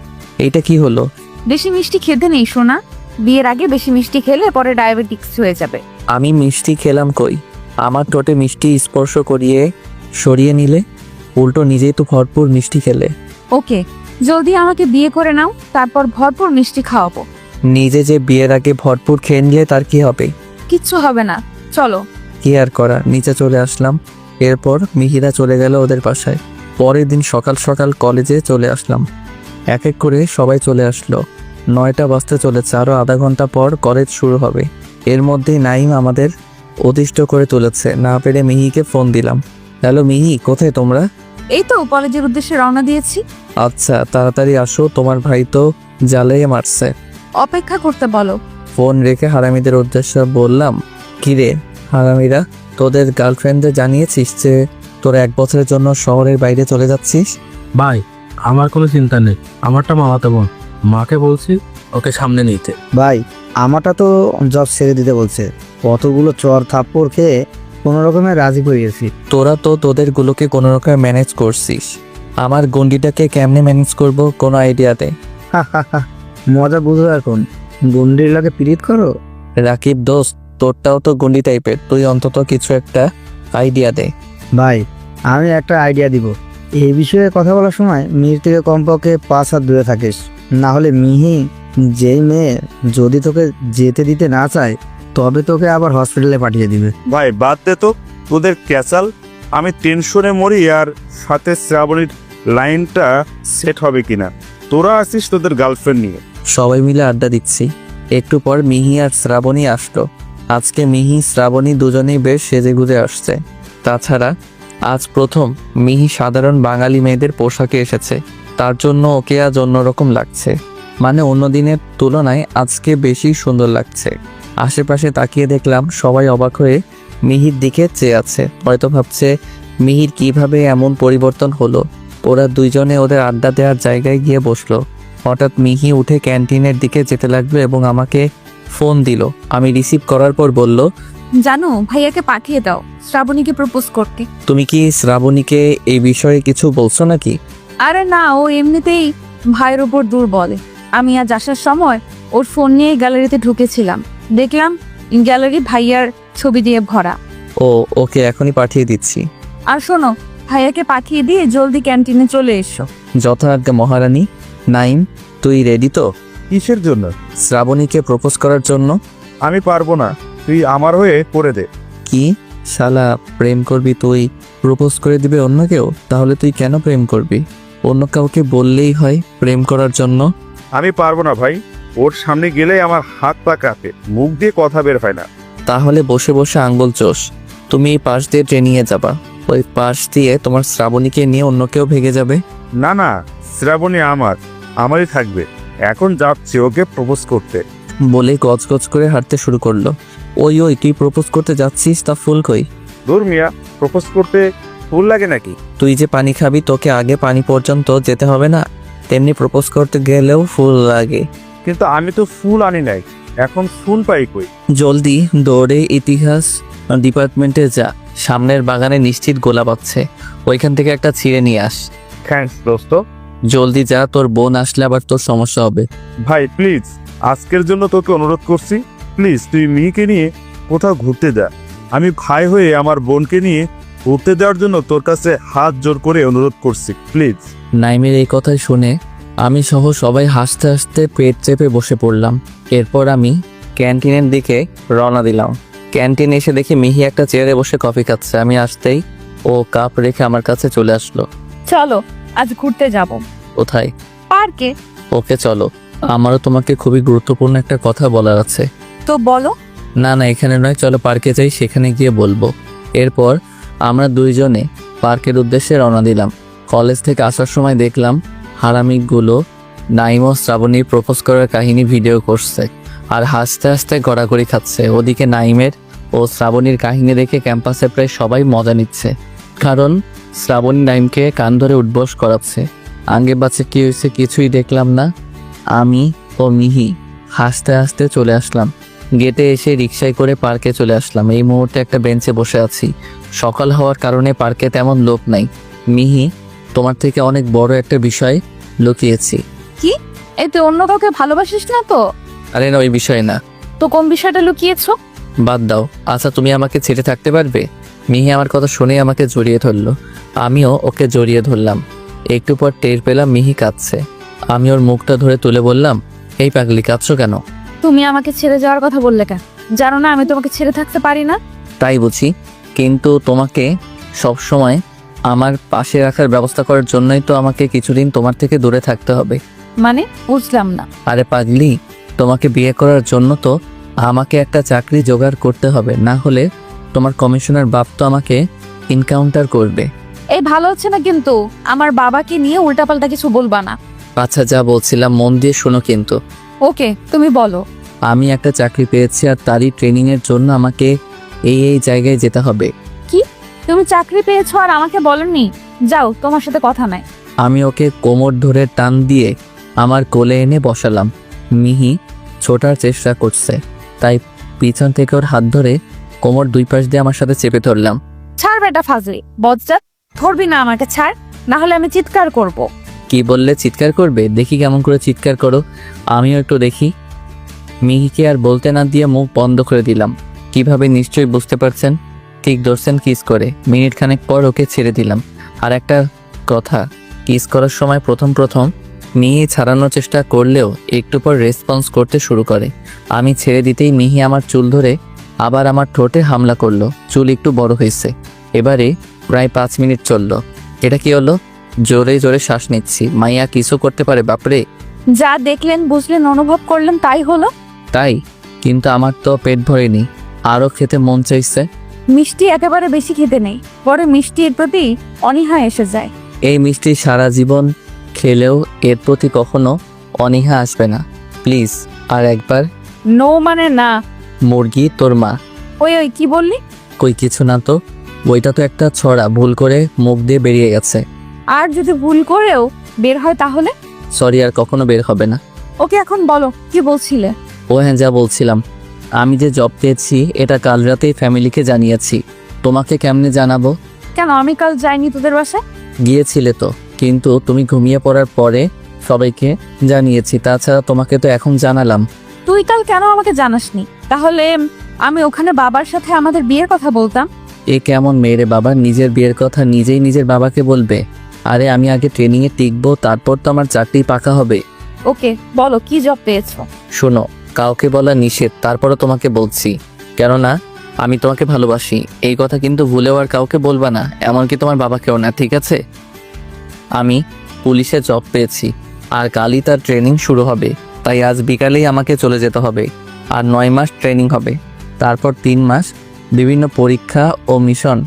এইটা কি হলো? বেশি মিষ্টি খেতে নেই সোনা, বিয়ের আগে বেশি মিষ্টি খেলে পরে ডায়াবেটিক্স হয়ে যাবে। আমি মিষ্টি খেলাম কই? আমার ঠোঁটে মিষ্টি স্পর্শ করিয়ে সরিয়ে নিলে, উল্টো নিজেই তো ভরপুর মিষ্টি খেলে। ওকে, জলদি আমাকে বিয়ে করে নাও, তারপর ভরপুর মিষ্টি খাওয়াবো। নিজে যে বিয়ের আগে ভরপুর খেয়ে নিলে তার কি হবে? কিচ্ছু হবে না, চলো। কি আর করা, নিচে চলে আসলাম। এরপর মিহিরা চলে গেল ওদের বাসায়। পরের দিন সকাল সকাল কলেজে চলে আসলাম। এক এক করে সবাই চলে আসলো। 9টা বাজতে চলেছে, আরও আধা ঘন্টা পর কলেজ শুরু হবে। এর মধ্যেই নাইম আমাদের অতিষ্ঠ করে তুলেছে। না পেরে মিহিকে ফোন দিলাম। হ্যালো মিহি, কোথায় তোমরা? এই তো কলেজের উদ্দেশ্যে রওনা দিয়েছি। আচ্ছা তাড়াতাড়ি আসো, তোমার ভাই তো জ্বালিয়ে মারছে। অপেক্ষা করতে বলো। ফোন রেখে হারামিদের উদ্দেশ্যে বললাম, কিরে হারামিরা, তোদের গার্লফ্রেন্ডদের জানিয়েছিস যে তোরা 1 বছরের জন্য শহরের বাইরে চলে যাচ্ছিস? ভাই আমার কোনো চিন্তা নেই, আমারটা মামাতো বোন, মাকে বলছি ওকে সামনে নিতে। ভাই আমারটা তো জব ছেড়ে দিতে বলছে, কতগুলো চর থাপ্পড় খেয়ে কোনো রকমে রাজি করিয়েছি। তোরা তো তোদের গুলোকে কোনো রকম ম্যানেজ করছিস, আমার গন্ডিটাকে কেমনে ম্যানেজ করব কোনো আইডিয়া দে। মজা বুঝো এখন, গুন্ডির লাগে পিরিত করো। রাকিব দোস্ত, তোরটাও তো গন্ডি টাইপের, তুই অন্তত কিছু একটা আইডিয়া দে। ভাই আমি একটা আইডিয়া দিব, এই বিষয়ে কথা বলার সময় মিহির থেকে কমপক্ষে 5 হাত দূরে থাকিস, না হলে মিহি যেই মেয়ে যদি তোকে যেতে দিতে না চায় তবে তোকে আবার হসপিটালে পাঠিয়ে দিবে। ভাই বাদ দে তো তোদের ক্যাচাল, আমি টেনশনে মরি, আর সাথে শ্রাবণীর লাইনটা সেট হবে কিনা। তোরা আসিস তোদের গার্লফ্রেন্ড নিয়ে। সবাই মিলে আড্ডা দিচ্ছি। একটু পর মিহি আর শ্রাবণী আসলো। আজকে মিহি শ্রাবণী দুজনেই বেশ সেজেগুজে আসছে। তাছাড়া আজ প্রথম মিহি সাধারণ বাঙালি মেয়েদের পোশাকে এসেছে, তার জন্য ওকে আজ অন্যরকম লাগছে। মানে অন্য দিনের তুলনায় আজকে বেশি সুন্দর লাগছে। আশেপাশে তাকিয়ে দেখলাম সবাই অবাক হয়ে মিহির দিকে চেয়ে আছে, হয়তো ভাবছে মিহির কিভাবে এমন পরিবর্তন হলো। ওরা দুইজনে ওদের আড্ডা দেওয়ার জায়গায় গিয়ে বসলো। হঠাৎ মিহি উঠে ক্যান্টিনের দিকে যেতে লাগলো এবং আমাকে ফোন দিল। আমি রিসিভ করার পর বলল, জানো ভাইয়াকে পাঠিয়ে দাও শ্রাবণীকে প্রপোজ করতে। তুমি কি শ্রাবণীকে এই বিষয়ে কিছু বলছো নাকি? আরে না, ও এমনিতেই ভাইয়ের উপর দুর্বল। আমি আজ আসার সময় ওর ফোন নিয়ে গ্যালারিতে ঢুকেছিলাম, দেখলাম গ্যালারি ভাইয়ার ছবি দিয়ে ভরা। ও ওকে এখনই পাঠিয়ে দিচ্ছি। আর শোনো, ভাইয়াকে পাঠিয়ে দিয়ে জলদি ক্যান্টিনে চলে এসো। যথাজ্ঞা মহারানী। নাইম, তুই রেডি তো কিসের জন্য? শ্রাবণীকে প্রপোজ করার জন্য? আমি পারবো না, তুই আমার হয়ে করে দে। কি শালা, প্রেম করবি তুই, প্রপোজ করে দিবে অন্য কেউ? তাহলে তুই কেন প্রেম করবি? অন্য কাউকে বললেই হয় প্রেম করার জন্য। আমি পারবো না ভাই, ওর সামনে গেলে আমার হাত পা কাঁপে, মুখ দিয়ে কথা বের হয় না। তাহলে বসে বসে আঙ্গুল চোষ। তুমি এই পাশ দিয়ে ট্রেনিংয়ে যাবা, ওই পাশ দিয়ে তোমার শ্রাবণীকে নিয়ে অন্য কেউ ভেগে যাবে। না না, শ্রাবণী আমারই থাকবে। এখন যাচ্ছি ওকে প্রপোজ করতে। বলে গজগজ করে হাঁটতে শুরু করলো। ওই তুই প্রপোজ করতে যাচ্ছিস, তা ফুল কই? দূর মিয়া, প্রপোজ করতে ফুল লাগে নাকি? তুই যে পানি খাবি, তোকে আগে পানি পর্যন্ত যেতে হবে না? তেমনি প্রপোজ করতে গেলেও ফুল লাগে। কিন্তু আমি তো ফুল আনি নাই, এখন ফুল পাই কই? জলদি দৌড়ে ইতিহাস ডিপার্টমেন্টে যা, সামনের বাগানে নিশ্চিত গোলাপ আছে, ওইখান থেকে একটা ছিঁড়ে নিয়ে আস। থ্যাঙ্কস দোস্ত। জলদি যা, তোর বোন আসলে আবার তোর সমস্যা হবে। ভাই প্লিজ, আজকের জন্য তোকে অনুরোধ করছি, প্লিজ তুই মেয়েকে নিয়ে কোথাও ঘুরতে যা। আমি ভাই হয়ে আমার বোনকে নিয়ে ঘুরতে দেওয়ার জন্য তোর কাছে হাত জোর করে অনুরোধ করছি, প্লিজ। নাইমের এই কথাই শুনে আমি সহ সবাই হাসতে হাসতে পেট চেপে বসে পড়লাম। এরপর আমি ক্যান্টিনের দিকে রওনা দিলাম। ক্যান্টিনে এসে দেখি মিহি একটা চেয়ারে বসে কফি খাচ্ছে। আমি আসতেই ও কাপ রেখে আমার কাছে চলে আসলো। চলো আজ ঘুরতে যাব কোথায়? পার্কে। ওকে চলো, আমারও তোমাকে খুবই গুরুত্বপূর্ণ একটা কথা বলার আছে। তো বলো। না না, এখানে নয়, চলো পার্কে যাই, সেখানে গিয়ে বলবো। এরপর আমরা দুইজনে পার্কের উদ্দেশ্যে রওনা দিলাম। কলেজ থেকে আসার সময় দেখলাম হারামিকগুলো নাইম ও শ্রাবণীর প্রপোজ করার কাহিনী ভিডিও করছে আর হাসতে হাসতে গড়াগড়ি খাচ্ছে। ওদিকে নাইমের ও শ্রাবণীর কাহিনী দেখে ক্যাম্পাসে প্রায় সবাই মজা নিচ্ছে, কারণ শ্রাবণী নাইমকে কান ধরে উঠবস করাচ্ছে। আগে বাচ্চা কি হয়েছে কিছুই দেখলাম না। আমি ও মিহি হাসতে হাসতে চলে আসলাম। গেটে এসে রিকশায় করে পার্কে চলে আসলাম। এই মুহূর্তে একটা বেঞ্চে বসে আছি। সকাল হওয়ার কারণে পার্কে তেমন লোক নাই। মিহি, তোমার থেকে অনেক বড় একটা বিষয় লুকিয়েছি। কি? এই তুই অন্য কাউকে ভালোবাসিস না তো? আরে না, ওই বিষয় না। তো কোন বিষয়টা লুকিয়েছো? বাদ দাও। আচ্ছা, তুমি আমাকে ছেড়ে থাকতে পারবে? মিহি আমার কথা শুনে আমাকে জড়িয়ে ধরলো। আমিও ওকে জড়িয়ে ধরলাম। একটু পর টের পেলাম মিহি কাঁদছে। আমি ওর মুখটা ধরে তুলে বললাম, এই পাগলি, কাঁদছো কেন? তুমি আমাকে ছেড়ে যাওয়ার কথা বললে কেন? জানো না আমি তোমাকে ছেড়ে থাকতে পারি না? তাই বুঝি, কিন্তু তোমাকে সবসময় আমার পাশে রাখার ব্যবস্থা করার জন্যই তো আমাকে কিছুদিন তোমার থেকে দূরে থাকতে হবে। মানে বুঝলাম না। আরে পাগলি, তোমাকে বিয়ে করার জন্য তো আমাকে একটা চাকরি জোগাড় করতে হবে, না হলে তোমার কমিশনার বাপ তো আমাকে এনকাউন্টার করবে। এই ভালো হচ্ছে না, কিন্তু আমার বাবাকে নিয়ে উল্টাপাল্টা কিছু বলবা না। আচ্ছা, যা বলছিলাম মন দিয়ে শোনো কিন্তু। ওকে, তুমি বলো। আমি একটা চাকরি পেয়েছি আর তারই ট্রেনিংয়ের জন্য আমাকে এই জায়গায় যেতে হবে। কি? তুমি চাকরি পেয়েছো আর আমাকে বলনি? যাও, তোমার সাথে কথা নাই। আমি ওকে কোমর ধরে টান দিয়ে আমার কোলে এনে বসালাম। মিহি ছোটার চেষ্টা করছে, তাই পিছন থেকে ওর হাত ধরে কোমর দুই পাশ দিয়ে আমার সাথে চেপে ধরলাম। ছাড় বেটা ফাজলি, বজ্জাত, ধরবি না আমাকে, ছাড়, না হলে আমি চিৎকার করব। কি বললে? চিৎকার করবে? দেখি কেমন করে চিৎকার করো, আমিও একটু দেখি। মিহিকে আর বলতে না দিয়ে মুখ বন্ধ করে দিলাম। কিভাবে নিশ্চয়ই বুঝতে পারছেন। ঠিক ধরছেন, কিস করে মিনিট খানেক পর ওকে ছেড়ে দিলাম। আর একটা কথা, কিস করার সময় প্রথম মিহি ছাড়ানোর চেষ্টা করলেও একটু পর রেসপন্স করতে শুরু করে। আমি ছেড়ে দিতেই মিহি আমার চুল ধরে আবার আমার ঠোঁটে হামলা করলো। চুল একটু বড় হয়েছে। এবারে প্রায় 5 মিনিট চললো। এটা কি হলো? জোরে জোরে শ্বাস নিচ্ছি। মাইয়া কিসও করতে পারে, বাপরে। যা দেখলেন, বুঝলেন, অনুভব করলেন, তাই হলো। তাই? কিন্তু আমার তো পেট ভরেনি, আরো খেতে মন চাইছে। মিষ্টি একেবারে বেশি খেতে নেই, পরে মিষ্টির প্রতি অনীহা এসে যায়। এই মিষ্টি সারা জীবন খেলেও এর প্রতি কখনো অনীহা আসবে না। প্লিজ আর একবার। নো মানে না। মুরগি তোর মা। ওই ওই কি বললি? কই কিছু না তো, ওইটা তো একটা ছড়া, ভুল করে মুখ দিয়ে বেরিয়ে গেছে। আর যদি ভুল করেও বের হয় তাহলে? সরি, আর কখনো বের হবে না। ওকে এখন বলো, কি বলছিলে? ও হ্যাঁ, যা বলছিলাম, আমি যে জব পেয়েছি এটা কাল রাতেই ফ্যামিলিকে জানিয়েছি। তোমাকে কেমনে জানাবো? কেন, আমি কাল যাইনি তোদের বাসায়? গিয়েছিলে তো, কিন্তু তুমি ঘুমিয়ে পড়ার পরে সবাইকে জানিয়েছি। তাছাড়া তোমাকে তো এখন জানালাম। তুই কাল কেন আমাকে জানাসনি? তাহলে আমি ওখানে বাবার সাথে আমাদের বিয়ের কথা বলতাম। এ কেমন মেয়েরে বাবা, নিজের বিয়ের কথা নিজেই নিজের বাবাকে বলবে? আরে আমি আগে ট্রেনিংয়ে টিকবো, তারপর তো আমার চাকরি পাকা হবে। ওকে বলো, কি জব পেয়েছো? শোনো, কাউকে বলা নিষেধ, তারপরও তোমাকে বলছি, কেননা আমি তোমাকে ভালোবাসি। এই কথা কিন্তু ভুলেও আর কাউকে বলবা না, এমনকি তোমার বাবাকেও না, ঠিক আছে? আমি পুলিশে জব পেয়েছি আর কালই তার ট্রেনিং শুরু হবে। তাই আজ বিকালেই আমাকে চলে যেতে হবে। আর 9 মাস ট্রেনিং হবে, তারপর 3 মাস বিভিন্ন পরীক্ষা ও মিশন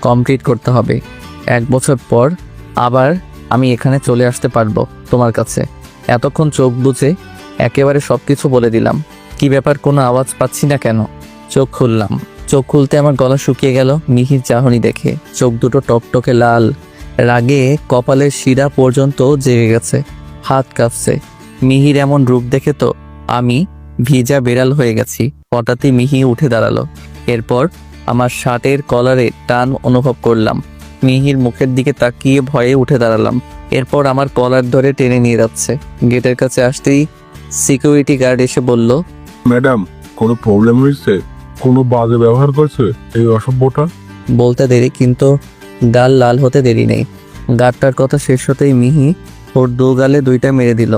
কমপ্লিট করতে হবে। 1 বছর পর আবার আমি এখানে চলে আসতে পারবো তোমার কাছে। এতক্ষণ চোখ বুজে একেবারে সব কিছু বলে দিলাম। কি ব্যাপার, কোনো আওয়াজ পাচ্ছি না কেন? চোখ খুললাম। চোখ খুলতে আমার গলা শুকিয়ে গেল মিহির চাহনি দেখে। চোখ দুটো টকটকে লাল, রাগে কপালের শিরা পর্যন্ত জেগে গেছে, হাত কাঁপছে। মিহির এমন রূপ দেখে তো আমি ভিজা বেড়াল হয়ে গেছি। হঠাৎই মিহি উঠে দাঁড়ালো। এরপর আমার শার্টের কলারে টান অনুভব করলাম। মিহির মুখের দিকে তাকিয়ে ভয়ে উঠে দাঁড়ালাম। এরপর আমার কলার ধরে টেনে নিয়ে যাচ্ছে। গেটের কাছে আসতেই সিকিউরিটি গার্ড এসে বলল, ম্যাডাম, কোনো প্রবলেম হয়েছে? কোনো বাজে ব্যবহার করছে এই অসভ্যটা? বলতে দেরি, কিন্তু গাল লাল হতে দেরি নেই। গালটার কথা শেষ হতেই মিহি ওর দু গালে দুইটা মেরে দিল।